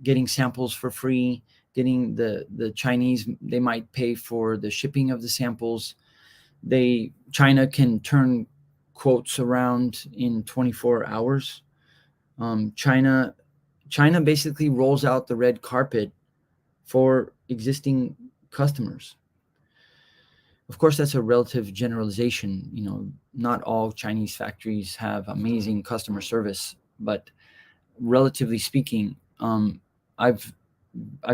getting samples for free, getting the Chinese, they might pay for the shipping of the samples. China can turn quotes around in 24 hours. China basically rolls out the red carpet for existing customers. Of course, that's a relative generalization. You know, not all Chinese factories have amazing customer service, but relatively speaking, I've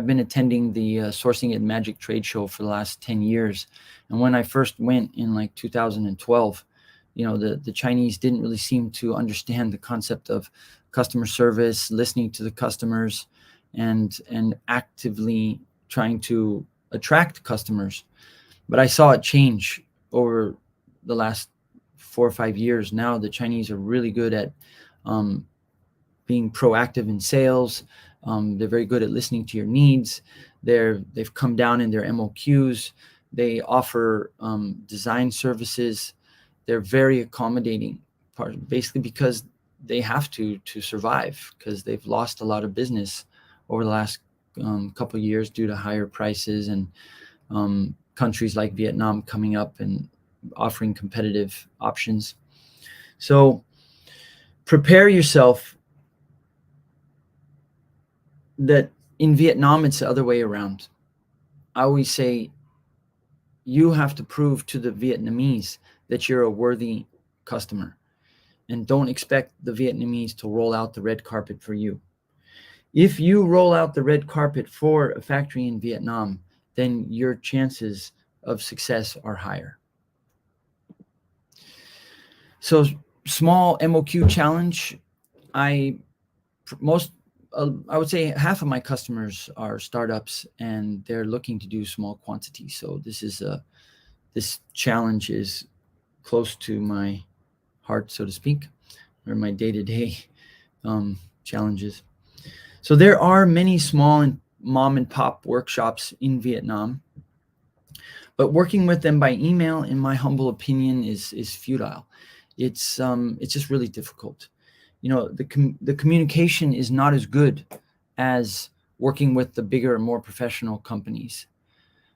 been attending the Sourcing at Magic trade show for the last 10 years. And when I first went in like 2012, you know, the Chinese didn't really seem to understand the concept of customer service, listening to the customers, and actively trying to attract customers. But I saw it change over the last 4 or 5 years. Now the Chinese are really good at being proactive in sales. They're very good at listening to your needs. They've come down in their MOQs. They offer design services. They're very accommodating, basically because they have to survive, because they've lost a lot of business over the last couple of years due to higher prices, and countries like Vietnam coming up and offering competitive options. So prepare yourself that in Vietnam, it's the other way around. I always say you have to prove to the Vietnamese that you're a worthy customer, and don't expect the Vietnamese to roll out the red carpet for you. If you roll out the red carpet for a factory in Vietnam, then your chances of success are higher. So small MOQ challenge. I would say half of my customers are startups, and they're looking to do small quantities. So this challenge is close to my heart, so to speak, or my day-to-day challenges. So there are many small and mom and pop workshops in Vietnam, but working with them by email, in my humble opinion, is futile. It's just really difficult. You know, the communication is not as good as working with the bigger, more professional companies.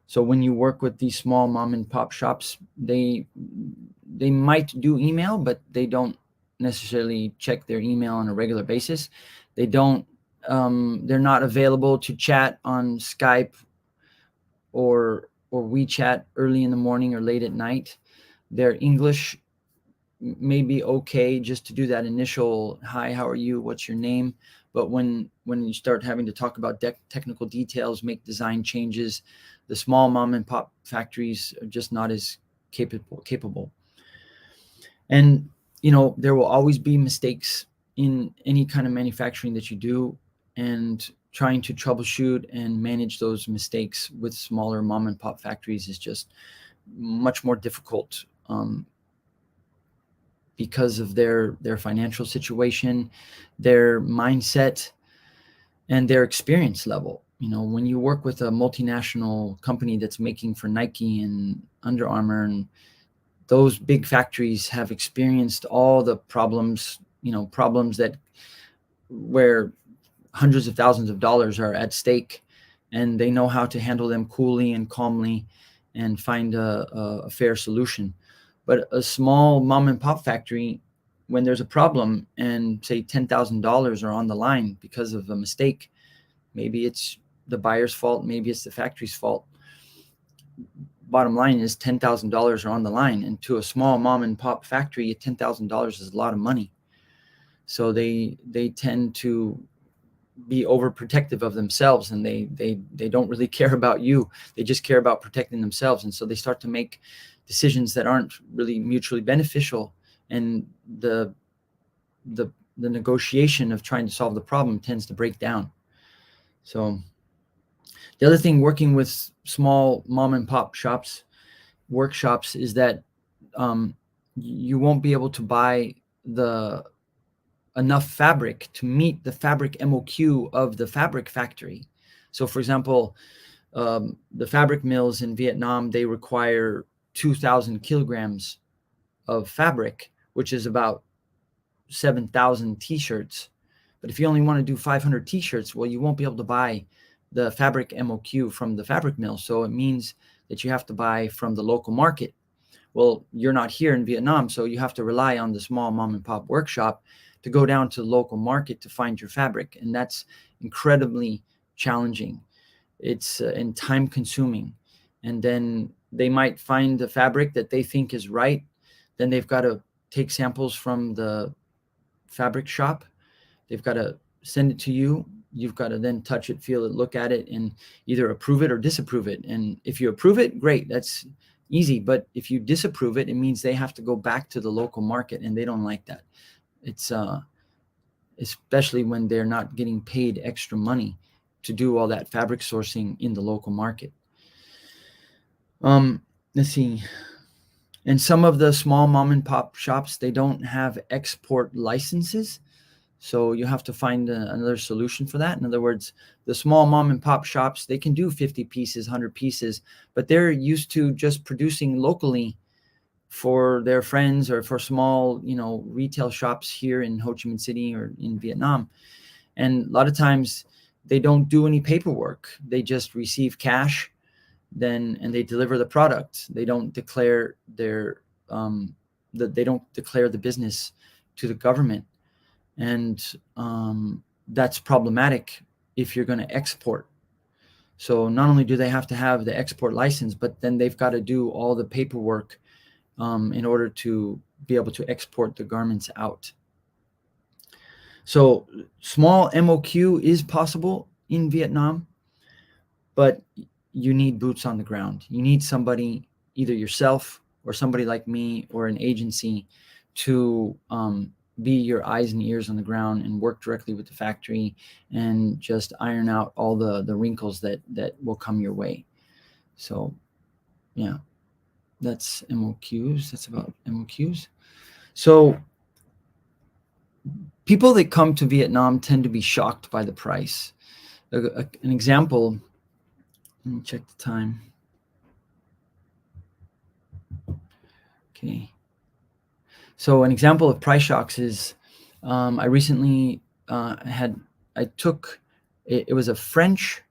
So when you work with these small mom and pop shops, they might do email, but they don't necessarily check their email on a regular basis. They're not available to chat on Skype or WeChat early in the morning or late at night. Their English may be okay just to do that initial, hi, how are you, what's your name? But when you start having to talk about technical details, make design changes, the small mom and pop factories are just not as capable. And, you know, there will always be mistakes in any kind of manufacturing that you do, and trying to troubleshoot and manage those mistakes with smaller mom and pop factories is just much more difficult because of their financial situation, their mindset, and their experience level. You know, when you work with a multinational company that's making for Nike and Under Armour, and those big factories have experienced all the problems where hundreds of thousands of dollars are at stake, and they know how to handle them coolly and calmly and find a fair solution. But a small mom and pop factory, when there's a problem and say $10,000 are on the line because of a mistake, maybe it's the buyer's fault, maybe it's the factory's fault. Bottom line is $10,000 are on the line, and to a small mom and pop factory, $10,000 is a lot of money. So they tend to be overprotective of themselves, and they don't really care about you. They just care about protecting themselves, and so they start to make decisions that aren't really mutually beneficial, and the negotiation of trying to solve the problem tends to break down. So the other thing, working with small mom and pop shops, workshops, is that you won't be able to buy enough fabric to meet the fabric MOQ of the fabric factory. So for example, the fabric mills in Vietnam, they require 2,000 kilograms of fabric, which is about 7,000 t-shirts. But if you only want to do 500 t-shirts, well, you won't be able to buy the fabric MOQ from the fabric mill. So it means that you have to buy from the local market. Well, you're not here in Vietnam, so you have to rely on the small mom and pop workshop to go down to the local market to find your fabric. And that's incredibly challenging. It's and time consuming. And then they might find the fabric that they think is right. Then they've got to take samples from the fabric shop. They've got to send it to you. You've got to then touch it, feel it, look at it, and either approve it or disapprove it. And if you approve it, great, that's easy. But if you disapprove it, it means they have to go back to the local market, and they don't like that. It's especially when they're not getting paid extra money to do all that fabric sourcing in the local market. Let's see. And some of the small mom and pop shops, they don't have export licenses. So you have to find another solution for that. In other words, the small mom and pop shops, they can do 50 pieces, 100 pieces, but they're used to just producing locally for their friends or for small, retail shops here in Ho Chi Minh City or in Vietnam. And a lot of times they don't do any paperwork. They just receive cash and they deliver the product. They don't declare the business to the government. And that's problematic if you're going to export. So not only do they have to have the export license, but then they've got to do all the paperwork in order to be able to export the garments out. So small MOQ is possible in Vietnam, but you need boots on the ground. You need somebody, either yourself or somebody like me or an agency, to be your eyes and ears on the ground and work directly with the factory and just iron out all the wrinkles that will come your way. So yeah, that's MOQs. That's about MOQs. So people that come to Vietnam tend to be shocked by the price. An example, let me check the time. Okay. So an example of price shocks is I recently it was a French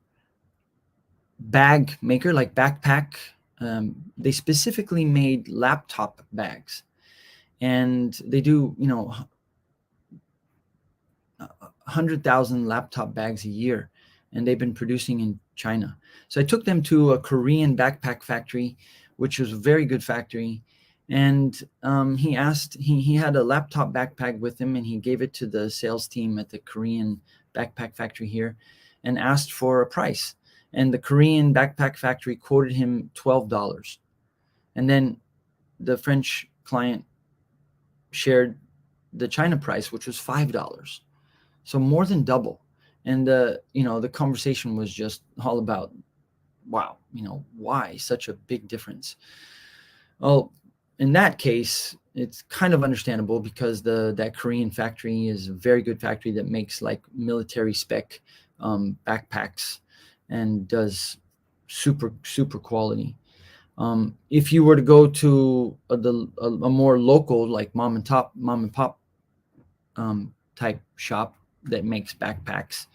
bag maker, like backpack. They specifically made laptop bags, and they do 100,000 laptop bags a year, and they've been producing in China. So I took them to a Korean backpack factory, which was a very good factory. And he had a laptop backpack with him, and he gave it to the sales team at the Korean backpack factory here and asked for a price. And the Korean backpack factory quoted him $12. And then the French client shared the China price, which was $5. So more than double. And the conversation was just all about, wow, why such a big difference? Well, in that case, it's kind of understandable because that Korean factory is a very good factory that makes like military spec backpacks and does super quality. If you were to go to a more local, like mom and pop type shop that makes backpacks,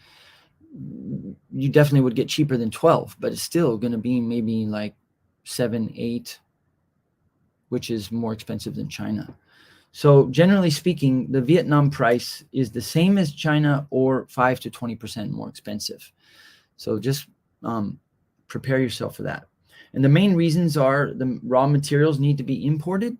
you definitely would get cheaper than 12, but it's still going to be maybe like 7, 8, which is more expensive than China. So generally speaking, the Vietnam price is the same as China or 5 to 20% more expensive. So just prepare yourself for that. And the main reasons are the raw materials need to be imported,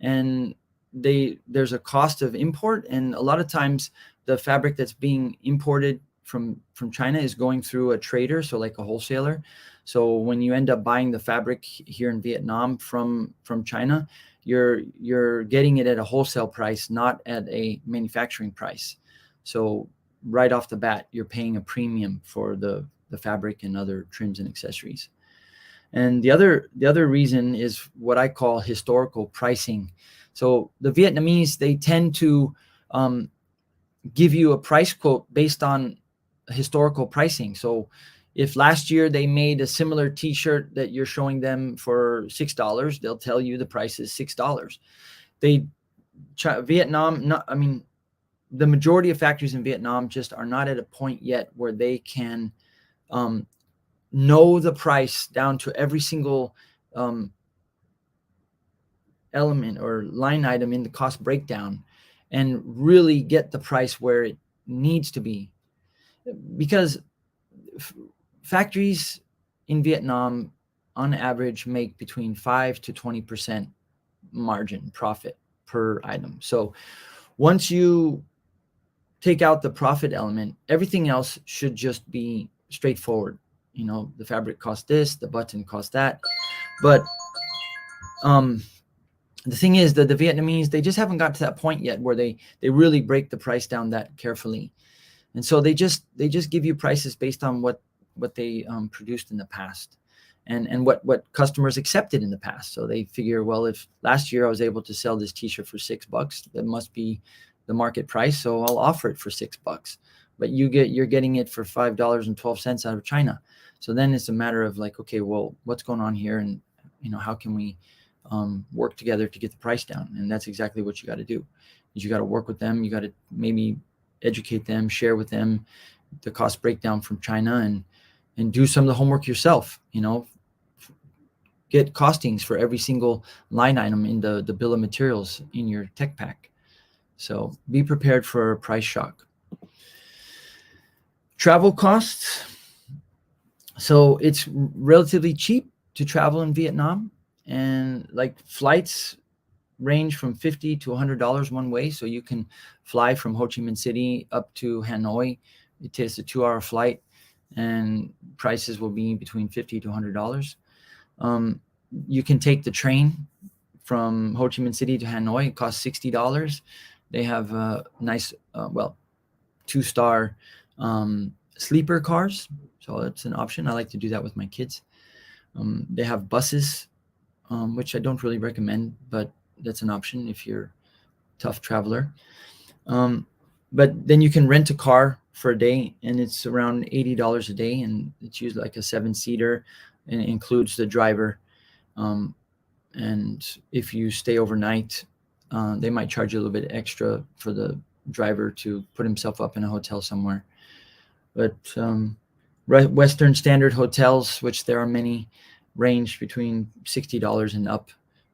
and there's a cost of import. And a lot of times the fabric that's being imported from China is going through a trader, so like a wholesaler. So when you end up buying the fabric here in Vietnam from China, you're getting it at a wholesale price, not at a manufacturing price. So right off the bat, you're paying a premium for the fabric and other trims and accessories. And the other reason is what I call historical pricing. So the Vietnamese, they tend to give you a price quote based on historical pricing. So if last year they made a similar t-shirt that you're showing them for $6, they'll tell you the price is $6. They Vietnam, not, I mean, the majority of factories in Vietnam just are not at a point yet where they can know the price down to every single element or line item in the cost breakdown and really get the price where it needs to be. Because factories in Vietnam on average make between 5 to 20% margin profit per item. So once you take out the profit element, everything else should just be straightforward. You know, the fabric costs this, the button costs that. But the thing is that the Vietnamese, they just haven't got to that point yet where they really break the price down that carefully. And so they just give you prices based on what they produced in the past and what customers accepted in the past. So they figure, well, if last year I was able to sell this t-shirt for $6, that must be the market price. So I'll offer it for $6, but you're getting it for $5.12 out of China. So then it's a matter of like, okay, well, what's going on here? And, you know, how can we work together to get the price down? And that's exactly what you got to do. Is you got to work with them. You got to maybe educate them, share with them the cost breakdown from China, and do some of the homework yourself. You know, get costings for every single line item in the bill of materials in your tech pack. So be prepared for a price shock. Travel costs. So it's relatively cheap to travel in Vietnam, and like flights range from $50 to $100 one way. So you can fly from Ho Chi Minh City up to Hanoi. It takes a 2-hour flight, and prices will be between $50 to $100. You can take the train from Ho Chi Minh City to Hanoi. It costs $60. They have nice, 2-star sleeper cars. So it's an option. I like to do that with my kids. They have buses, which I don't really recommend, but that's an option if you're a tough traveler. But then you can rent a car for a day, and it's around $80 a day, and it's usually like a 7-seater, and it includes the driver. And if you stay overnight, they might charge you a little bit extra for the driver to put himself up in a hotel somewhere. But Western standard hotels, which there are many, range between $60 and up.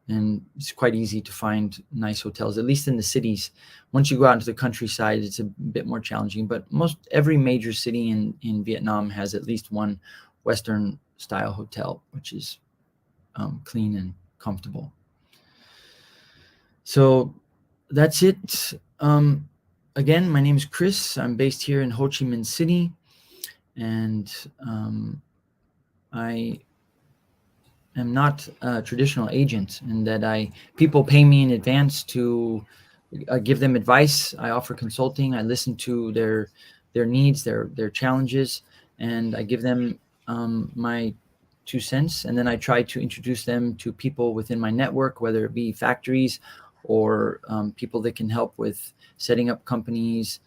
And it's quite easy to find nice hotels, at least in the cities. Once you go out into the countryside, it's a bit more challenging. But every major city in Vietnam has at least one Western style hotel, which is clean and comfortable. So that's it. Again, my name is Chris. I'm based here in Ho Chi Minh City, and I am not a traditional agent in that people pay me in advance to give them advice. I offer consulting. I listen to their needs, their challenges, and I give them my 2 cents. And then I try to introduce them to people within my network, whether it be factories or people that can help with setting up companies,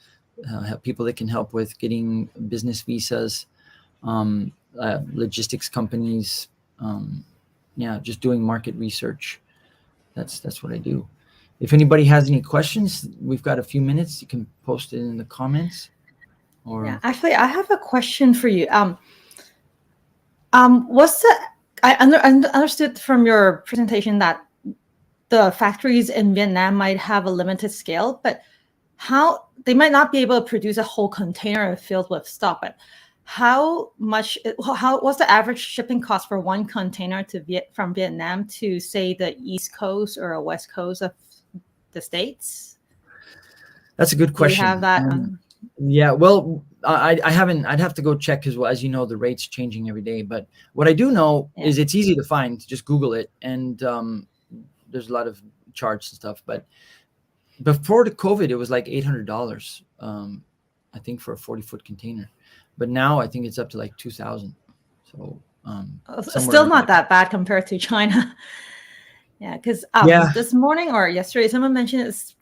people that can help with getting business visas, logistics companies, just doing market research. That's what I do. If anybody has any questions, we've got a few minutes. You can post it in the comments. Or yeah, actually, I have a question for you. I understood from your presentation that the factories in Vietnam might have a limited scale, but how they might not be able to produce a whole container filled with stuff. But what's the average shipping cost for one container from Vietnam to, say, the East Coast or West Coast of the States? That's a good question. Do you have that? Yeah, well, I haven't. I'd have to go check because, well, as you know, the rate's changing every day. But what I do know is it's easy to find. Just Google it, and there's a lot of charts and stuff. But before the COVID, it was like $800, I think, for a 40-foot container. But now I think it's up to like 2,000. So still not that bad compared to China. Yeah, because this morning or yesterday, someone mentioned it's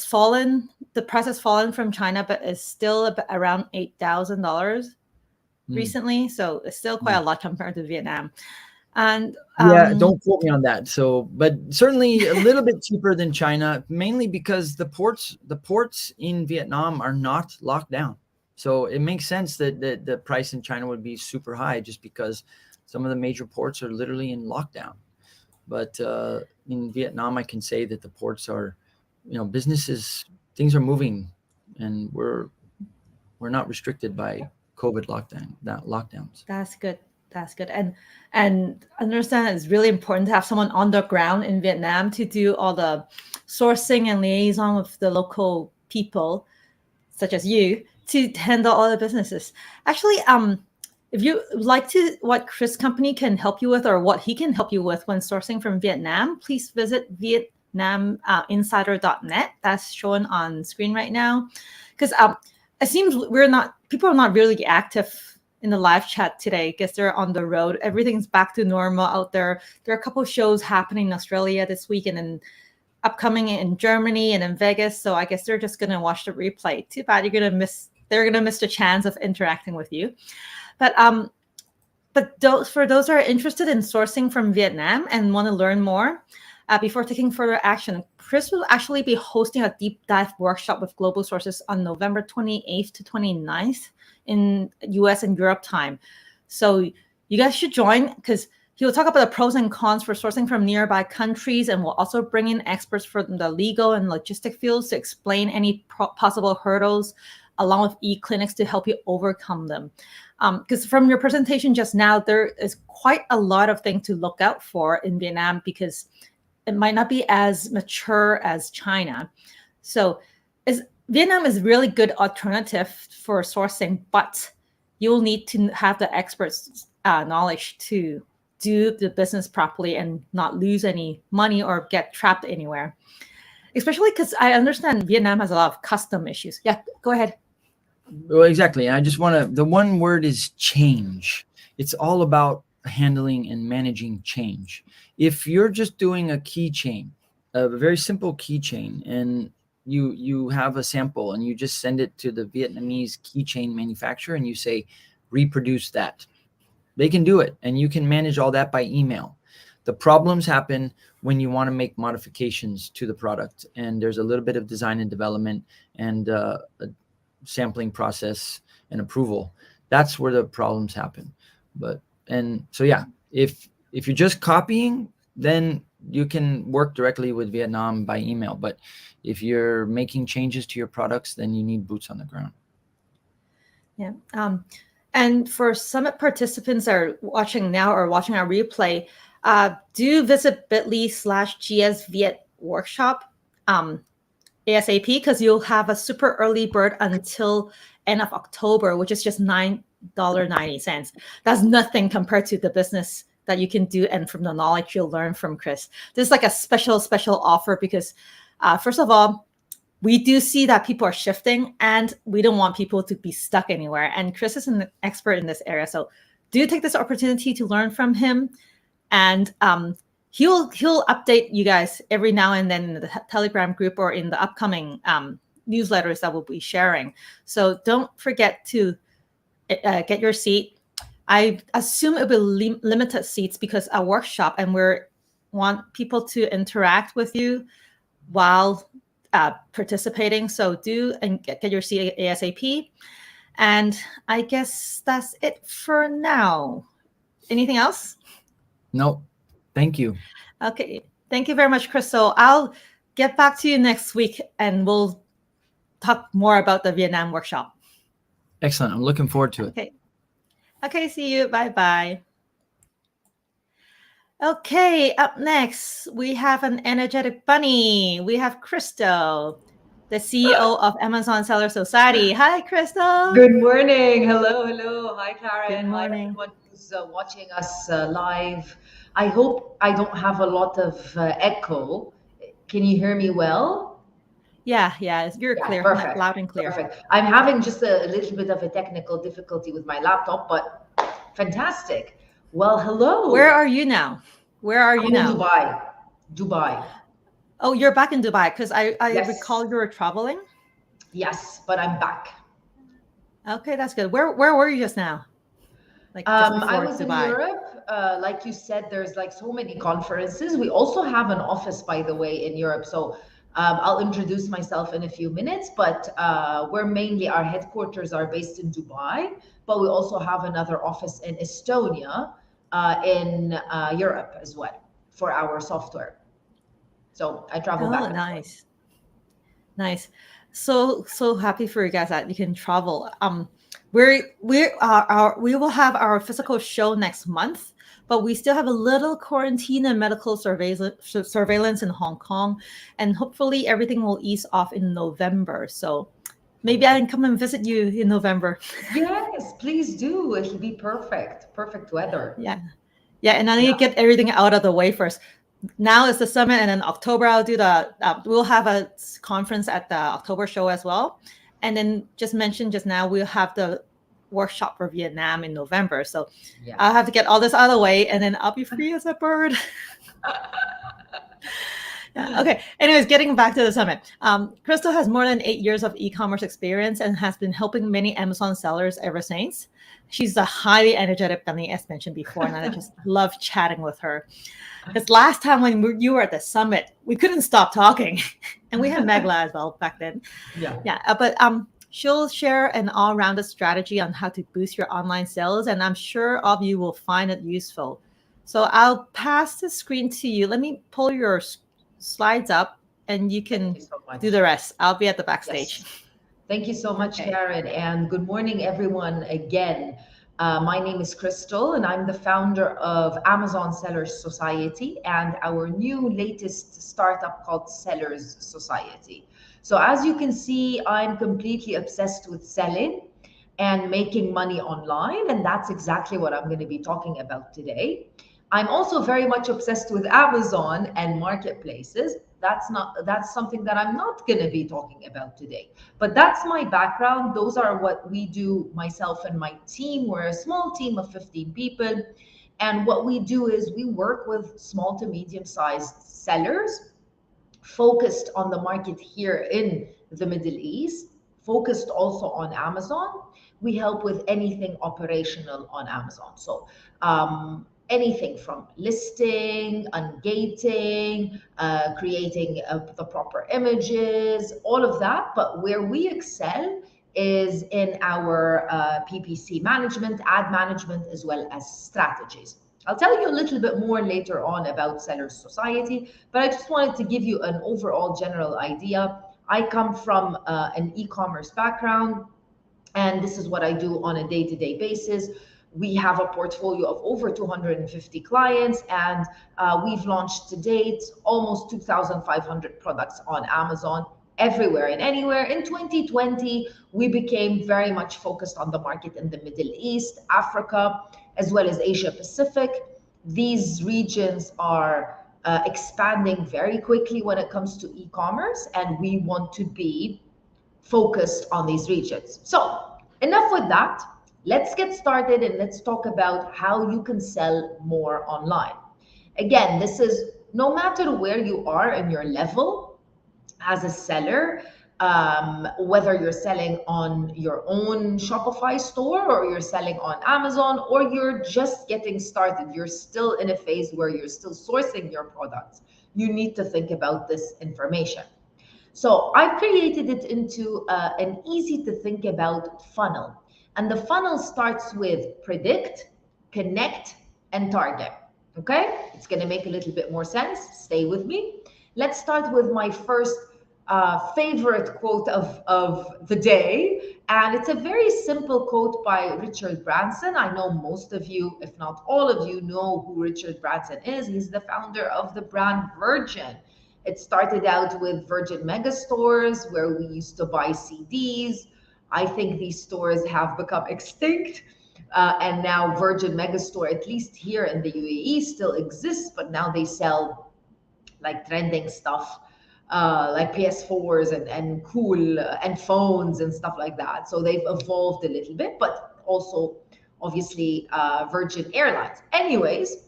fallen. The price has fallen from China, but it's still around $8,000 recently. So it's still quite a lot compared to Vietnam. And Yeah, don't quote me on that. So, but certainly a little bit cheaper than China, mainly because the ports in Vietnam are not locked down. So it makes sense that the price in China would be super high just because some of the major ports are literally in lockdown. But in Vietnam, I can say that the ports are, things are moving, and we're not restricted by COVID lockdowns. That's good. That's good. And understand it's really important to have someone on the ground in Vietnam to do all the sourcing and liaison with the local people, such as you, to handle all the businesses. Actually, if you like to what Chris' company can help you with, or what he can help you with when sourcing from Vietnam, please visit VietnamInsider.net. That's shown on screen right now. Because it seems people are not really active in the live chat today because they're on the road. Everything's back to normal out there. There are a couple of shows happening in Australia this week, and then upcoming in Germany and in Vegas. So I guess they're just gonna watch the replay. Too bad they're gonna miss the chance of interacting with you. But for those who are interested in sourcing from Vietnam and want to learn more, before taking further action, Chris will actually be hosting a deep dive workshop with global sources on November 28th to 29th in US and Europe time. So you guys should join, because he will talk about the pros and cons for sourcing from nearby countries, and will also bring in experts from the legal and logistic fields to explain any possible hurdles, along with e-clinics to help you overcome them. Because from your presentation just now, there is quite a lot of things to look out for in Vietnam, because it might not be as mature as China. So Vietnam is a really good alternative for sourcing, but you'll need to have the experts' knowledge to do the business properly and not lose any money or get trapped anywhere. Especially because I understand Vietnam has a lot of custom issues. Yeah, go ahead. Well, exactly. I just want to, the one word is change. It's all about handling and managing change. If you're just doing a keychain, a very simple keychain, and you have a sample and you just send it to the Vietnamese keychain manufacturer and you say, reproduce that, they can do it, and you can manage all that by email. The problems happen when you want to make modifications to the product, and there's a little bit of design and development and a sampling process and approval. That's where the problems happen. So yeah, if you're just copying, then you can work directly with Vietnam by email. But if you're making changes to your products, then you need boots on the ground. Yeah. And for summit participants that are watching now or watching our replay, do visit bit.ly/GSViet workshop ASAP, because you'll have a super early bird until end of October, which is just $9.90. That's nothing compared to the business that you can do and from the knowledge you'll learn from Chris. This is like a special offer because first of all, we do see that people are shifting and we don't want people to be stuck anywhere. And Chris is an expert in this area. So do take this opportunity to learn from him. And he'll update you guys every now and then in the Telegram group or in the upcoming newsletters that we'll be sharing. So don't forget to get your seat. I assume it will be limited seats because a workshop, and we want people to interact with you while participating. So do and get your seat ASAP. And I guess that's it for now. Anything else? No, thank you. Okay, thank you very much, Chris. So I'll get back to you next week and we'll talk more about the Vietnam workshop. Excellent. I'm looking forward to it. Okay, see you. Bye-bye. Okay, up next, we have an energetic bunny. We have Crystal, the CEO of Amazon Seller Society. Hi, Crystal. Good morning. Hello. Hi, Karen. Good morning. Hi, everyone who's watching us live. I hope I don't have a lot of echo. Can you hear me well? Yeah, you're clear, perfect, loud and clear. Perfect. I'm having just a little bit of a technical difficulty with my laptop, but fantastic. Well, hello. Where are you now? I'm in Dubai. Oh, you're back in Dubai, because I Yes. recall you were traveling. Yes, but I'm back. Okay, that's good. Where were you just now? Like just I before was Dubai. in Europe. like you said, there's like so many conferences. We also have an office, by the way, in Europe. So I'll introduce myself in a few minutes, but our headquarters are based in Dubai, but we also have another office in Estonia, in Europe as well for our software. So I travel back Oh, and forth. nice. So happy for you guys that you can travel. We will have our physical show next month, but we still have a little quarantine and medical surveillance in Hong Kong, and hopefully everything will ease off in November. So maybe I can come and visit you in November. Yes, please do. It'll be perfect. Perfect weather. Yeah, and I need to get everything out of the way first. Now is the summit, and in October I'll do we'll have a conference at the October show as well, and then just now we'll have the workshop for Vietnam in November. So Yeah. I'll have to get all this out of the way, and then I'll be free as a bird. Yeah. Okay. Anyways, getting back to the summit. Crystal has more than 8 years of e-commerce experience and has been helping many Amazon sellers ever since. She's a highly energetic bunny, as mentioned before, and I just love chatting with her. Because last time when you were at the summit, we couldn't stop talking, and we had Megla as well back then. But she'll share an all-rounded strategy on how to boost your online sales, and I'm sure all of you will find it useful. So I'll pass the screen to you. Let me pull your slides up, and you can do the rest. I'll be at the backstage. Yes. Thank you so much, Karen, and good morning, everyone, again. My name is Crystal, and I'm the founder of Amazon Sellers Society and our new latest startup called Sellers Society. So as you can see, I'm completely obsessed with selling and making money online, and that's exactly what I'm going to be talking about today. I'm also very much obsessed with Amazon and marketplaces. That's something that I'm not going to be talking about today. But that's my background. Those are what we do, myself and my team. We're a small team of 15 people. And what we do is we work with small to medium-sized sellers focused on the market here in the Middle East, focused also on Amazon. We help with anything operational on Amazon. So anything from listing, ungating, creating the proper images, all of that. But where we excel is in our PPC management, ad management, as well as strategies. I'll tell you a little bit more later on about Sellers Society, but I just wanted to give you an overall general idea. I come from an e-commerce background, and this is what I do on a day-to-day basis. We have a portfolio of over 250 clients, and we've launched to date almost 2,500 products on Amazon, everywhere and anywhere. In 2020, we became very much focused on the market in the Middle East, Africa, as well as Asia Pacific. These regions are expanding very quickly when it comes to e-commerce, and we want to be focused on these regions. So enough with that. Let's get started and let's talk about how you can sell more online. Again, this is no matter where you are in your level as a seller, whether you're selling on your own Shopify store or you're selling on Amazon or you're just getting started, you're still in a phase where you're still sourcing your products. You need to think about this information. So I've created it into an easy to think about funnel. And the funnel starts with predict, connect, and target. Okay, it's going to make a little bit more sense. Stay with me. Let's start with my first favorite quote of the day. And it's a very simple quote by Richard Branson. I know most of you, if not all of you, know who Richard Branson is. He's the founder of the brand Virgin. It started out with Virgin Megastores, where we used to buy CDs. I think these stores have become extinct. And now Virgin Megastore, at least here in the UAE, still exists, but now they sell like trending stuff, like PS4s and cool and phones and stuff like that. So they've evolved a little bit, but also obviously Virgin Airlines. Anyways,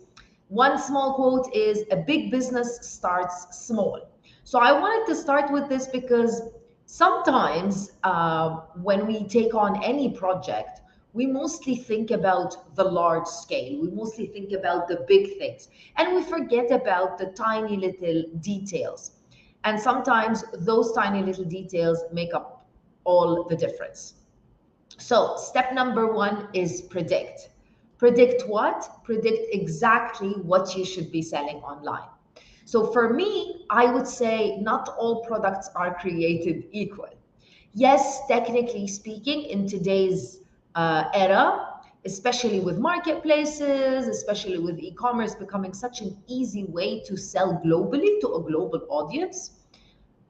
one small quote is, a big business starts small. So I wanted to start with this because sometimes when we take on any project, we mostly think about the large scale. We mostly think about the big things. And we forget about the tiny little details. And sometimes those tiny little details make up all the difference. So step number one is predict. Predict what? Predict exactly what you should be selling online. So for me, I would say not all products are created equal. Yes, technically speaking, in today's era, especially with marketplaces, especially with e-commerce becoming such an easy way to sell globally to a global audience,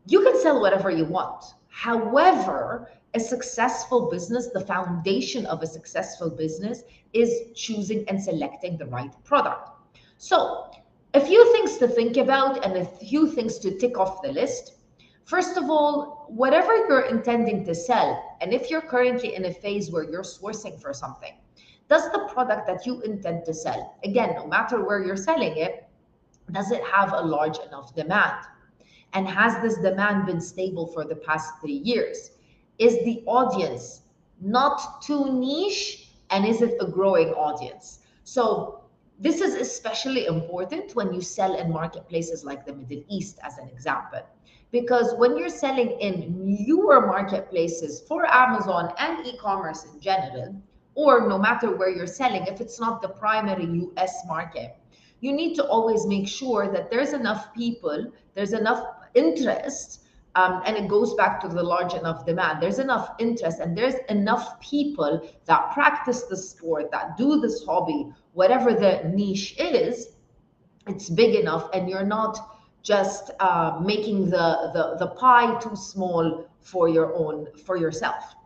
you can sell whatever you want. However, a successful business, the foundation of a successful business is choosing and selecting the right product. So, a few things to think about and a few things to tick off the list. First of all, whatever you're intending to sell, and if you're currently in a phase where you're sourcing for something, does the product that you intend to sell, again, no matter where you're selling it, does it have a large enough demand? And has this demand been stable for the past 3 years? Is the audience not too niche? And is it a growing audience? So this is especially important when you sell in marketplaces like the Middle East, as an example. Because when you're selling in newer marketplaces for Amazon and e-commerce in general, or no matter where you're selling, if it's not the primary US market, you need to always make sure that there's enough people, there's enough interest, and it goes back to the large enough demand. There's enough interest and there's enough people that practice the sport, that do this hobby, whatever the niche is, it's big enough, and you're not just making the pie too small for yourself.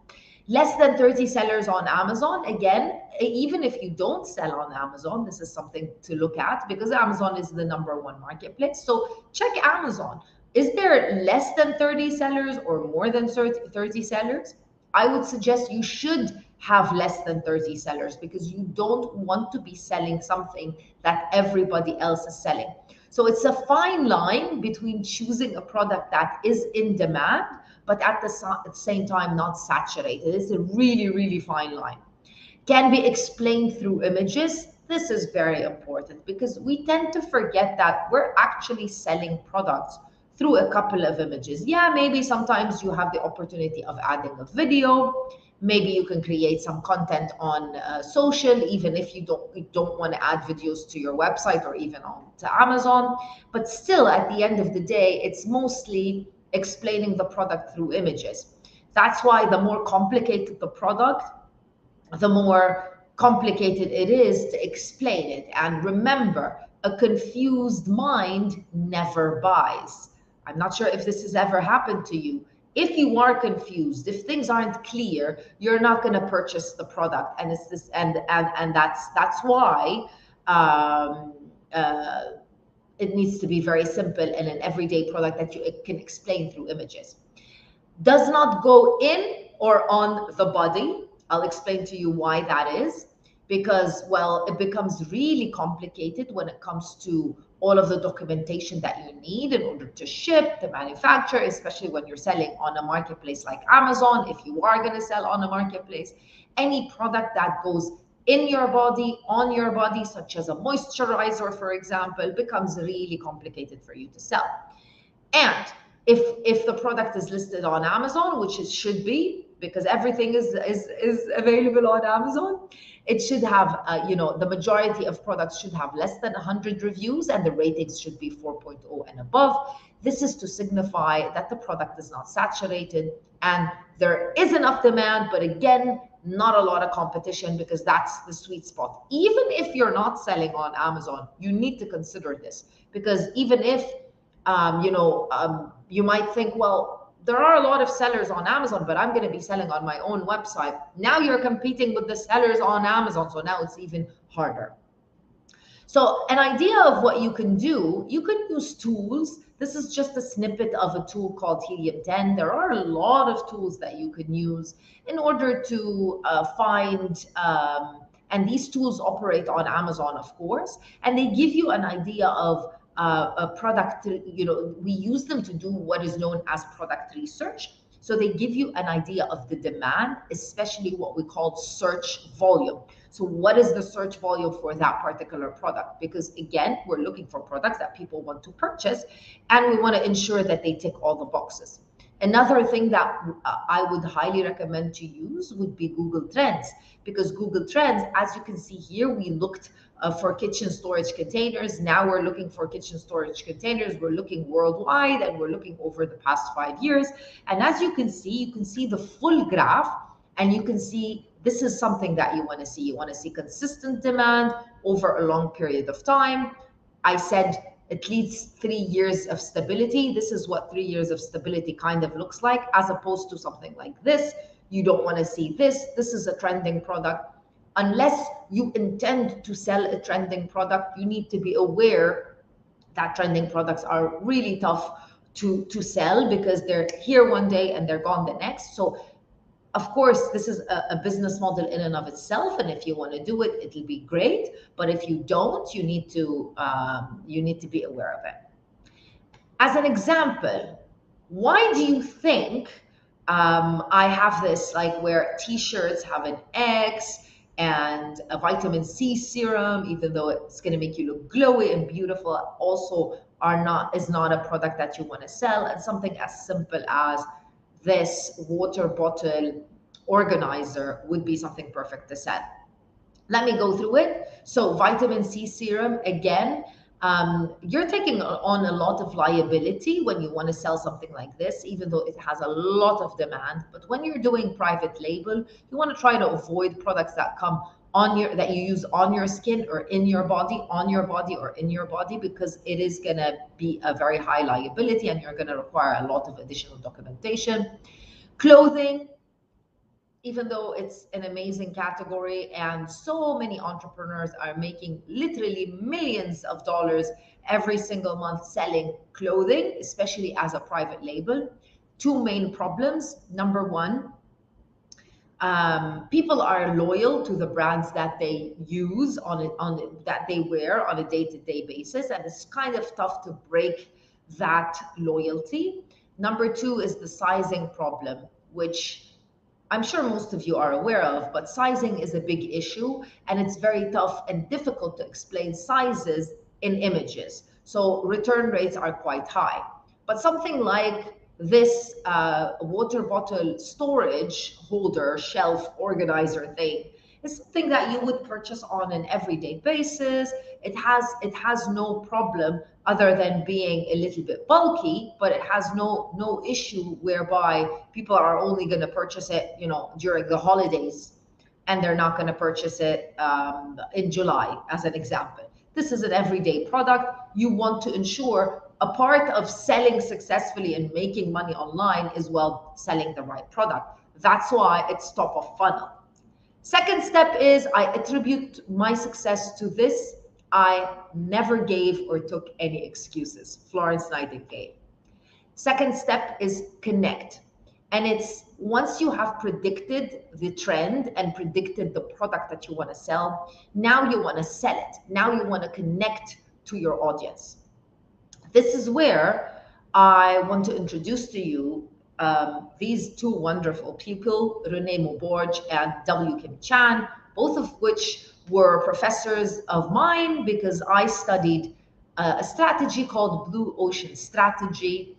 Less than 30 sellers on Amazon. Again, even if you don't sell on Amazon, this is something to look at because Amazon is the #1 marketplace. So check Amazon. Is there less than 30 sellers or more than 30 sellers? I would suggest you should have less than 30 sellers because you don't want to be selling something that everybody else is selling. So it's a fine line between choosing a product that is in demand, but at the same time not saturated. It's a really, really fine line. Can be explained through images. This is very important because we tend to forget that we're actually selling products through a couple of images. Yeah, maybe sometimes you have the opportunity of adding a video. Maybe you can create some content on social, even if you don't want to add videos to your website or even on to Amazon. But still, at the end of the day, it's mostly explaining the product through images. That's why the more complicated the product, the more complicated it is to explain it. And remember, a confused mind never buys. I'm not sure if this has ever happened to you. If you are confused, if things aren't clear, you're not going to purchase the product, and it's this, and that's why it needs to be very simple and an everyday product that you can explain through images. Does not go in or on the body. I'll explain to you why that is. Because, well, it becomes really complicated when it comes to all of the documentation that you need in order to ship, to manufacture, especially when you're selling on a marketplace like Amazon. If you are going to sell on a marketplace, any product that goes in your body, on your body, such as a moisturizer, for example, becomes really complicated for you to sell. And if the product is listed on Amazon, which it should be, because everything is available on Amazon, it should have, the majority of products should have less than 100 reviews, and the ratings should be 4.0 and above. This is to signify that the product is not saturated and there is enough demand, but again, not a lot of competition, because that's the sweet spot. Even if you're not selling on Amazon, you need to consider this, because even if you might think, well, there are a lot of sellers on Amazon, but I'm going to be selling on my own website. Now you're competing with the sellers on Amazon, so now it's even harder. So an idea of what you can do, you can use tools. This is just a snippet of a tool called Helium 10. There are a lot of tools that you can use in order to find, and these tools operate on Amazon, of course, and they give you an idea of a product. We use them to do what is known as product research. So they give you an idea of the demand, especially what we call search volume. So what is the search volume for that particular product? Because again, we're looking for products that people want to purchase, and we want to ensure that they tick all the boxes. Another thing that I would highly recommend to use would be Google Trends, because Google Trends, as you can see here, we looked for kitchen storage containers. Now we're looking for kitchen storage containers. We're looking worldwide, and we're looking over the past 5 years. And as you can see the full graph, and you can see this is something that you want to see. You want to see consistent demand over a long period of time. I said at least 3 years of stability. This is what 3 years of stability kind of looks like, as opposed to something like this. You don't want to see this. This is a trending product. Unless you intend to sell a trending product, you need to be aware that trending products are really tough to sell, because they're here one day and they're gone the next. So of course, this is a business model in and of itself, and if you want to do it, it'll be great. But if you don't, you need to be aware of it. As an example, why do you think I have this, like, where T-shirts have an X, and a vitamin C serum, even though it's going to make you look glowy and beautiful, also is not a product that you want to sell, and something as simple as this water bottle organizer would be something perfect to sell. Let me go through it. So vitamin C serum, again, you're taking on a lot of liability when you want to sell something like this, even though it has a lot of demand. But when you're doing private label, you want to try to avoid products that come that you use on your skin or in your body, because it is going to be a very high liability, and you're going to require a lot of additional documentation. Clothing, even though it's an amazing category and so many entrepreneurs are making literally millions of dollars every single month selling clothing, especially as a private label. Two main problems. Number one, people are loyal to the brands that they use that they wear on a day-to-day basis, and it's kind of tough to break that loyalty. Number two is the sizing problem, which I'm sure most of you are aware of, but sizing is a big issue, and it's very tough and difficult to explain sizes in images. So return rates are quite high. But something like this water bottle storage holder, shelf organizer thing, is something that you would purchase on an everyday basis. It has no problem other than being a little bit bulky, but it has no issue whereby people are only going to purchase it, during the holidays, and they're not going to purchase it in July, as an example. This is an everyday product. You want to ensure a part of selling successfully and making money online is, well, selling the right product. That's why it's top of funnel. Second step is I attribute my success to this. I never gave or took any excuses. Florence Nightingale. Second step is connect. And it's once you have predicted the trend and predicted the product that you want to sell, now you want to sell it. Now you want to connect to your audience. This is where I want to introduce to you these two wonderful people, Renee Mauborge and W. Kim Chan, both of which were professors of mine, because I studied a strategy called Blue Ocean Strategy,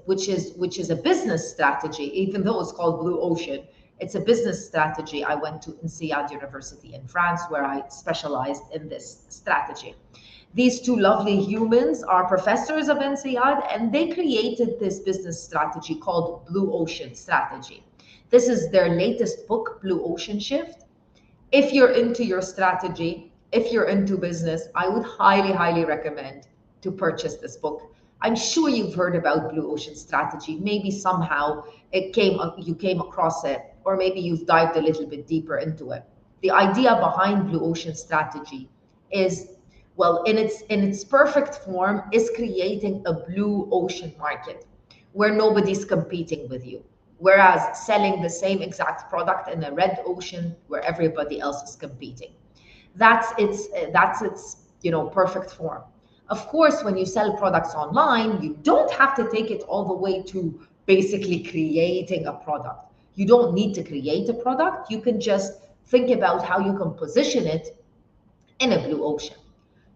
which is a business strategy. Even though it's called Blue Ocean, it's a business strategy. I went to INSEAD University in France, where I specialized in this strategy. These two lovely humans are professors of INSEAD, and they created this business strategy called Blue Ocean Strategy. This is their latest book, Blue Ocean Shift. If you're into your strategy, if you're into business, I would highly, highly recommend to purchase this book. I'm sure you've heard about Blue Ocean Strategy. Maybe somehow you came across it, or maybe you've dived a little bit deeper into it. The idea behind Blue Ocean Strategy is, well, in its perfect form, is creating a blue ocean market where nobody's competing with you, whereas selling the same exact product in a red ocean where everybody else is competing. That's its perfect form. Of course, when you sell products online, you don't have to take it all the way to basically creating a product. You don't need to create a product. You can just think about how you can position it in a blue ocean.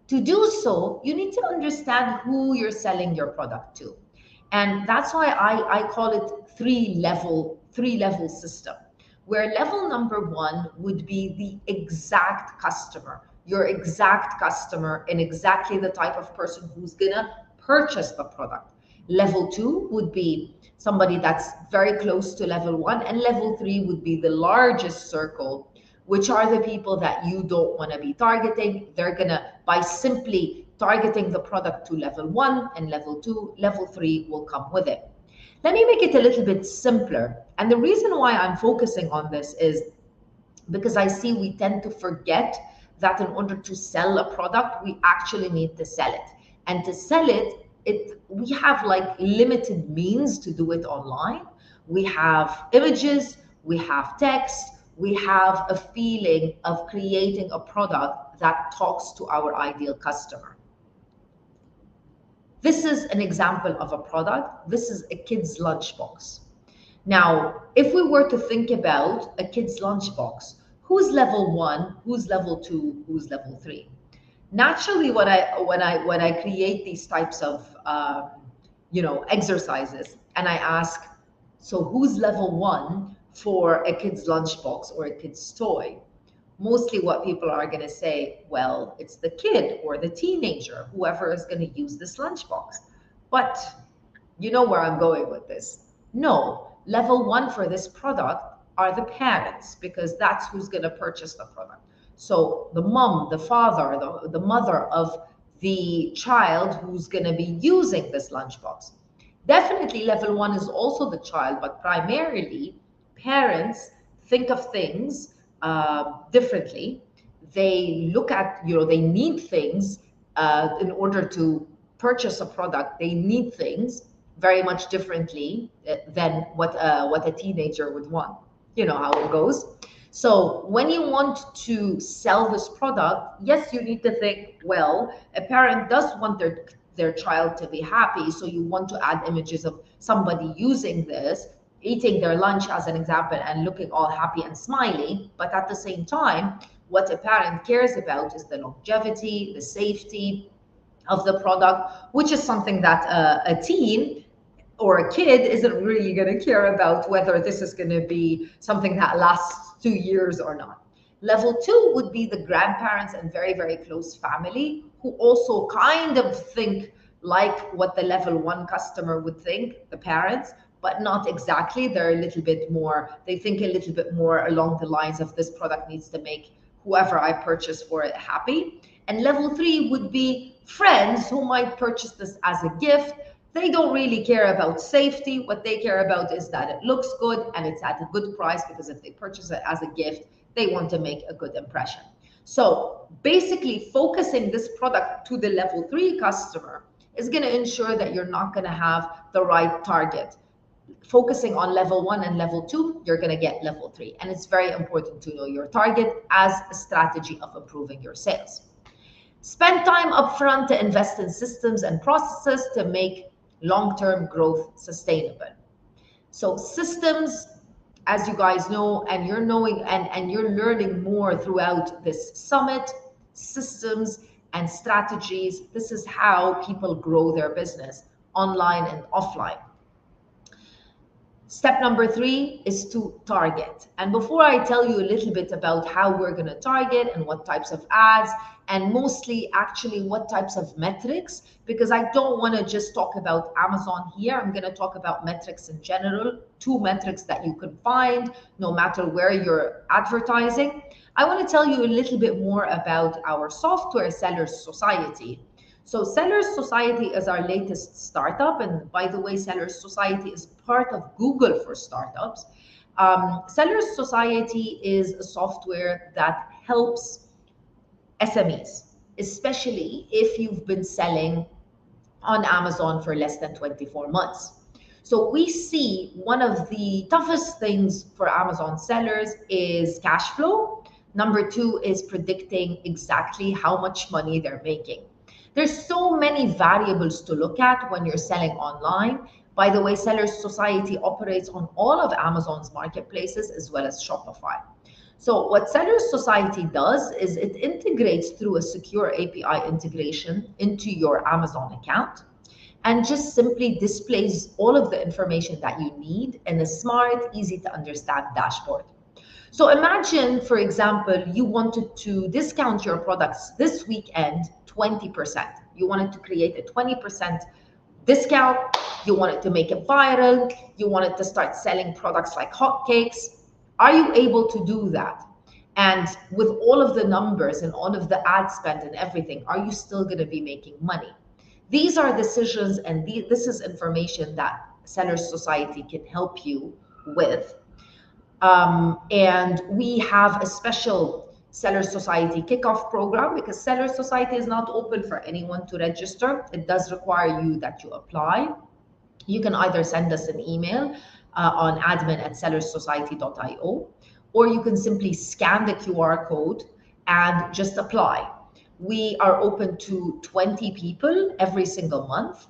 To do so, you need to understand who you're selling your product to. And that's why I call it three-level system, where level number one would be the exact customer, your exact customer, and exactly the type of person who's gonna purchase the product. Level two would be somebody that's very close to level one, and level three would be the largest circle, which are the people that you don't want to be targeting. They're gonna, by simply targeting the product to level one and level two, level three will come with it. Let me make it a little bit simpler. And the reason why I'm focusing on this is because I see we tend to forget that in order to sell a product, we actually need to sell it. And to sell it, we have like limited means to do it online. We have images, we have text, we have a feeling of creating a product that talks to our ideal customer. This is an example of a product. This is a kid's lunchbox. Now, if we were to think about a kid's lunchbox, who's level one, who's level two, who's level three? Naturally, when I create these types of exercises, and I ask, so who's level one for a kid's lunchbox or a kid's toy? Mostly what people are going to say, well, it's the kid or the teenager, whoever is going to use this lunchbox. But you know where I'm going with this. No, level one for this product are the parents, because that's who's going to purchase the product. So the mom, the father, the mother of the child who's going to be using this lunchbox. Definitely level one is also the child, but primarily parents think of things differently. They look at, they need things in order to purchase a product. They need things very much differently than what a teenager would want. You know how it goes. So when you want to sell this product, yes, you need to think, well, a parent does want their child to be happy. So you want to add images of somebody using this, eating their lunch as an example, and looking all happy and smiley. But at the same time, what a parent cares about is the longevity, the safety of the product, which is something that a teen or a kid isn't really going to care about, whether this is going to be something that lasts 2 years or not. Level two would be the grandparents and very, very close family, who also kind of think like what the level one customer would think, the parents, but not exactly. They're a little bit more, they think a little bit more along the lines of this product needs to make whoever I purchase for it happy. And level three would be friends who might purchase this as a gift. They don't really care about safety. What they care about is that it looks good and it's at a good price, because if they purchase it as a gift, they want to make a good impression. So basically focusing this product to the level three customer is going to ensure that you're not going to have the right target. Focusing on level one and level two, you're going to get level three. And it's very important to know your target as a strategy of improving your sales. Spend time upfront to invest in systems and processes to make long-term growth sustainable. So systems, as you guys know, and you're knowing and you're learning more throughout this summit, systems and strategies, this is how people grow their business online and offline. Step number three is to target. And before I tell you a little bit about how we're going to target and what types of ads, and mostly actually what types of metrics, because I don't want to just talk about Amazon here. I'm going to talk about metrics in general, 2 metrics that you can find no matter where you're advertising. I want to tell you a little bit more about our Software Sellers Society. So Sellers Society is our latest startup. And by the way, Sellers Society is part of Google for Startups. Sellers Society is a software that helps SMEs, especially if you've been selling on Amazon for less than 24 months. So we see one of the toughest things for Amazon sellers is cash flow. Number 2 is predicting exactly how much money they're making. There's so many variables to look at when you're selling online, By the way, Sellers Society operates on all of Amazon's marketplaces as well as Shopify. So what Sellers Society does is it integrates through a secure API integration into your Amazon account and just simply displays all of the information that you need in a smart, easy to understand dashboard. So imagine, for example, you wanted to discount your products this weekend 20%. You wanted to create a 20% discount. You wanted to make it viral. You wanted to start selling products like hotcakes. Are you able to do that? And with all of the numbers and all of the ad spend and everything, are you still going to be making money? These are decisions, and this is information that Sellers Society can help you with. And we have a special Sellers Society kickoff program because Sellers Society is not open for anyone to register. It does require you that you apply. You can either send us an email on admin@sellerssociety.io, or you can simply scan the QR code and just apply. We are open to 20 people every single month.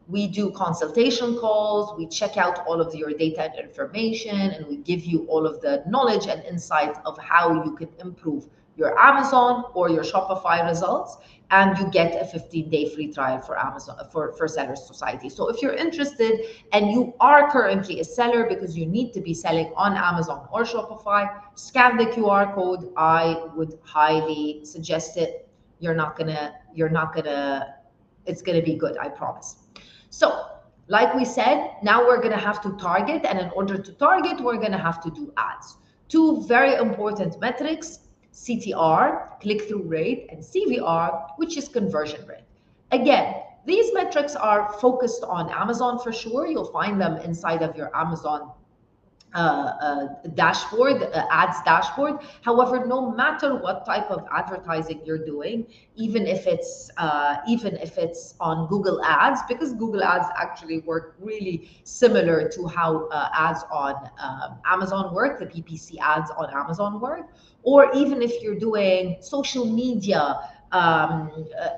We do consultation calls, we check out all of your data and information, and we give you all of the knowledge and insight of how you can improve your Amazon or your Shopify results, and you get a 15-day free trial for Amazon for Sellers Society. So if you're interested and you are currently a seller because you need to be selling on Amazon or Shopify, scan the QR code. I would highly suggest it. It's gonna be good, I promise. So, like we said, now we're gonna have to target, and in order to target, we're gonna have to do ads. Two very important metrics: CTR, click-through rate, and CVR, which is conversion rate. Again, these metrics are focused on Amazon for sure. You'll find them inside of your Amazon dashboard, ads dashboard. However, no matter what type of advertising you're doing, even if it's on Google Ads, because Google Ads actually work really similar to how ads on Amazon work, the PPC ads on Amazon work, or even if you're doing social media,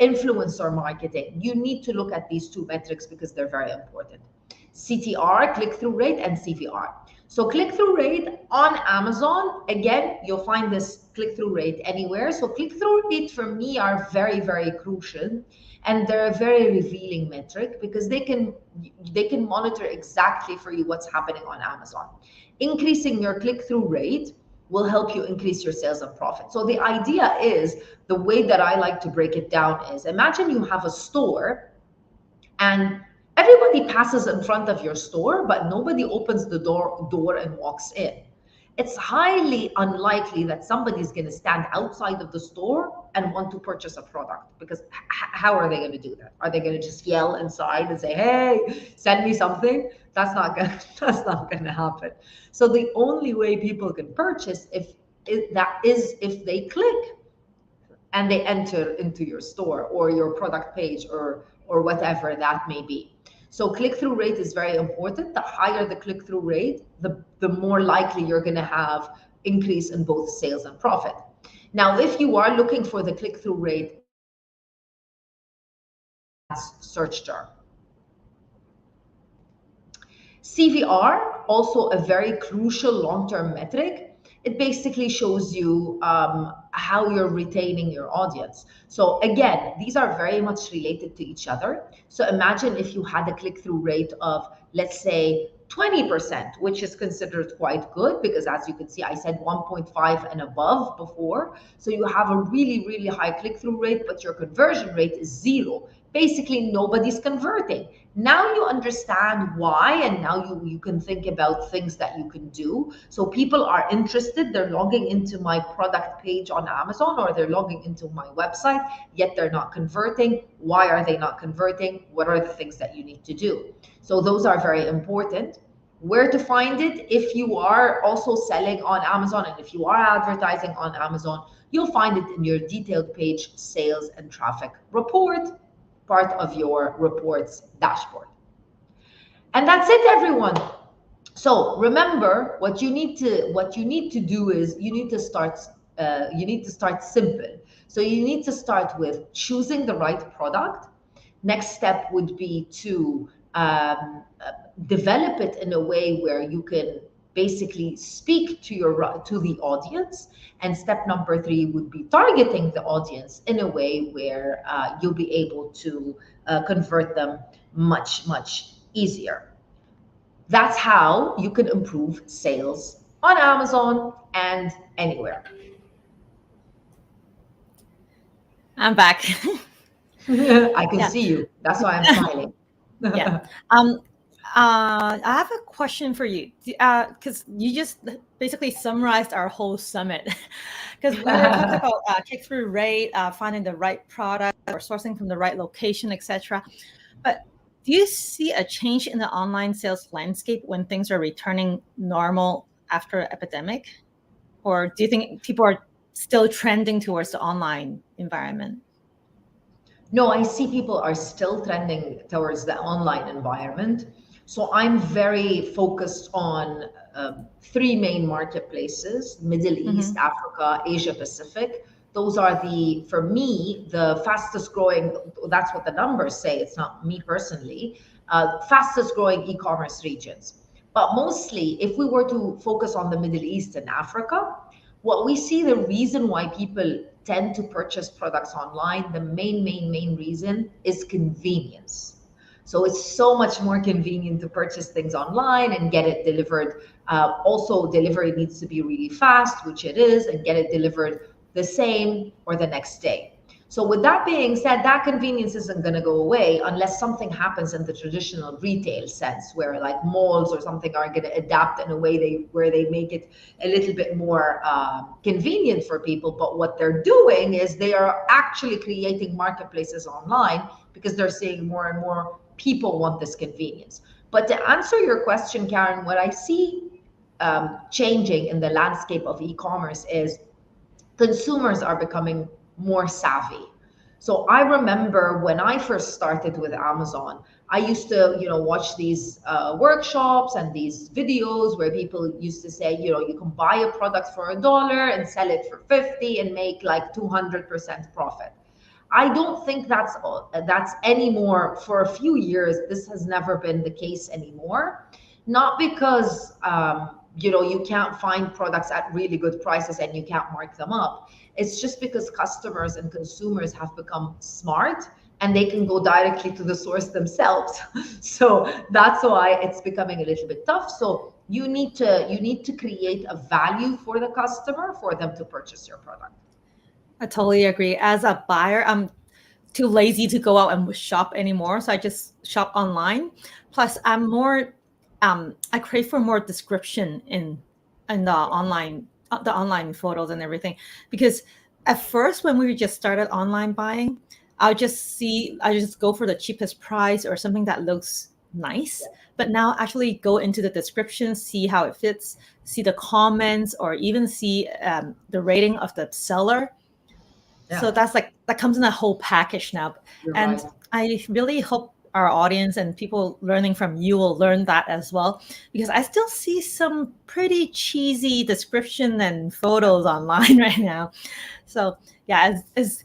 influencer marketing, you need to look at these two metrics because they're very important. CTR, click-through rate, and CVR. So click-through rate on Amazon, again, you'll find this click-through rate anywhere. So click-through rate for me are very, very crucial, and they're a very revealing metric because they can monitor exactly for you what's happening on Amazon. Increasing your click-through rate will help you increase your sales and profit. So the idea is, the way that I like to break it down is, imagine you have a store and everybody passes in front of your store, but nobody opens the door and walks in. It's highly unlikely that somebody's going to stand outside of the store and want to purchase a product, because how are they going to do that? Are they going to just yell inside and say, "Hey, send me something"? That's not going to happen. So the only way people can purchase is if they click and they enter into your store or your product page or whatever that may be. So click-through rate is very important. The higher the click-through rate, the more likely you're going to have increase in both sales and profit. Now, if you are looking for the click-through rate, search term. CVR, also a very crucial long-term metric. It basically shows you how you're retaining your audience. So again, these are very much related to each other. So imagine if you had a click-through rate of, let's say, 20%, which is considered quite good, because as you can see, I said 1.5 and above before. So you have a really, really high click-through rate, but your conversion rate is 0. Basically, nobody's converting. Now you understand why, and now you can think about things that you can do. So people are interested, they're logging into my product page on Amazon, or they're logging into my website, yet they're not converting. Why are they not converting? What are the things that you need to do? So those are very important. Where to find it? If you are also selling on Amazon and if you are advertising on Amazon, you'll find it in your detailed page sales and traffic report, part of your reports dashboard. And that's it, everyone. So remember, what you need to do is you need to start simple. So you need to start with choosing the right product. Next step would be to develop it in a way where you can basically speak to the audience. And step number 3 would be targeting the audience in a way where you'll be able to convert them much, much easier. That's how you can improve sales on Amazon and anywhere. I'm back. I can Yeah. see you. That's why I'm smiling. Yeah. I have a question for you, because you just basically summarized our whole summit. Because we were talking about click-through rate, finding the right product, or sourcing from the right location, etc. But do you see a change in the online sales landscape when things are returning normal after an epidemic? Or do you think people are still trending towards the online environment? No, I see people are still trending towards the online environment. So I'm very focused on 3 main marketplaces: Middle East, Africa, Asia Pacific. Those are for me, the fastest growing. That's what the numbers say. It's not me personally. Fastest growing e-commerce regions. But mostly, if we were to focus on the Middle East and Africa, what we see, the reason why people tend to purchase products online, the main reason is convenience. So it's so much more convenient to purchase things online and get it delivered. Also, delivery needs to be really fast, which it is, and get it delivered the same or the next day. So with that being said, that convenience isn't going to go away unless something happens in the traditional retail sense, where like malls or something are going to adapt in a way where they make it a little bit more convenient for people. But what they're doing is they are actually creating marketplaces online because they're seeing more and more people want this convenience. But to answer your question, Karen, what I see changing in the landscape of e-commerce is consumers are becoming more savvy. So I remember when I first started with Amazon, I used to, watch these workshops and these videos where people used to say, you can buy a product for $1 and sell it for 50 and make like 200% profit. I don't think that's anymore. For a few years, this has never been the case anymore. Not because you can't find products at really good prices and you can't mark them up. It's just because customers and consumers have become smart and they can go directly to the source themselves. So that's why it's becoming a little bit tough. So you need to create a value for the customer for them to purchase your product. I totally agree. As a buyer, I'm too lazy to go out and shop anymore, so I just shop online. Plus, I'm more I crave for more description in the online photos and everything, because at first when we just started online buying, I just go for the cheapest price or something that looks nice. But now actually go into the description, see how it fits, see the comments, or even see the rating of the seller. Yeah. So that comes in a whole package now. You're And right. I really hope our audience and people learning from you will learn that as well, because I still see some pretty cheesy description and photos online right now. So yeah, it's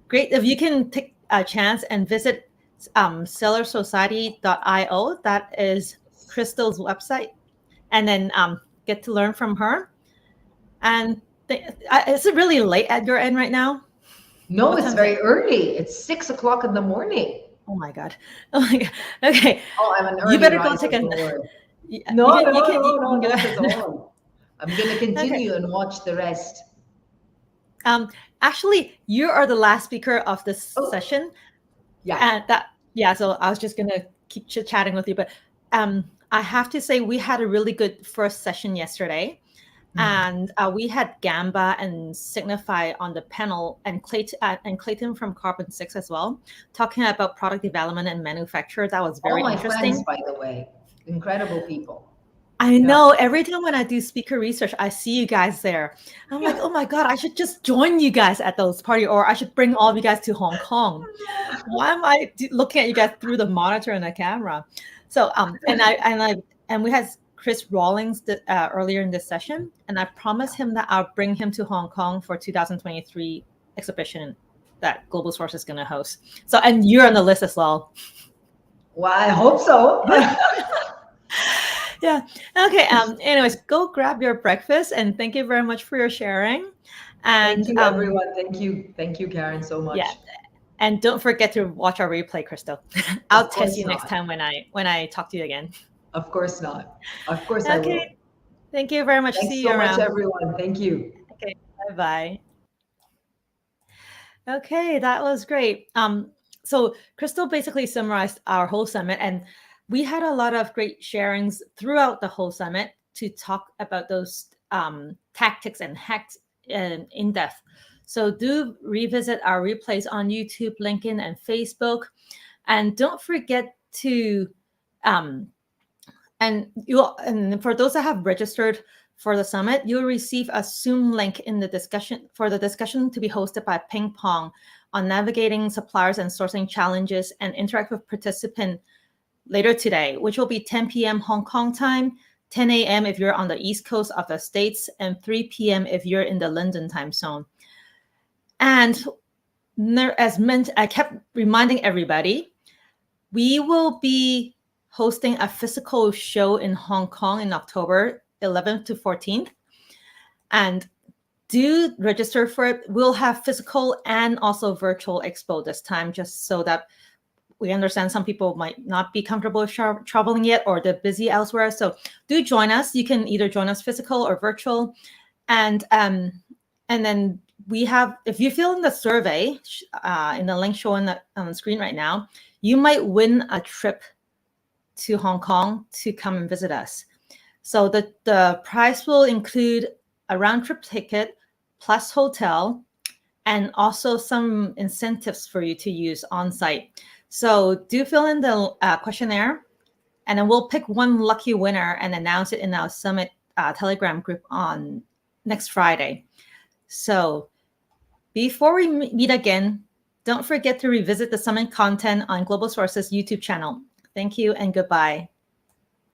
great if you can take a chance and visit sellersociety.io. That is Crystal's website, and then get to learn from her. And is it really late at your end right now? No, What it's time is very it? early. It's 6 o'clock in the morning. Oh my god. Oh my god. Okay. Oh, I'm an early You better go riser, take a don't worry. you No, can- you can- no, you not can at go- all. I'm going to continue and watch the rest. Actually, you are the last speaker of this Oh. session. Yeah. And so I was just gonna keep chit-chatting with you, but I have to say we had a really good first session yesterday. And we had Gamba and Zignify on the panel, and Clayton from Carbon 6 as well, talking about product development and manufacture. That was very All my interesting. friends, by the way, incredible people. I know. Every time when I do speaker research, I see you guys there. I'm like, oh my God, I should just join you guys at those parties, or I should bring all of you guys to Hong Kong. Why am I looking at you guys through the monitor and the camera? So, and we had Chris Rawlings earlier in this session, and I promised him that I'll bring him to Hong Kong for 2023 exhibition that Global Source is going to host. So, and you're on the list as well. Well, I hope so. Yeah. Okay. Anyways, go grab your breakfast, and thank you very much for your sharing. And Thank you, everyone. Thank you, Karen, so much. yeah, and don't forget to watch our replay, Crystal. I'll Of test course you next not. time when I talk to you again. Of course not. Of course I Okay. will. Thank you very much. Thanks See so you much, around. everyone. Thank you. Okay. Bye bye. Okay, that was great. So Crystal basically summarized our whole summit, and we had a lot of great sharings throughout the whole summit to talk about those tactics and hacks in depth. So do revisit our replays on YouTube, LinkedIn, and Facebook, and don't forget to and for those that have registered for the summit, you'll receive a Zoom link in the discussion to be hosted by PingPong on navigating suppliers and sourcing challenges, and interact with participant later today, which will be 10 p.m. Hong Kong time, 10 a.m. if you're on the East Coast of the States, and 3 p.m. if you're in the London time zone. And as meant, I kept reminding everybody, we will be hosting a physical show in Hong Kong in October 11th to 14th. And do register for it. We'll have physical and also virtual expo this time, just so that we understand some people might not be comfortable traveling yet, or they're busy elsewhere. So do join us. You can either join us physical or virtual. And then we have, if you fill in the survey in the link showing on the screen right now, you might win a trip to Hong Kong to come and visit us. So the price will include a round trip ticket plus hotel, and also some incentives for you to use on site. So do fill in the questionnaire, and then we'll pick one lucky winner and announce it in our Summit Telegram group on next Friday. So before we meet again, don't forget to revisit the Summit content on Global Sources YouTube channel. Thank you and goodbye.